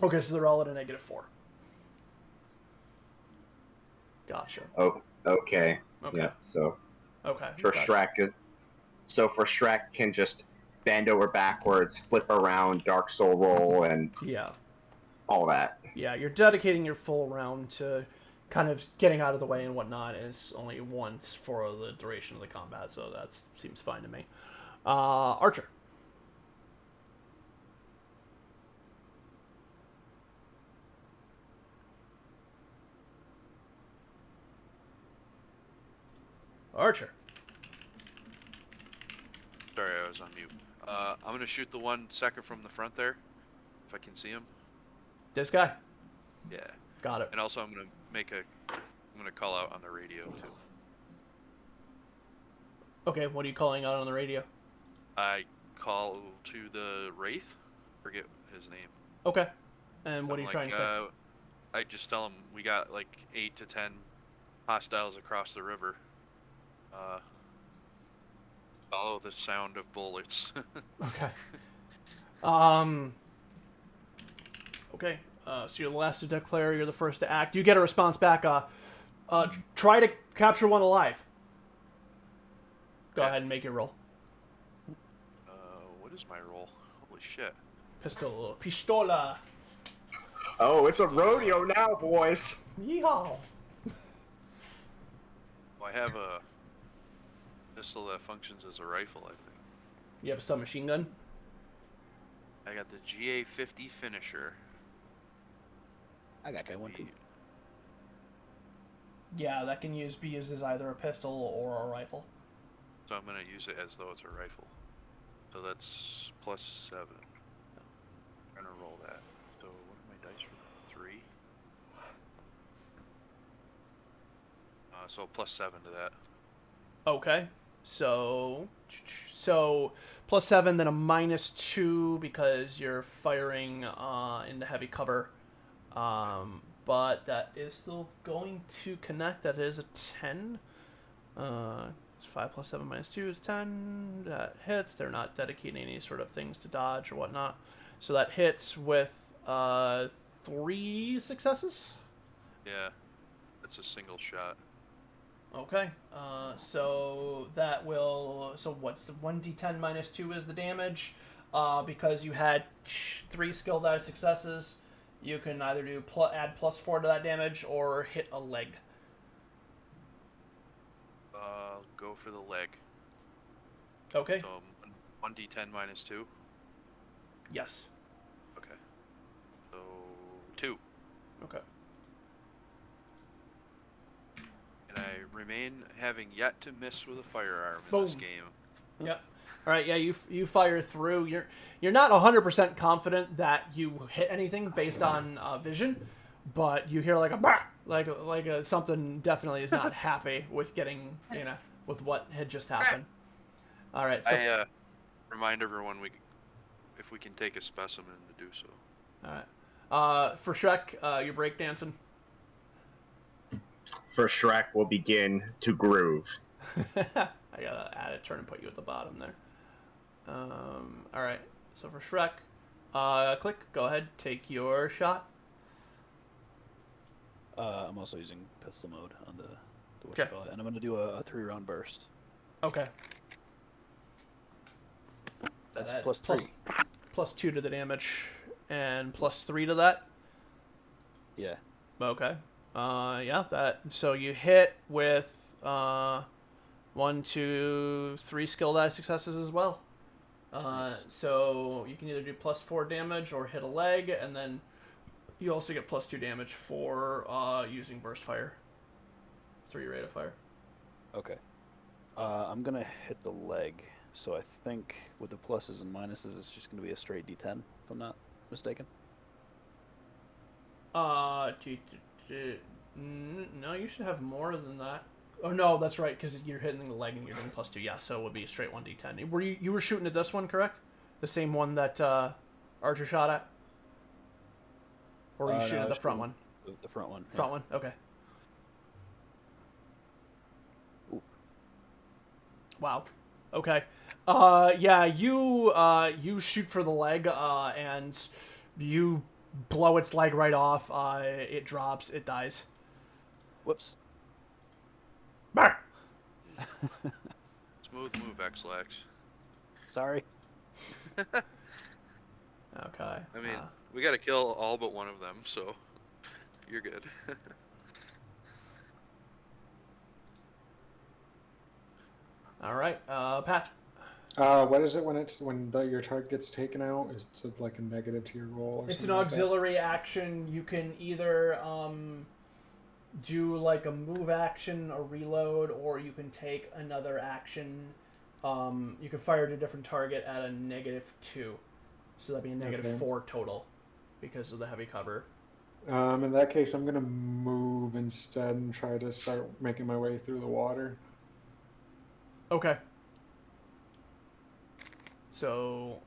Okay, so they're all at a -4. Gotcha. Oh, okay. Okay. Yeah. So Okay. for gotcha. Shrek can just bend over backwards, flip around, Dark Soul roll, and Yeah. all that. Yeah, you're dedicating your full round to kind of getting out of the way and whatnot, and it's only once for the duration of the combat, so that seems fine to me. Archer. Archer. Sorry, I was on mute. I'm gonna shoot the one second from the front there, if I can see him. This guy. Yeah. Got it. And also, I'm gonna call out on the radio too. Okay, what are you calling out on the radio? I call to the Wraith. Forget his name. Okay. And what are you I'm trying to say? I just tell him we got like 8 to 10 hostiles across the river. Follow the sound of bullets. Okay. Okay. So you're the last to declare. You're the first to act. You get a response back. Try to capture one alive. Go ahead and make your roll. What is my roll? Holy shit. Pistola. Oh, it's a rodeo now, boys. Yeehaw. Well, I have a pistol that functions as a rifle, I think. You have a submachine gun? I got the GA-50 finisher. I got that one too. Yeah, that can be used as either a pistol or a rifle. So I'm gonna use it as though it's a rifle. So that's +7. I'm gonna roll that. So what are my dice for 3? So +7 to that. Okay. So +7, then a -2 because you're firing into heavy cover. But that is still going to connect. That is a 10. It's 5 + 7 - 2 is 10. That hits. They're not dedicating any sort of things to dodge or whatnot. So that hits with 3 successes. Yeah, that's a single shot. Okay. So that will. So what's the 1d10 - 2 is the damage? Because you had 3 skill die successes, you can either do add +4 to that damage or hit a leg. Go for the leg. Okay. So 1d10 - 2. Yes. Okay. So 2. Okay. And I remain having yet to miss with a firearm in Boom. this game. Yep. All right. Yeah. You fire through. You're not 100% confident that you hit anything based on vision, but you hear like a bah! like something definitely is not happy with getting with what had just happened. All right. So I remind everyone if we can take a specimen to do so. all right. For Shrek, you're breakdancing. For Shrek will begin to groove. I gotta add it, turn and put you at the bottom there. All right. So for Shrek, click. Go ahead. Take your shot. I'm also using pistol mode on the what Okay. you call it, and I'm gonna do a 3-round burst. Okay. That's That is +3. +2 to the damage and +3 to that. Yeah. Okay. Yeah. That. So you hit with 1, 2, 3 skill die successes as well. Nice. So you can either do +4 damage or hit a leg, and then you also get +2 damage for using burst fire. 3 rate of fire. Okay. I'm gonna hit the leg, so I think with the pluses and minuses, it's just gonna be a straight D10, if I'm not mistaken. No, you should have more than that. Oh no, that's right, because you're hitting the leg and you're doing +2. Yeah, so it would be a straight 1d10. Were you were shooting at this one, correct? The same one that Archer shot at? Or were you shooting at the front one? The front one. Front one. Okay. Ooh. Wow. Okay. Yeah, you shoot for the leg, and you blow its leg right off. It drops. It dies. Whoops. Bah! Smooth move, X-Lax. Sorry. Okay. I mean, we gotta kill all but one of them, so you're good. All right, Pat. What is it when your target gets taken out? Is it like a negative to your roll? Or It's an something like that? auxiliary action. You can either do like a move action, a reload, or you can take another action. You can fire at a different target at a -2, so that'd be a -4 total because of the heavy cover. In that case, I'm gonna move instead and try to start making my way through the water. Okay. So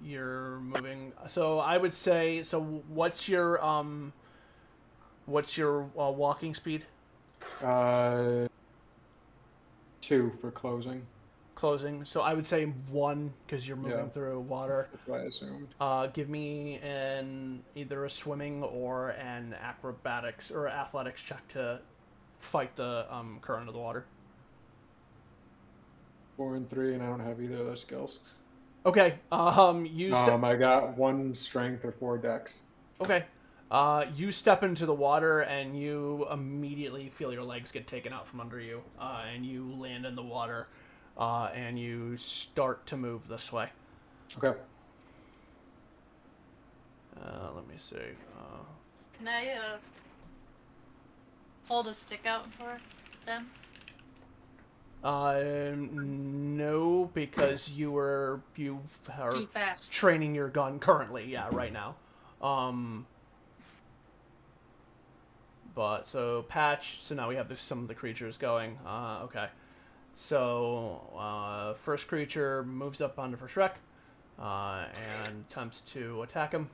you're moving. So I would say. So what's your walking speed? 2 for closing. Closing. So I would say 1 because you're moving Yeah. through water. That's what I assumed. Give me either a swimming or an acrobatics or athletics check to fight the current of the water. 4 and 3, and I don't have either of those skills. Okay. I got 1 strength or 4 dex. Okay. You step into the water and you immediately feel your legs get taken out from under you, and you land in the water, and you start to move this way. Okay. Let me see. Can I hold a stick out for them? No, because you are Too fast. training your gun currently. Yeah, right now. But so Patch. So now we have some of the creatures going. Okay. So first creature moves up onto first Shrek, and attempts to attack him.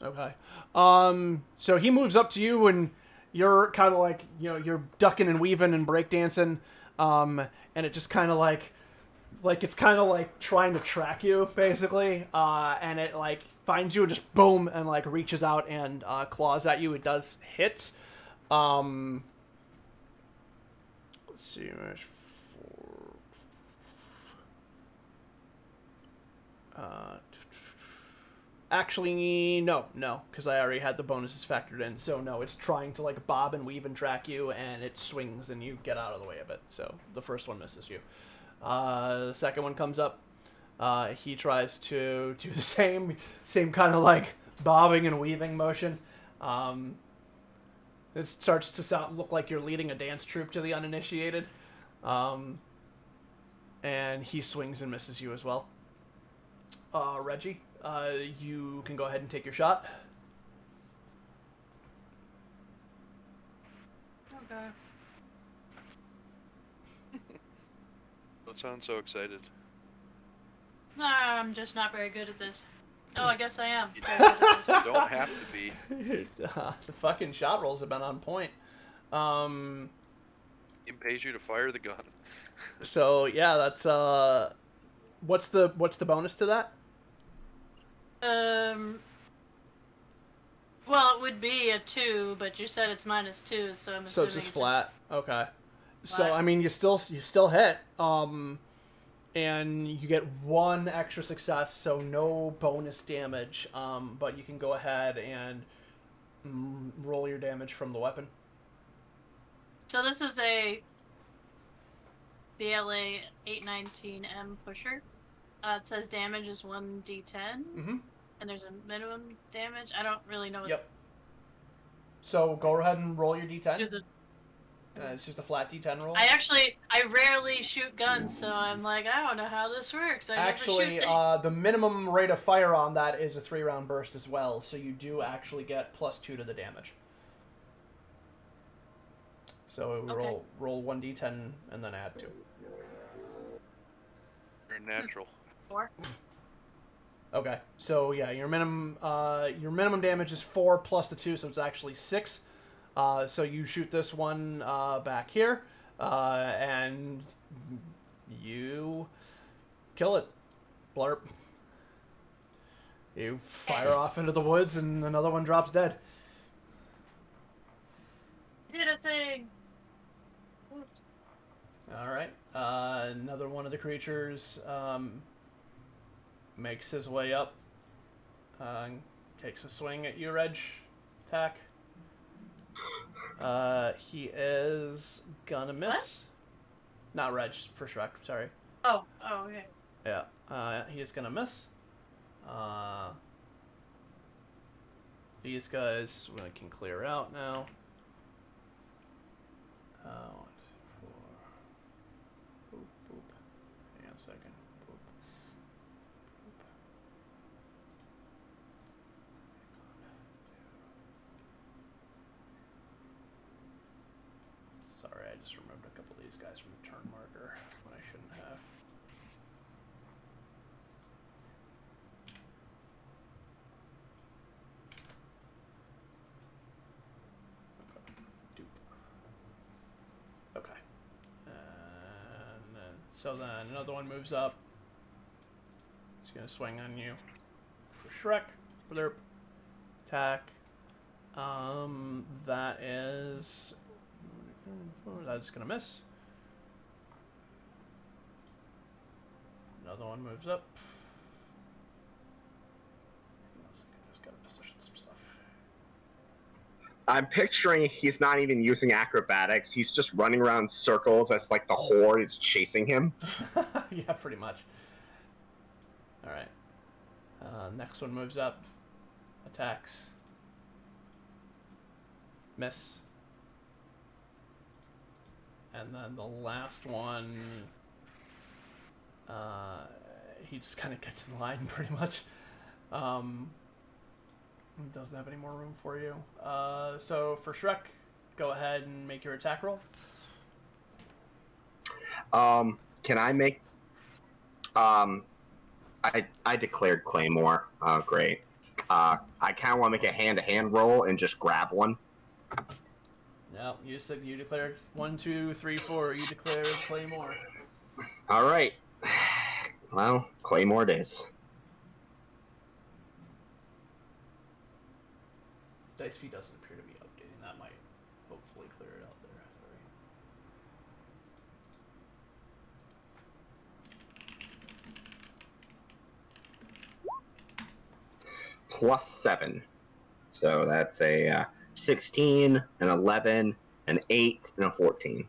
Okay. So he moves up to you, and you're kind of like, you're ducking and weaving and breakdancing, and it just kind of like it's kind of like trying to track you, basically, and it like finds you and just boom, and like reaches out and claws at you. It does hit. Let's see, actually, no, because I already had the bonuses factored in. So no, it's trying to like bob and weave and track you, and it swings, and you get out of the way of it. So the first one misses you. The second one comes up. He tries to do the same kind of like bobbing and weaving motion. It starts to look like you're leading a dance troupe to the uninitiated. And he swings and misses you as well. Reggie, you can go ahead and take your shot. Okay. Don't sound so excited. I'm just not very good at this. Oh, I guess I am very good at this. Don't have to be. The fucking shot rolls have been on point. It pays you to fire the gun. So yeah, that's what's the bonus to that? Well, it would be a 2, but you said it's -2, so I'm assuming So it's just flat. Okay. So Flat. I mean, you still hit. And you get 1 extra success, so no bonus damage. But you can go ahead and roll your damage from the weapon. So this is a BLA 819M pusher. It says damage is 1d10, and there's a minimum damage. I don't really know. Yep. So go ahead and roll your d10. It's just a flat D10 roll. I rarely shoot guns, so I'm like, I don't know how this works. I Actually, never shoot the minimum rate of fire on that is a 3-round burst as well, so you do actually get +2 to the damage. So roll 1d10 and then add 2. You're natural. 4. Okay, so yeah, your minimum damage is 4 plus the 2, so it's actually 6. So you shoot this one back here, and you kill it. Blurp. You fire off into the woods, and another one drops dead. Did a thing. All right. Another one of the creatures makes his way up. Takes a swing at you, Reg. Attack. He is gonna miss. What? Not Reg, for Shrek, sorry. Oh, okay. Yeah, he is gonna miss. These guys we can clear out now. 1, 4. Boop, boop. Hang on a second. Boop. Boop. Sorry, I just removed a couple of these guys from the turn marker when I shouldn't have. Okay. And then, so then another one moves up. It's gonna swing on you for Shrek. Blurp. Attack. That's gonna miss. Another one moves up. Just gotta position some stuff. I'm picturing he's not even using acrobatics. He's just running around circles as like the horde is chasing him. Yeah, pretty much. All right. Next one moves up. Attacks. Miss. And then the last one, he just kind of gets in line pretty much. Doesn't have any more room for you. So for Shrek, go ahead and make your attack roll. Can I make... I declared Claymore. Oh, great. I kind of want to make a hand-to-hand roll and just grab one. No, you said you declared 1, 2, 3, 4. You declared Claymore. All right. Well, Claymore it is. Dice Fee doesn't appear to be updating. That might hopefully clear it out there. Sorry. +7. So that's a 16, an 11, an 8, and a 14.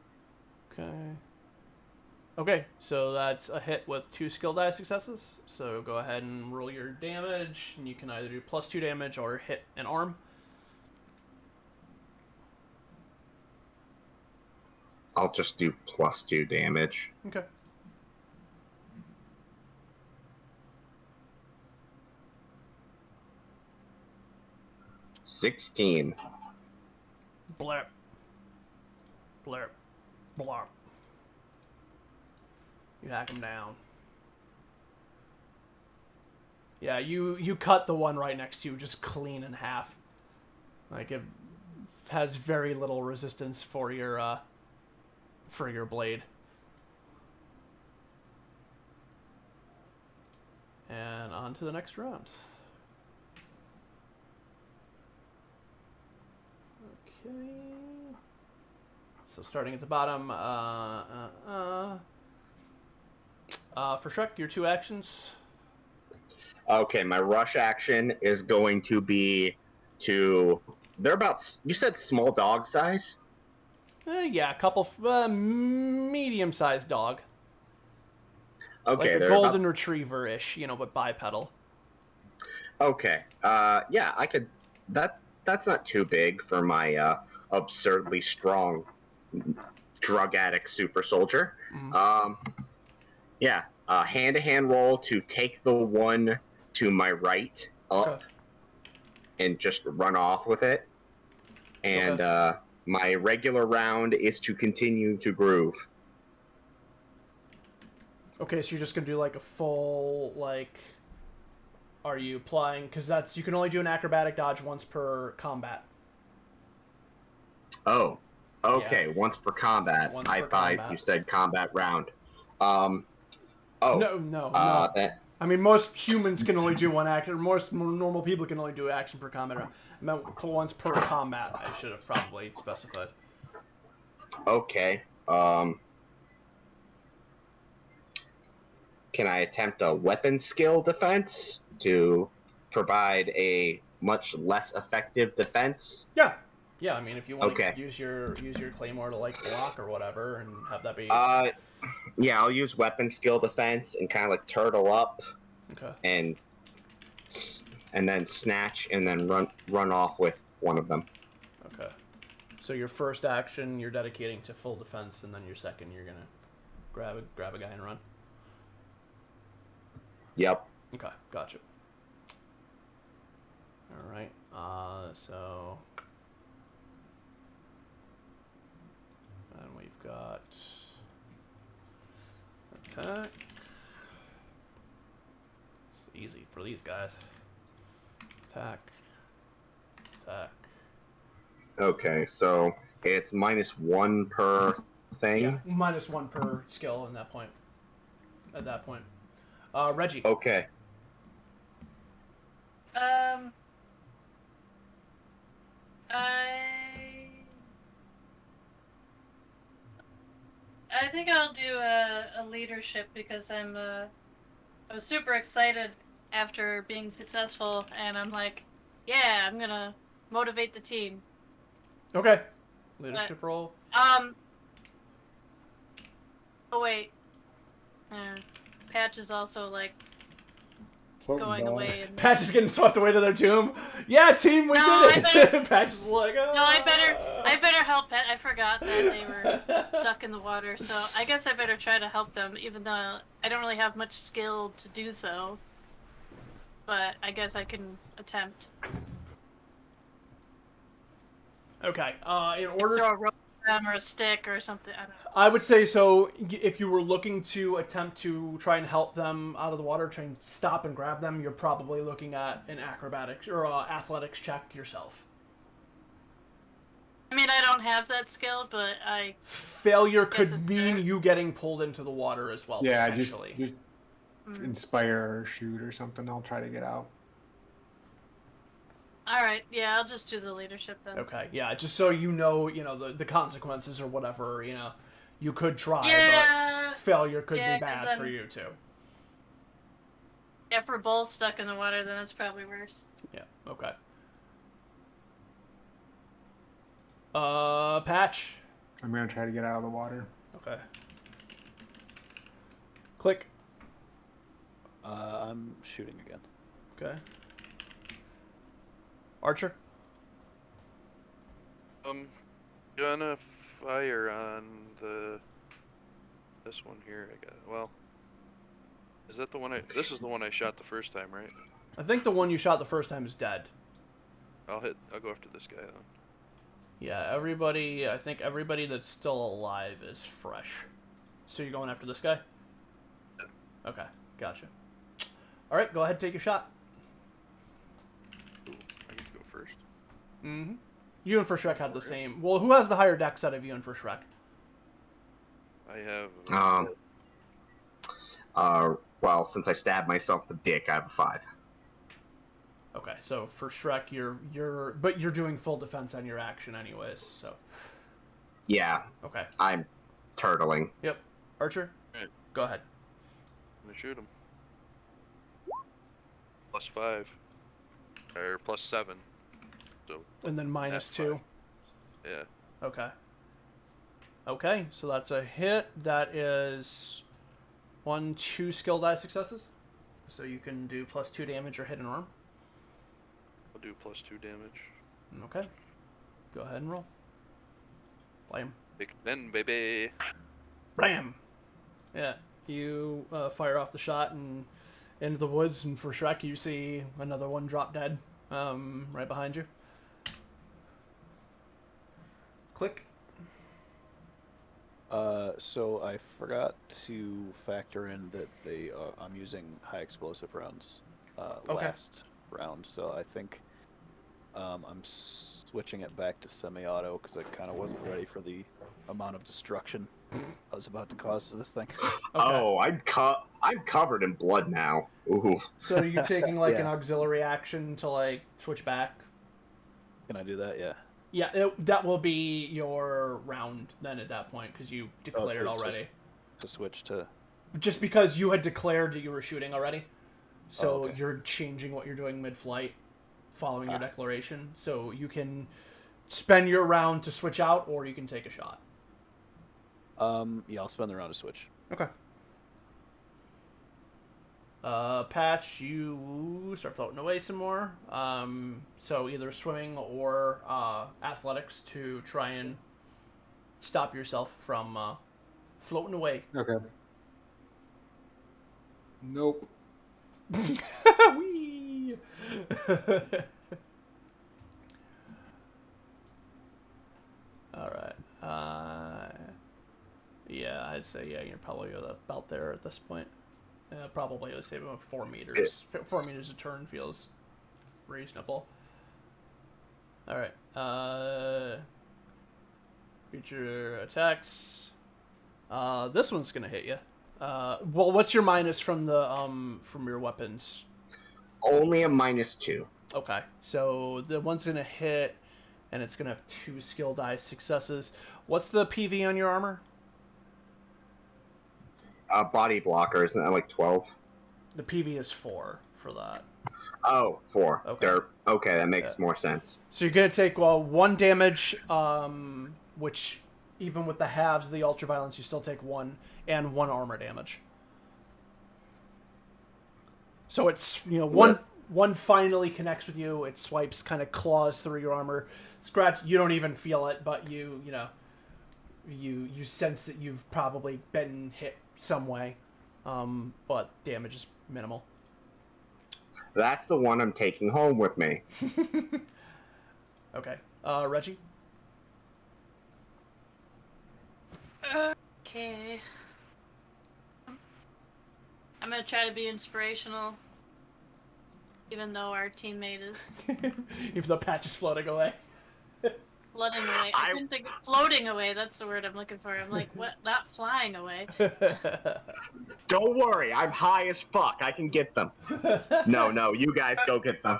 Okay, so that's a hit with 2 skill die successes. So go ahead and roll your damage, and you can either do +2 damage or hit an arm. I'll just do +2 damage. Okay. $16. Blurp. Blurp. Blurp. You hack him down. Yeah, you cut the one right next to you just clean in half. Like, it has very little resistance for your blade. And on to the next round. Okay. So starting at the bottom, for Shrek, your 2 actions. Okay, my rush action is going to be to... They're about... You said small dog size? Yeah, a couple medium-sized dog. Okay, like a they're golden about... retriever-ish, but bipedal. Okay, yeah, I could... That's not too big for my absurdly strong drug addict super soldier. Mhm. Yeah, hand-to-hand roll to take the one to my right up Okay. and just run off with it. And Okay. my regular round is to continue to groove. Okay, so you're just gonna do like a full like. Are you applying? Because that's you can only do an acrobatic dodge once per combat. Oh, okay. Yeah. Once per combat. Once I per thought combat. you said combat round. No. That. I mean, most humans can only do one action. Most normal people can only do action per combat. I meant once per combat. I should have probably specified. Okay. Can I attempt a weapon skill defense to provide a much less effective defense? Yeah. Yeah, I mean, if you want Okay. to use your claymore to like block or whatever, and have that be Yeah, I'll use weapon skill defense and kind of like turtle up okay. and then snatch and then run off with one of them. Okay. So your first action you're dedicating to full defense, and then your second you're gonna grab a guy and run. Yep. Okay, gotcha. All right. So then we've got attack. It's easy for these guys. Attack. Okay, so it's -1 per thing. Yeah, -1 per skill in that point. At that point, Reggie. Okay. I think I'll do a leadership because I was super excited after being successful, and I'm like, yeah, I'm gonna motivate the team. Okay. Leadership role. Oh wait. Patch is also like Floating going ball. away. And... Patch is getting swept away to their tomb. Yeah, team, we did it. Patch is like, oh. No, I better help Pat. I forgot that they were stuck in the water, so I guess I better try to help them, even though I don't really have much skill to do so. But I guess I can attempt. Okay. In order. Throw a rope at them or a stick or something. I don't know. I would say so. If you were looking to attempt to try and help them out of the water, try and stop and grab them, you're probably looking at an acrobatics or athletics check yourself. I mean, I don't have that skill, but I... Failure could mean you getting pulled into the water as well, Yeah, potentially. just inspire or shoot or something. I'll try to get out. Alright, yeah, I'll just do the leadership then. Okay, yeah, just so you know the consequences or whatever, you could try, but failure could be bad for you, too. Yeah, if we're both stuck in the water, then it's probably worse. Yeah, okay. Patch. I'm gonna try to get out of the water. Okay. Click. I'm shooting again. Okay. Archer. I'm gonna fire on this one here. I got. Well, is that the one this is the one I shot the first time, right? I think the one you shot the first time is dead. I'll go after this guy then. Yeah, I think everybody that's still alive is fresh. So you're going after this guy? Yeah. Okay, gotcha. Alright, go ahead and take your shot. Ooh, I get to go first. Mm-hmm. You and Shrek had the same. Well, who has the higher dex out of you and Shrek? I have. Well, since I stabbed myself in the dick, I have a 5. Okay, so for Shrek, but you're doing full defense on your action anyways, so. Yeah. Okay. I'm turtling. Yep. Archer? Right. Go ahead. I'm gonna shoot him. +5. Or +7. So. And then -2. Yeah. Okay. Okay, so that's a hit. That is 2 skill die successes. So you can do +2 damage or hit an arm. I'll do +2 damage. Okay. Go ahead and roll. Play him. Then, baby. Bam! Yeah, you fire off the shot and into the woods, and for Shrek, you see another one drop dead right behind you. Click. So I forgot to factor in that I'm using high explosive rounds Okay. last round, so I think I'm switching it back to semi-auto because I kind of wasn't ready for the amount of destruction I was about to cause to this thing. Okay. Oh, I'm covered in blood now. Ooh. So are you taking like an Yeah. auxiliary action to like switch back? Can I do that? Yeah. Yeah, that will be your round then at that point because you declared to already. switch to. Just because you had declared that you were shooting already, so okay. you're changing what you're doing mid-flight, following your declaration. So you can spend your round to switch out, or you can take a shot. Yeah, I'll spend the round to switch. Okay. Patch, you start floating away some more. So either swimming or athletics to try and stop yourself from floating away. Okay. Nope. Whee! All right. Yeah, I'd say you're probably about there at this point. Probably let's say about 4 meters. 4 meters a turn feels reasonable. All right. Feature attacks. This one's gonna hit you. Well, what's your minus from the from your weapons? Only a -2. Okay, so the one's gonna hit, and it's gonna have 2 skill die successes. What's the PV on your armor? Body blocker, isn't that like 12? The PV is 4 for that. Oh, 4. Okay. Derp. Okay, that makes more sense. So you're gonna take 1 damage, which even with the halves of the ultraviolence, you still take 1, and 1 armor damage. So it's one finally connects with you. It swipes, kind of claws through your armor. Scratch. You don't even feel it, but you sense that you've probably been hit some way, but damage is minimal. That's the one I'm taking home with me. Okay. Reggie? Okay. I'm gonna try to be inspirational, even though our teammate is Even though Patch is floating away. floating away. I couldn't think of floating away. That's the word I'm looking for. I'm like, what? Not flying away. Don't worry, I'm high as fuck. I can get them. No, you guys go get them.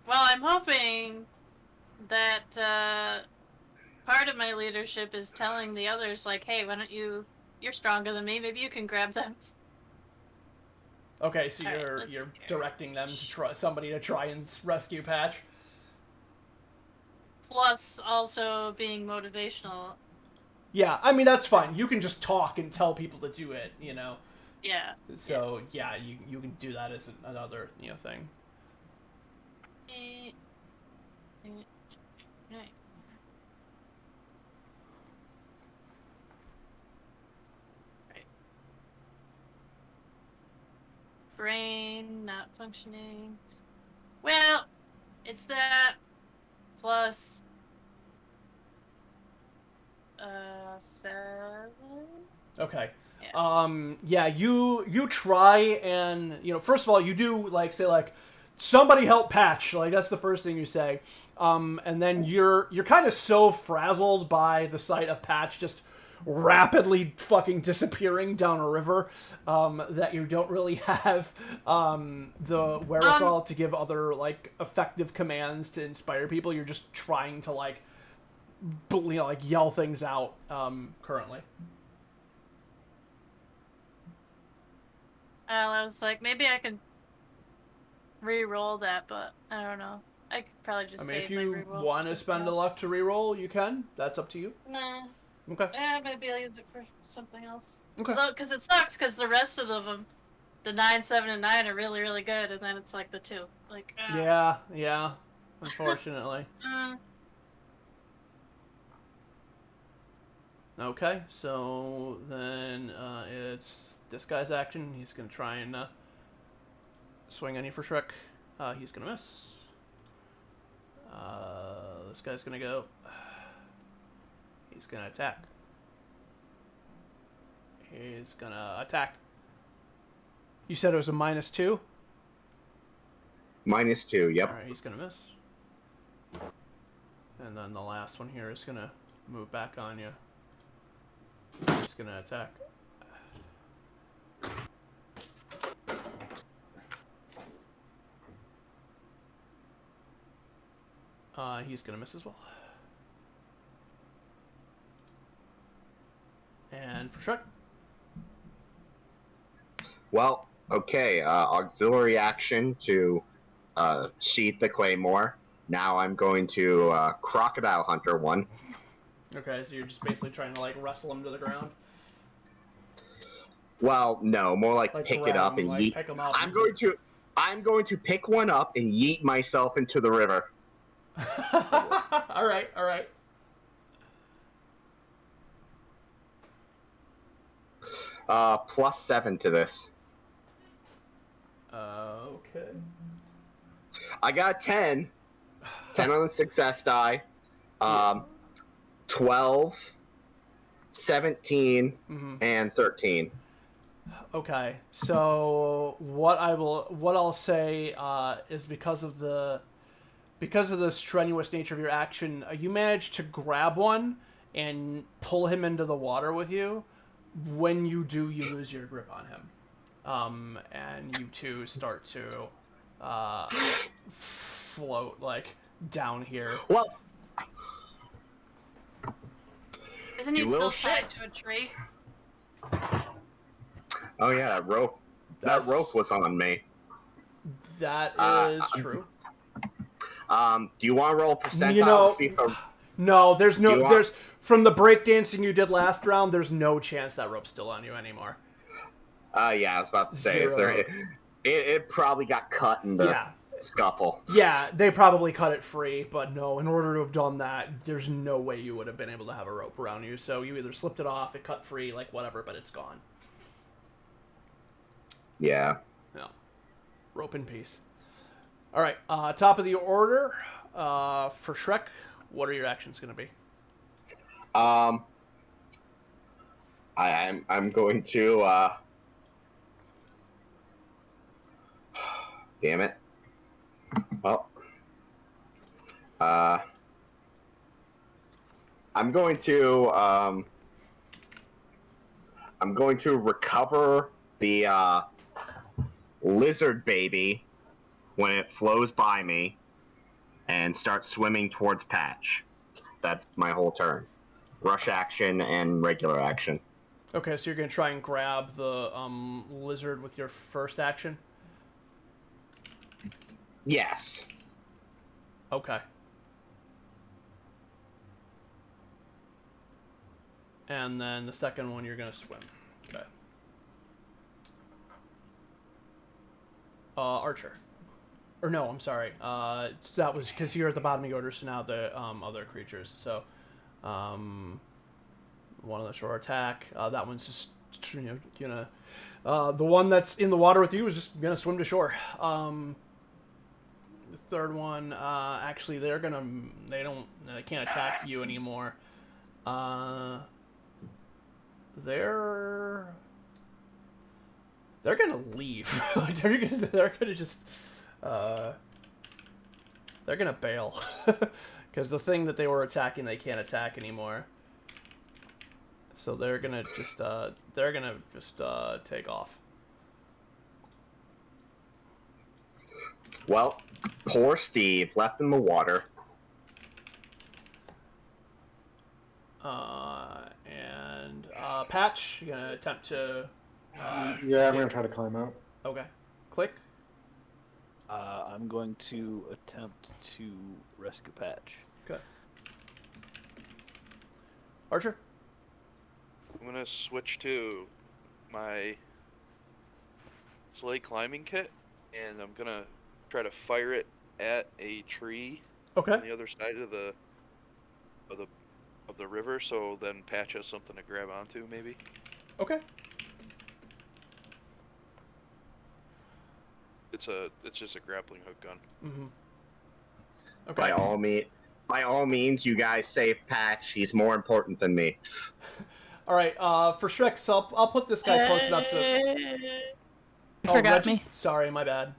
Well, I'm hoping that part of my leadership is telling the others, like, hey, why don't you... You're stronger than me. Maybe you can grab them. Okay, so All right, you're let's directing them to try somebody to try and rescue Patch. Plus, also being motivational. Yeah, I mean that's fine. You can just talk and tell people to do it, Yeah. So yeah, you can do that as another thing. Right. Brain not functioning. Well, it's that plus 7. Okay. Yeah. Yeah, you try and first of all you do say somebody help Patch, that's the first thing you say. And then you're kind of so frazzled by the sight of Patch just rapidly fucking disappearing down a river that you don't really have the wherewithal to give other effective commands to inspire people. You're just trying to yell things out currently. Well, I was like, maybe I could re-roll that, but I don't know. I could probably just save if my you re-roll. want to spend a luck to re-roll, you can. That's up to you. Nah. Okay. Maybe I'll use it for something else. Okay. Because it sucks, because the rest of them, the 9, 7, and 9 are really, really good, and then it's the 2. Yeah. Unfortunately. Okay, so then it's this guy's action. He's going to try and swing on you for Shrek. He's going to miss. This guy's going to go. He's going to attack. He's going to attack. You said it was a -2? -2, yep. Alright, he's going to miss. And then the last one here is going to move back on you. He's going to attack. He's going to miss as well. And for Shrek. Well, okay, auxiliary action to sheath the claymore. Now I'm going to crocodile hunter one. Okay, so you're just basically trying to like wrestle him to the ground. Well, no, more like pick it up and yeet. Pick him up. I'm going to pick one up and yeet myself into the river. All right. +7 to this. Okay. I got 10. 10 on the success die. 12, 17, and 13. Okay, so what I'll say is because of the strenuous nature of your action, you managed to grab one and pull him into the water with you. When you do, you lose your grip on him, and you two start to float like down here. Well, Isn't he still tied to a tree? Oh yeah, that rope. That rope was on me. That is true. Do you want to roll a percentile to see if the... No, there's from the breakdancing you did last round, there's no chance that rope's still on you anymore. Yeah, I was about to say, it probably got cut in the scuffle. Yeah, they probably cut it free, but no, in order to have done that, there's no way you would have been able to have a rope around you, so you either slipped it off, it cut free, like whatever, but it's gone. Yeah. No. Rope in peace. Alright, top of the order, for Shrek, what are your actions going to be? I'm going to, damn it. Well, I'm going to recover the lizard baby when it flows by me and start swimming towards Patch. That's my whole turn. Rush action and regular action. Okay, so you're going to try and grab the lizard with your first action? Yes. Okay. And then the second one, you're going to swim. Okay. Archer. Or no, I'm sorry. That was because you're at the bottom of the order, so now the other creatures. So, one on the shore attack. That one's just, gonna... the one that's in the water with you is just gonna swim to shore. The third one, actually, they can't attack you anymore. They're gonna leave. Like, they're gonna just they're gonna bail because the thing that they were attacking they can't attack anymore. So they're gonna just take off. Well, poor Steve left in the water. And Patch, you gonna attempt to? Yeah, I'm gonna try to climb out. Okay. Click. I'm going to attempt to rescue Patch. Okay. Archer? I'm gonna switch to my SLA climbing kit, and I'm gonna try to fire it at a tree okay. on the other side of the of the river, so then Patch has something to grab onto, maybe. Okay. It's just a grappling hook gun. Mm-hmm. Okay. By all means, you guys save Patch. He's more important than me. All right. For Shrek, so I'll put this guy close enough to. You forgot Reggie, me. Sorry, my bad.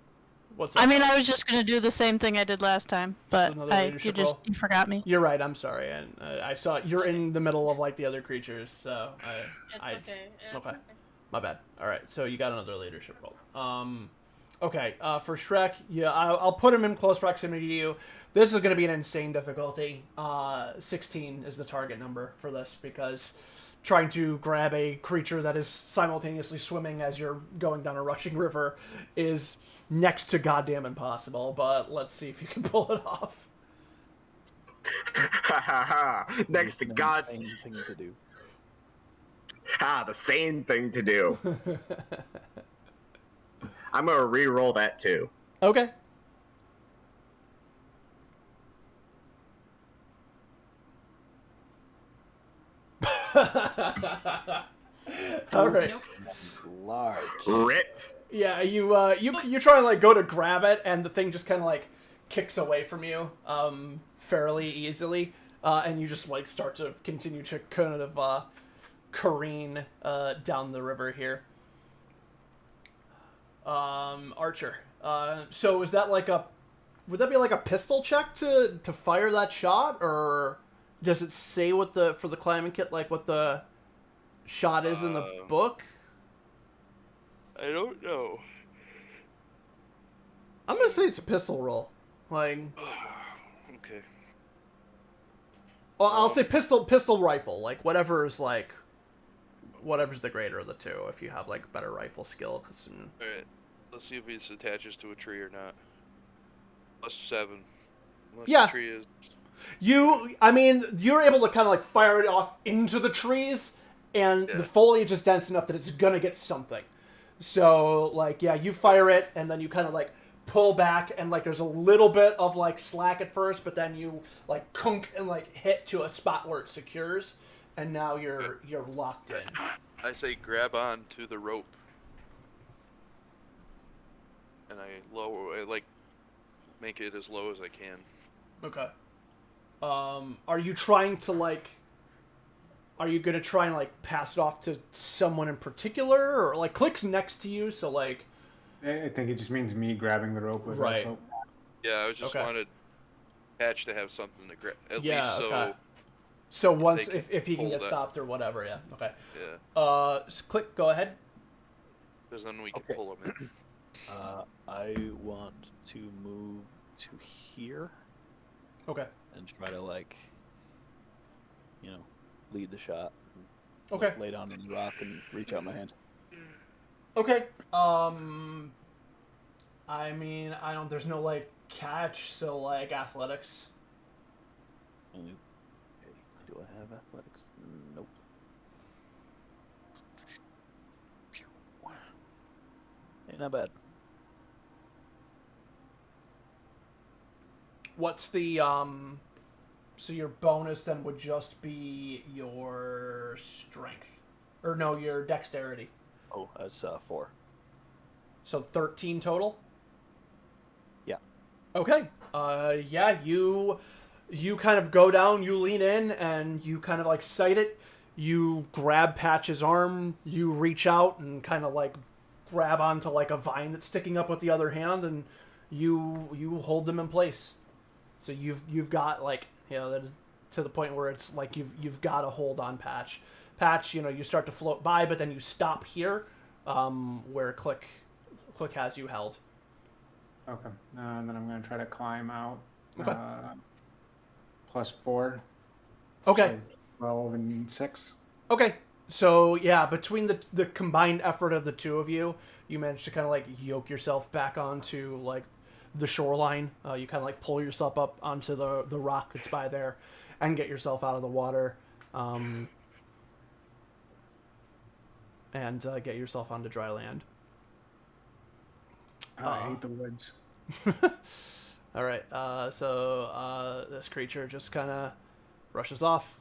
What's up? I mean, I was just gonna do the same thing I did last time, but another leadership role? you forgot me. You're right. I'm sorry, and I saw you're in the middle of like the other creatures, so Okay. It's okay. My bad. All right, so you got another leadership role. Okay. For Shrek, yeah, I'll put him in close proximity to you. This is going to be an insane difficulty. 16 is the target number for this because trying to grab a creature that is simultaneously swimming as you're going down a rushing river is next to goddamn impossible. But let's see if you can pull it off. Next to God. Same thing to do. The same thing to do. I'm gonna re-roll that too. Okay. All right. Large. Rip. Yeah, you try and like go to grab it, and the thing just kind of like kicks away from you, fairly easily, and you just like start to continue to kind of careen down the river here. Archer. So is that like would that be like a pistol check to fire that shot, or does it say what for the climbing kit, like what the shot is in the book? I don't know. I'm gonna say it's a pistol roll. Like, Okay. well, I'll say pistol rifle. Like whatever's the greater of the two. If you have like better rifle skill, cause. Alright. Let's see if it attaches to a tree or not. +7. Unless Yeah. the tree is... I mean, you're able to kind of like fire it off into the trees, and the foliage is dense enough that it's gonna get something. So, like, yeah, you fire it, and then you kind of like pull back, and like there's a little bit of like slack at first, but then you like kunk and like hit to a spot where it secures, and now you're locked in. I say grab on to the rope. And I like make it as low as I can. Okay. Are you trying to like? Are you gonna try and like pass it off to someone in particular, or like Click's next to you, so like? I think it just means me grabbing the rope with Right. rope. Yeah, I just wanted Patch to have something to grab, at Yeah, least so. okay. So once they if he can pull get that. stopped or whatever, yeah, okay. Yeah. So Click, go ahead. Because then we can Okay. pull him in. I want to move to here Okay. and try to like, lead the shot. Okay. Lay down on the rock and reach out my hand. Okay. I mean, there's no like catch, so like athletics. Okay. Do I have athletics? Nope. Ain't not bad. What's the so your bonus then would just be your strength, or no, your dexterity. Oh, that's 4. So 13 total. Yeah. Okay. Yeah, you kind of go down, you lean in, and you kind of like sight it. You grab Patch's arm, you reach out and kind of like grab onto like a vine that's sticking up with the other hand, and you hold them in place. So you've got like, to the point where it's like you've got a hold on Patch. Patch, you start to float by, but then you stop here, where Click has you held. Okay. And then I'm going to try to climb out. Okay. +4. Okay. So 12 and 6. Okay. So yeah, between the combined effort of the two of you, you manage to kind of like yoke yourself back onto like the shoreline. You kind of like pull yourself up onto the rock that's by there, and get yourself out of the water, and get yourself onto dry land. I hate the woods. All right. So this creature just kind of rushes off.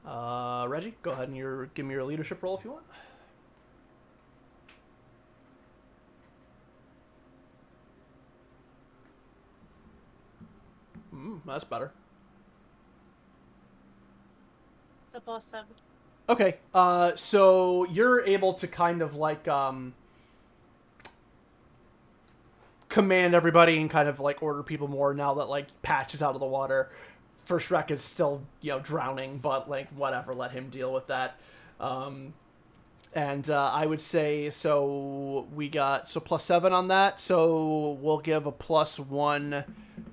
Reggie, go ahead and give me your leadership roll if you want. That's better. It's a +7. Okay, so you're able to kind of like command everybody and kind of like order people more now that like Patch is out of the water. First Shrek is still, drowning, but like whatever, let him deal with that. And I would say, so we got +7 on that, so we'll give a +1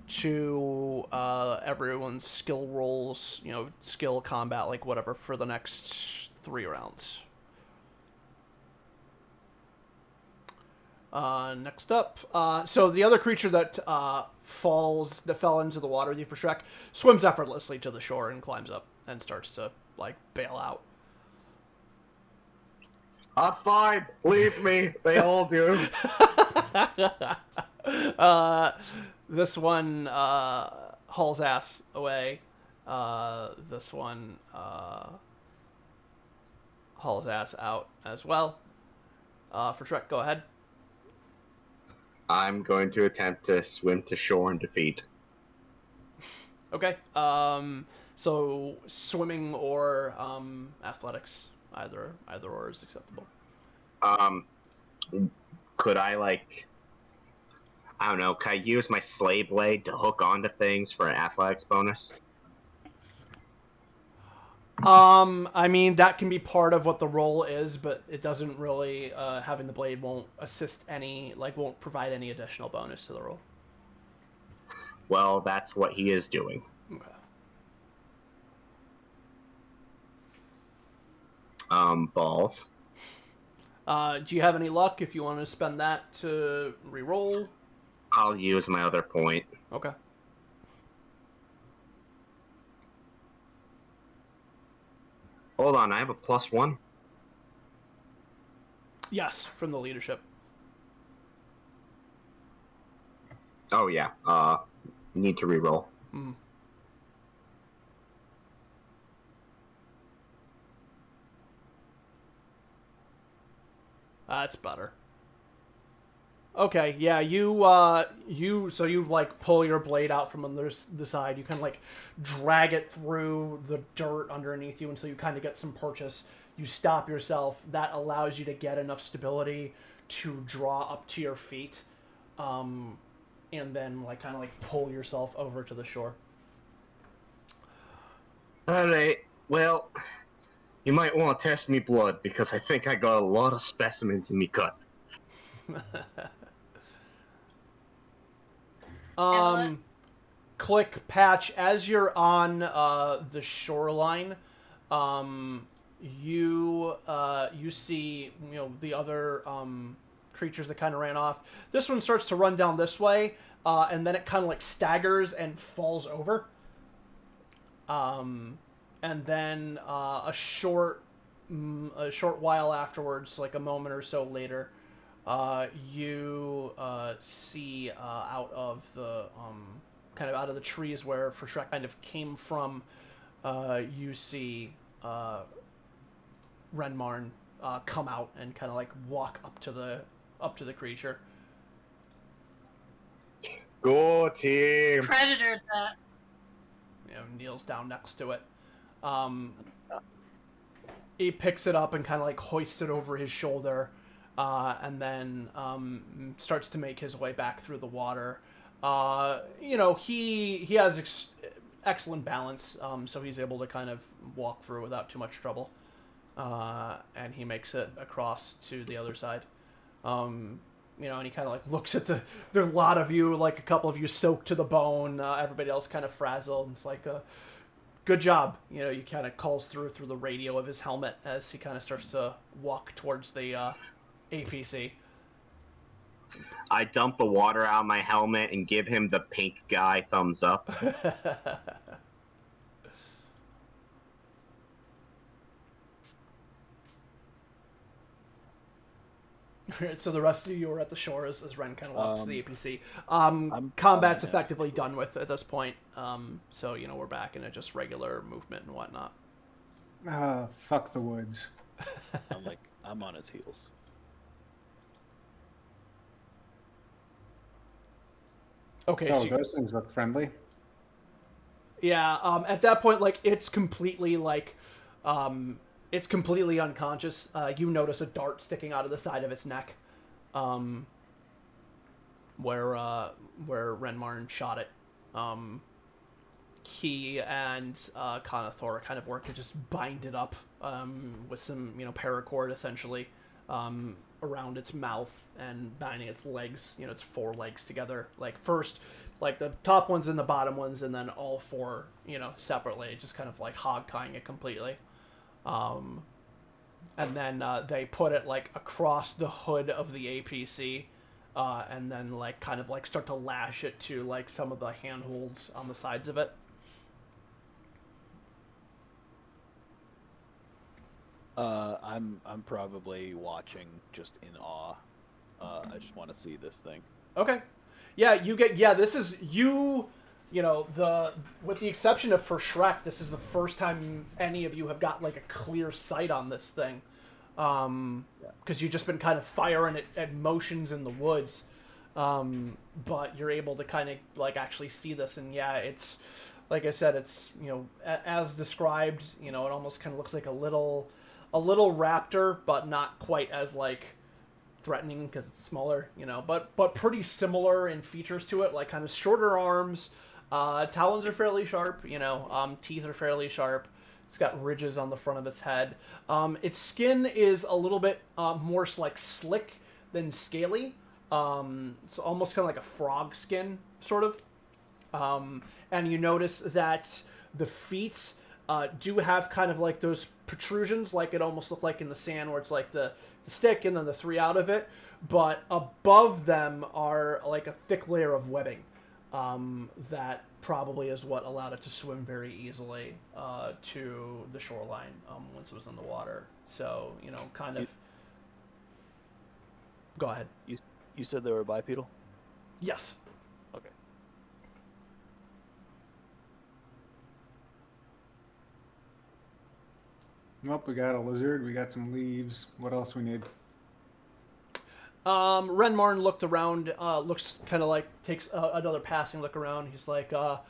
to everyone's skill rolls, skill combat, like whatever, for the next 3 rounds. Next up, so the other creature that fell into the water with you for Shrek swims effortlessly to the shore and climbs up and starts to like bail out. That's fine. Leave me. They all do. This one hauls ass away. This one hauls ass out as well. For Shrek, go ahead. I'm going to attempt to swim to shore and defeat. Okay. So swimming or athletics, either or is acceptable. Could I I don't know, can I use my sleigh blade to hook onto things for an athletics bonus? I mean, that can be part of what the role is, but it doesn't really, having the blade won't won't provide any additional bonus to the roll. Well, that's what he is doing. Okay. Balls. Do you have any luck if you want to spend that to re-roll? I'll use my other point. Okay. Hold on, I have a +1? Yes, from the leadership. Oh, yeah. Need to re-roll. Mm. That's better. Okay, yeah, you like pull your blade out from under the side. You kind of like drag it through the dirt underneath you until you kind of get some purchase. You stop yourself. That allows you to get enough stability to draw up to your feet, and then like kind of like pull yourself over to the shore. Alright, well, you might want to test me blood, because I think I got a lot of specimens in me cut. Click Patch, as you're on the shoreline, you see the other creatures that kind of ran off. This one starts to run down this way, and then it kind of like staggers and falls over. And then a short while afterwards, like a moment or so later, you see out of the kind of out of the trees where Shrek kind of came from, you see Renmarn come out and kind of like walk up to the creature. Go team! Predator that. Kneels down next to it. He picks it up and kind of like hoists it over his shoulder, and then starts to make his way back through the water. He has excellent balance, so he's able to kind of walk through without too much trouble, and he makes it across to the other side. And he kind of like looks at there's a lot of you, like a couple of you soaked to the bone, everybody else kind of frazzled, and it's like good job. He kind of calls through the radio of his helmet as he kind of starts to walk towards the APC. I dump the water out of my helmet and give him the pink guy thumbs up. So the rest of you are at the shore as Ren kind of walks to the APC. Combat's effectively done with at this point. So we're back into just regular movement and whatnot. Fuck the woods. I'm on his heels. Okay, Oh, so those things look friendly. yeah, at that point, like it's completely it's completely unconscious. You notice a dart sticking out of the side of its neck, where Renmarn shot it. He and Conathor kind of work to just bind it up with some paracord essentially around its mouth and binding its legs, its four legs together. Like first, like the top ones and the bottom ones, and then all four, separately, just kind of like hog tying it completely. And then they put it like across the hood of the APC. And then like kind of like start to lash it to like some of the handholds on the sides of it. I'm probably watching just in awe. I just want to see this thing. Okay. Yeah, this is the with the exception of for Shrek, this is the first time any of you have got like a clear sight on this thing. Because you've just been kind of firing at motions in the woods. But you're able to kind of like actually see this, and yeah, it's like I said, it's as described. It almost kind of looks like a little raptor, but not quite as like threatening because it's smaller. But pretty similar in features to it, like kind of shorter arms. Talons are fairly sharp. Teeth are fairly sharp. It's got ridges on the front of its head. Its skin is a little bit more like slick than scaly. It's almost kind of like a frog skin, sort of. And you notice that the feet do have kind of like those protrusions, like it almost looked like in the sand, where it's like the stick and then the three out of it. But above them are like a thick layer of webbing that probably is what allowed it to swim very easily to the shoreline once it was in the water. So, kind of... Go ahead. You said they were bipedal? Yes. Okay. Nope, we got a lizard, we got some leaves. What else we need? Renmarn looked around, looks kind of like, takes another passing look around. He's like, all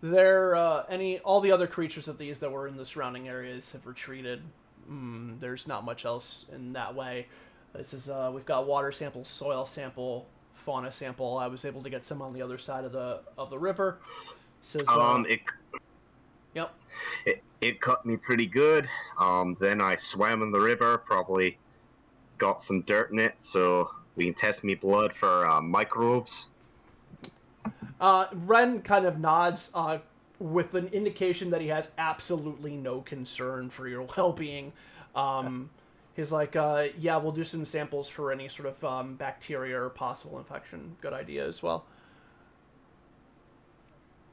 the other creatures of these that were in the surrounding areas have retreated. There's not much else in that way. This is, we've got water sample, soil sample, fauna sample. I was able to get some on the other side of the river. He says, yep. It cut me pretty good. Then I swam in the river, probably got some dirt in it, so we can test me blood for microbes. Ren kind of nods with an indication that he has absolutely no concern for your well-being. He's like, yeah, we'll do some samples for any sort of bacteria or possible infection. Good idea as well.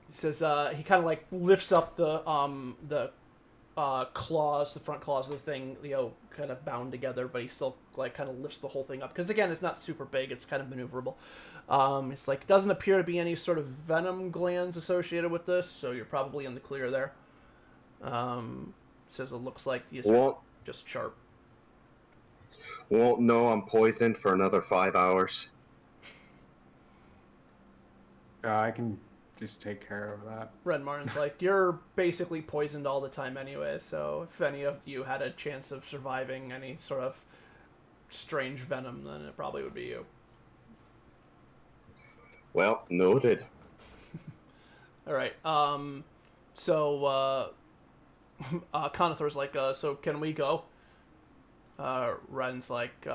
He says he kind of like lifts up the claws, the front claws of the thing, kind of bound together, but he still like kind of lifts the whole thing up because again, it's not super big. It's kind of maneuverable. It's like doesn't appear to be any sort of venom glands associated with this, so you're probably in the clear there. Says it looks like these are just sharp. Won't know I'm poisoned for another 5 hours. I can just take care of that. Renmarn's like, you're basically poisoned all the time anyway, so if any of you had a chance of surviving any sort of strange venom, then it probably would be you. Well, noted. Alright, so, Conathor's like, so can we go? Ren's like,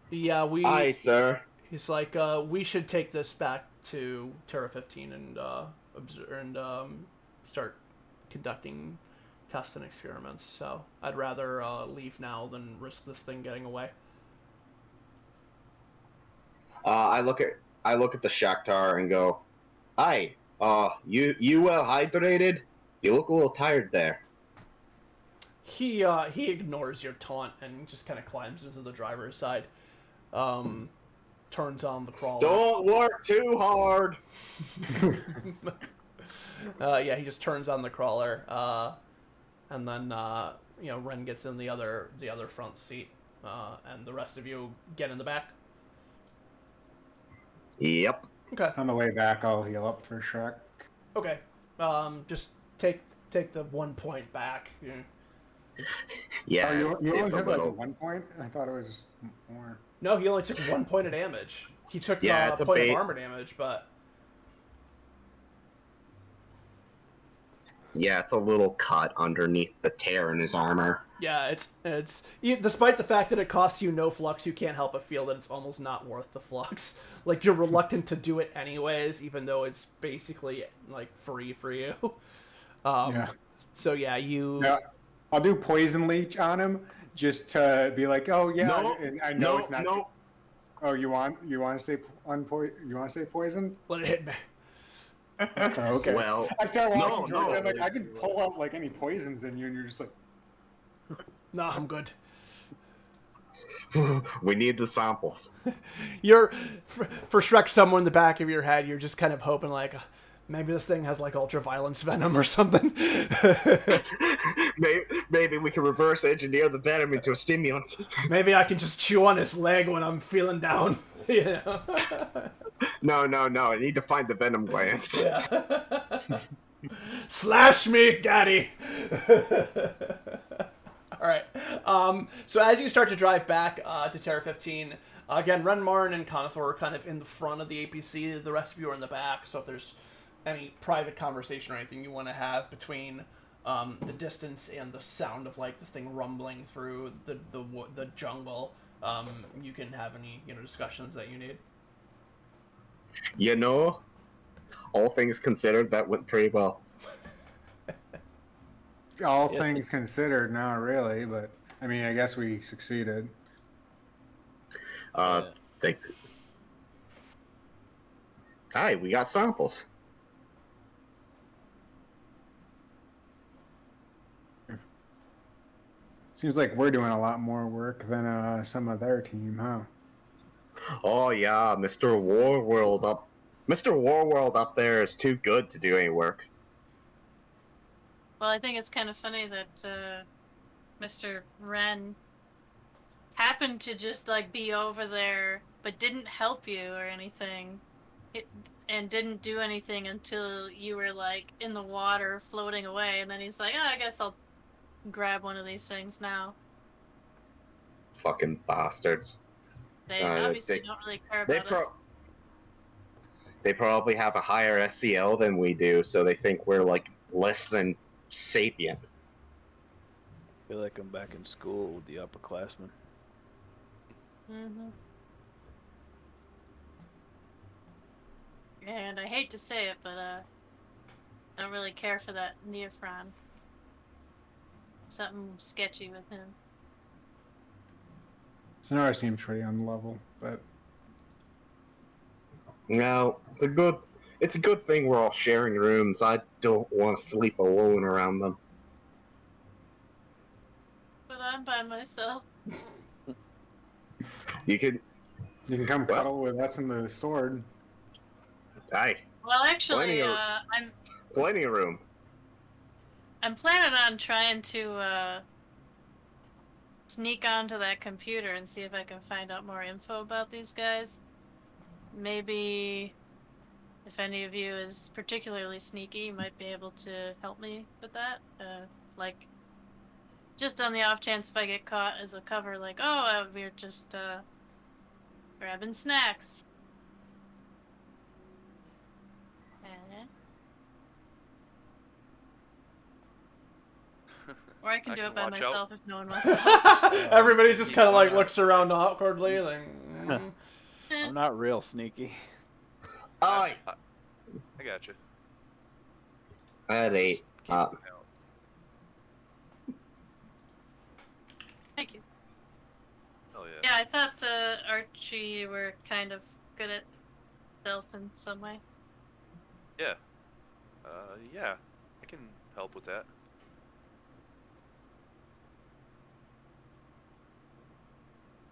yeah, we... Aye, sir. He's like, we should take this back to Terra 15 and start conducting tests and experiments. So I'd rather leave now than risk this thing getting away. I look at the Shakhtar and go, "Aye, you well hydrated? You look a little tired there." He ignores your taunt and just kind of climbs into the driver's side. Turns on the crawler. Don't work too hard. Yeah, he just turns on the crawler. and then Ren gets in the other front seat, and the rest of you get in the back. Yep. Okay. On the way back, I'll heal up for Shrek. Okay. Just take the 1 point back. Yeah. Oh, you only it's a took like little. 1 point? I thought it was more. No, he only took 1 point of damage. He took Yeah, a it's a point of bait. armor damage, but Yeah, it's a little cut underneath the tear in his armor. yeah, it's despite the fact that it costs you no flux, you can't help but feel that it's almost not worth the flux. Like you're reluctant to do it anyways, even though it's basically like free for you. Yeah. So yeah, you. Yeah, I'll do poison leech on him just to be like, oh yeah, No, and I know no, it's not. no. Oh, you want to stay You want to stay poisoned? Let it hit me. Okay. Well, I start walking no, towards no. him, like I could pull out like any poisons in you, and you're just like, Nah, I'm good. We need the samples. You're for Shrek, somewhere in the back of your head, you're just kind of hoping like, maybe this thing has like ultra violence venom or something. Maybe we can reverse engineer the venom into a stimulant. Maybe I can just chew on his leg when I'm feeling down. You know? No. I need to find the venom glands. Yeah. Slash me, daddy. All right. So as you start to drive back to Terra 15, again, Ren, Marn, and Conathor are kind of in the front of the APC. The rest of you are in the back. So if there's any private conversation or anything you want to have between the distance and the sound of like this thing rumbling through the jungle, you can have any discussions that you need. All things considered, that went pretty well. all things considered, not really, but I mean, I guess we succeeded. Thanks. Hi, we got samples. Seems like we're doing a lot more work than some of their team, huh? Oh yeah, Mr. Warworld up there is too good to do any work. Well, I think it's kind of funny that Mr. Wren happened to just like be over there, but didn't help you or anything, and didn't do anything until you were like in the water floating away, and then he's like, "Oh, I guess I'll grab one of these things now." Fucking bastards. They obviously don't really care about us. They probably have a higher SCL than we do, so they think we're like less than sapient. I feel like I'm back in school with the upperclassmen. Mm-hmm. And I hate to say it, but I don't really care for that Neophron. Something sketchy with him. Sonora seems pretty on the level, but No, it's a good thing we're all sharing rooms. I don't want to sleep alone around them. But I'm by myself. You can come cuddle with us in the sword. Aye. Well, actually, Plenty of room. I'm planning on trying to sneak onto that computer and see if I can find out more info about these guys. Maybe if any of you is particularly sneaky, you might be able to help me with that. Like, just on the off chance if I get caught as a cover, like, oh, we're just grabbing snacks. Or I can do it by myself if no one wants to help. Everybody just kind of like looks around awkwardly, like. I'm not real sneaky. Aye. I got you. At 8. Thank you. Hell yeah. Yeah, I thought Archie, you were kind of good at stealth in some way. Yeah. Yeah. I can help with that.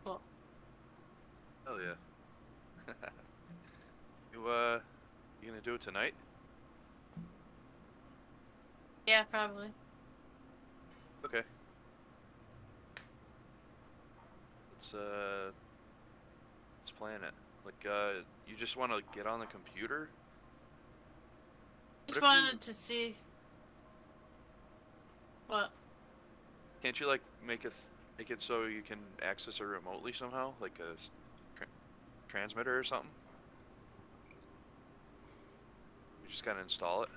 Cool. Hell yeah. You gonna do it tonight? Yeah, probably. let's plan it. Like, you just want to get on the computer? Just wanted to see. What? Can't you like make it so you can access it remotely somehow, like a transmitter or something? You just gotta install it.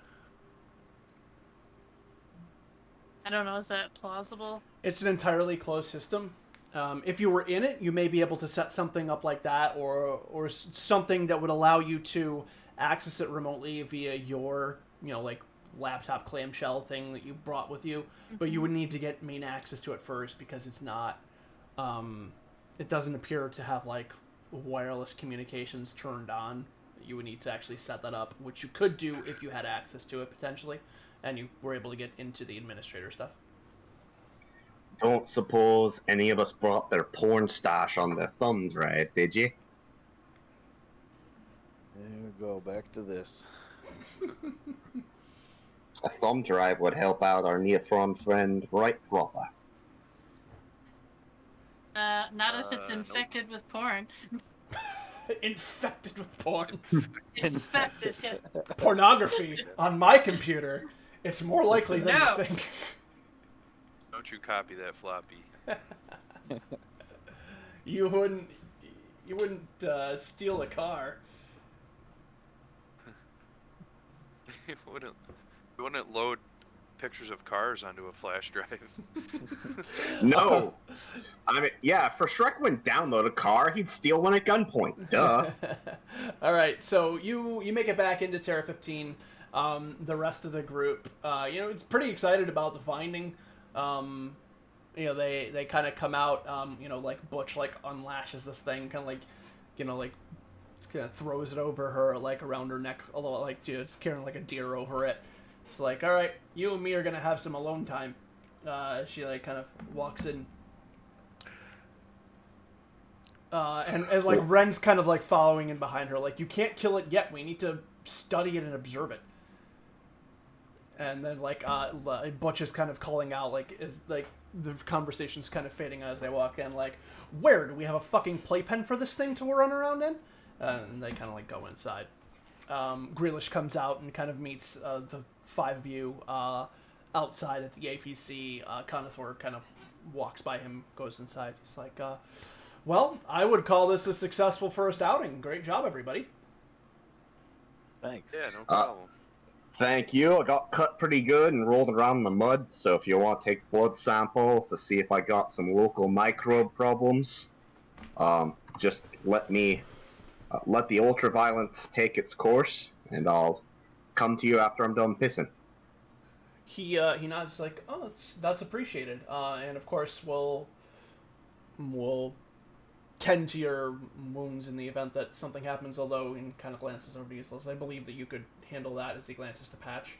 I don't know. Is that plausible? It's an entirely closed system. If you were in it, you may be able to set something up like that, or something that would allow you to access it remotely via your, like laptop clamshell thing that you brought with you. Mm-hmm. But you would need to get main access to it first because it's not. It doesn't appear to have like wireless communications turned on. You would need to actually set that up, which you could do if you had access to it potentially, and you were able to get into the administrator stuff. Don't suppose any of us brought their porn stash on their thumbs, right? Did you? There we go, back to this. A thumb drive would help out our near-front friend right proper. Not if it's infected with porn. Infected with porn. Infected. Yeah. Pornography on my computer. It's more likely than you think. Don't you copy that floppy. You wouldn't steal a car. You wouldn't load pictures of cars onto a flash drive. No. I mean, yeah, if Shrek wouldn't download a car, he'd steal one at gunpoint. Duh. All right, so you make it back into Terra 15. The rest of the group, it's pretty excited about the finding. They kind of come out, like Butch unlashes this thing, kind of throws it over her, around her neck, although it's carrying like a deer over it. It's like, all right, you and me are gonna have some alone time. She kind of walks in, and Ren's kind of following in behind her, you can't kill it yet. We need to study it and observe it. And then Butch is kind of calling out, the conversation's kind of fading as they walk in, where do we have a fucking playpen for this thing to run around in? And they kind of go inside. Grealish comes out and kind of meets the five of you outside at the APC. Conathor kind of walks by him, goes inside. He's like, well, I would call this a successful first outing. Great job, everybody. Thanks. Yeah, no problem. Thank you. I got cut pretty good and rolled around in the mud, so if you want to take blood samples to see if I got some local microbe problems, just let the ultraviolet take its course, and I'll come to you after I'm done pissing. He nods oh, that's appreciated. And of course we'll tend to your wounds in the event that something happens, although he kind of glances over to Useless. I believe that you could handle that as he glances to Patch.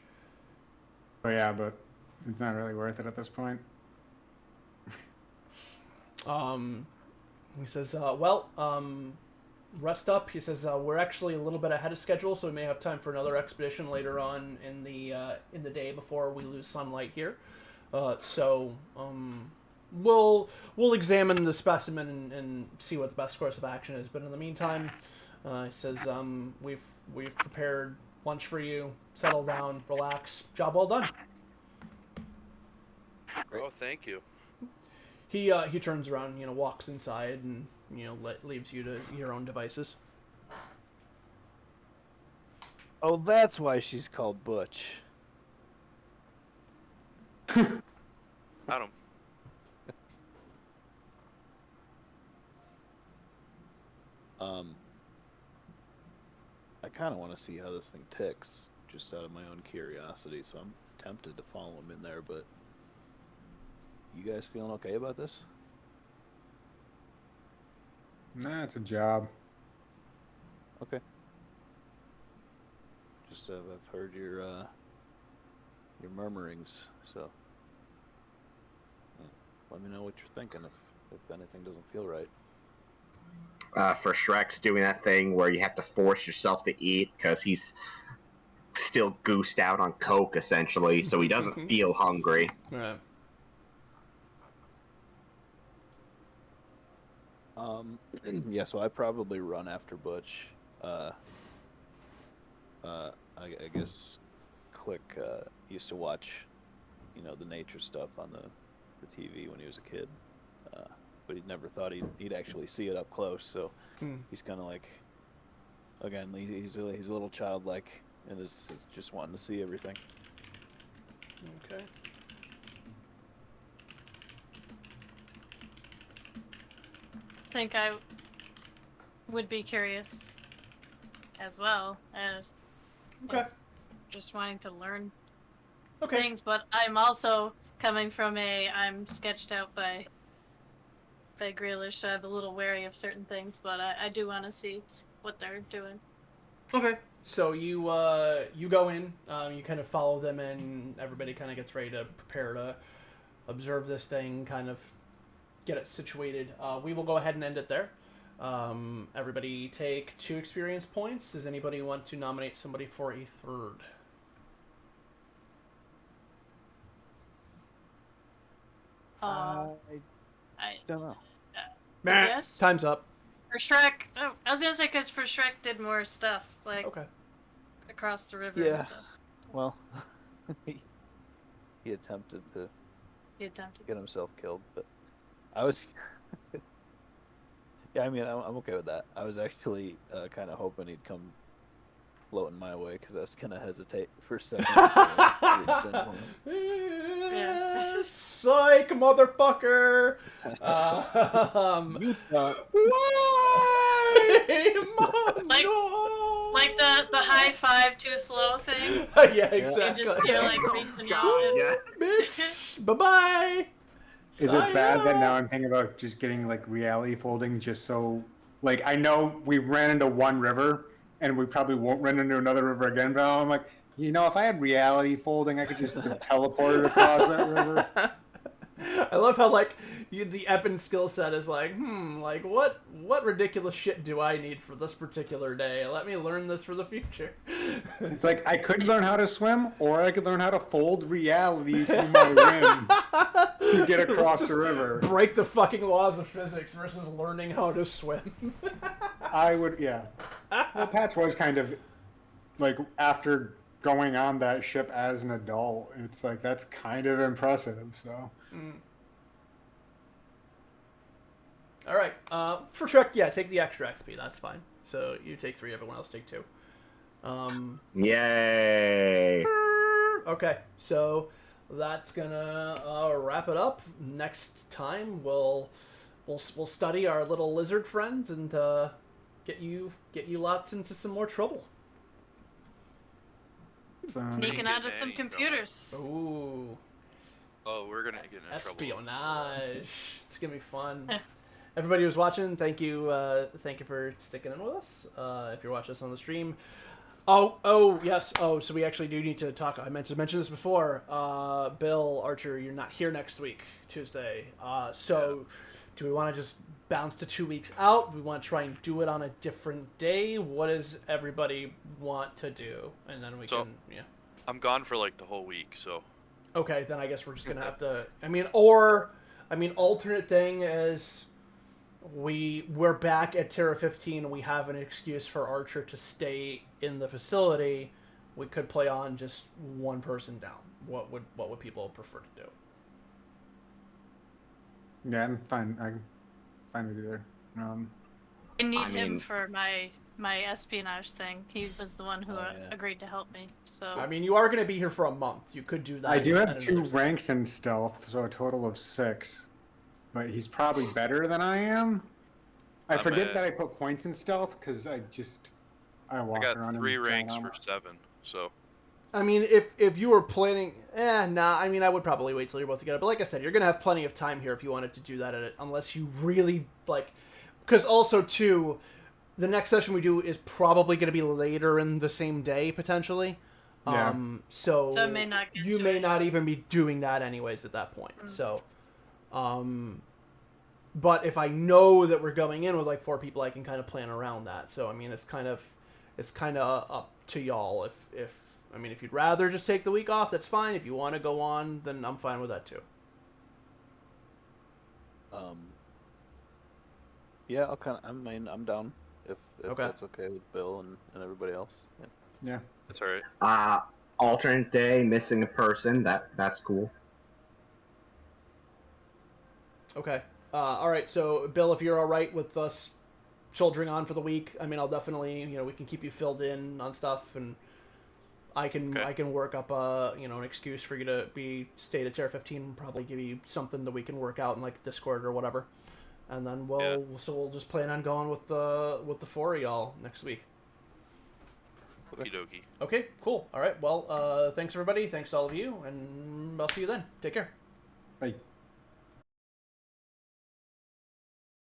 Oh yeah, but it's not really worth it at this point. He says, rest up. He says, we're actually a little bit ahead of schedule, so we may have time for another expedition later on in the day before we lose sunlight here. We'll examine the specimen and see what the best course of action is. But in the meantime, he says, we've prepared lunch for you. Settle down, relax. Job well done. Oh, thank you. He turns around, walks inside, and leaves you to your own devices. Oh, that's why she's called Butch. Got him. I kind of want to see how this thing ticks, just out of my own curiosity, so I'm tempted to follow him in there, but you guys feeling okay about this? Nah, it's a job. Okay. Just I've heard your murmurings, so let me know what you're thinking if anything doesn't feel right. For Shrek's doing that thing where you have to force yourself to eat because he's still goosed out on coke, essentially, so he doesn't feel hungry. Right. Yeah, so I probably run after Butch. I guess Click used to watch, the nature stuff on the TV when he was a kid, but he never thought he'd actually see it up close. So he's kind of like, again, he's a little childlike and is just wanting to see everything. Okay. I think I would be curious as well as just wanting to learn things, but I'm also coming from I'm sketched out by Grealish, so I'm a little wary of certain things, but I do want to see what they're doing. Okay. So you go in, you kind of follow them in, everybody kind of gets ready to prepare to observe this thing, kind of get it situated. We will go ahead and end it there. Everybody take 2 experience points. Does anybody want to nominate somebody for a third? I don't know. Yes. Time's up. For Shrek, I was gonna say because for Shrek did more stuff, like across the river and stuff. Well, he attempted to get himself killed, but I was. Yeah, I mean, I'm okay with that. I was actually kind of hoping he'd come floating my way because I was gonna hesitate for a second. Psych, motherfucker! You thought. Why? Mom, like, no! Like the high five too slow thing. Yeah, exactly. And just like reaching out. Yeah. Bitch, bye-bye! Is it bad that now I'm thinking about just getting like reality folding just so, like, I know we ran into one river and we probably won't run into another river again, but I'm like, if I had reality folding, I could just teleport it across that river. I love how, like, the Eppin skill set is like, like, what ridiculous shit do I need for this particular day? Let me learn this for the future. It's like, I could learn how to swim, or I could learn how to fold reality to my limbs to get across the river. Break the fucking laws of physics versus learning how to swim. I would, yeah. Well, Patch was kind of, like, after going on that ship as an adult, it's like, that's kind of impressive, so... All right. For Shrek, yeah, take the extra XP. That's fine. So you take 3, everyone else take 2. Yay! Okay, so that's gonna wrap it up. Next time we'll study our little lizard friends and get you lots into some more trouble. Sneaking out of some computers. Ooh. Oh, we're gonna get in Espionage. trouble. It's gonna be fun. Everybody who's watching, thank you for sticking in with us. If you're watching us on the stream, yes. So we actually do need to talk. I meant to mention this before. Bill Archer, you're not here next week, Tuesday. Do we want to just bounce to 2 weeks out? Do we want to try and do it on a different day? What does everybody want to do? And then we can. I'm gone for like the whole week, so. Okay, then I guess we're just gonna have to. Alternate thing is we're back at Terra 15 and we have an excuse for Archer to stay in the facility. We could play on just one person down. What would people prefer to do? Yeah, I'm fine. I'm fine with either. I need him for my espionage thing. He was the one who agreed to help me. So I mean, you are going to be here for a month. You could do that. I do have 2 ranks in stealth, so a total of 6. But he's probably better than I am. I forget that I put points in stealth because I walk around. I got 3 ranks for 7, so. I mean, if you were planning, I mean, I would probably wait till you're both together. But like I said, you're gonna have plenty of time here if you wanted to do that unless you really like. Because also too, the next session we do is probably gonna be later in the same day potentially. Yeah. So it may not you may not even be doing that anyways at that point. So, but if I know that we're going in with like 4 people, I can kind of plan around that. So I mean, it's kind of up to y'all. If you'd rather just take the week off, that's fine. If you want to go on, then I'm fine with that too. Yeah, I'll kind of. I mean, I'm down if Okay. that's okay with Bill and everybody else. Yeah. Yeah. That's all right. Alternate day, missing a person. That's cool. Okay. All right. So, Bill, if you're all right with us soldiering on for the week, I mean, I'll definitely, we can keep you filled in on stuff, and I can work up an excuse for you to stay at Terra 15. Probably give you something that we can work out in like Discord or whatever, and then we'll just plan on going with the four of y'all next week. Okie dokie. Okay. Cool. All right. Well, thanks everybody. Thanks to all of you, and I'll see you then. Take care. Bye.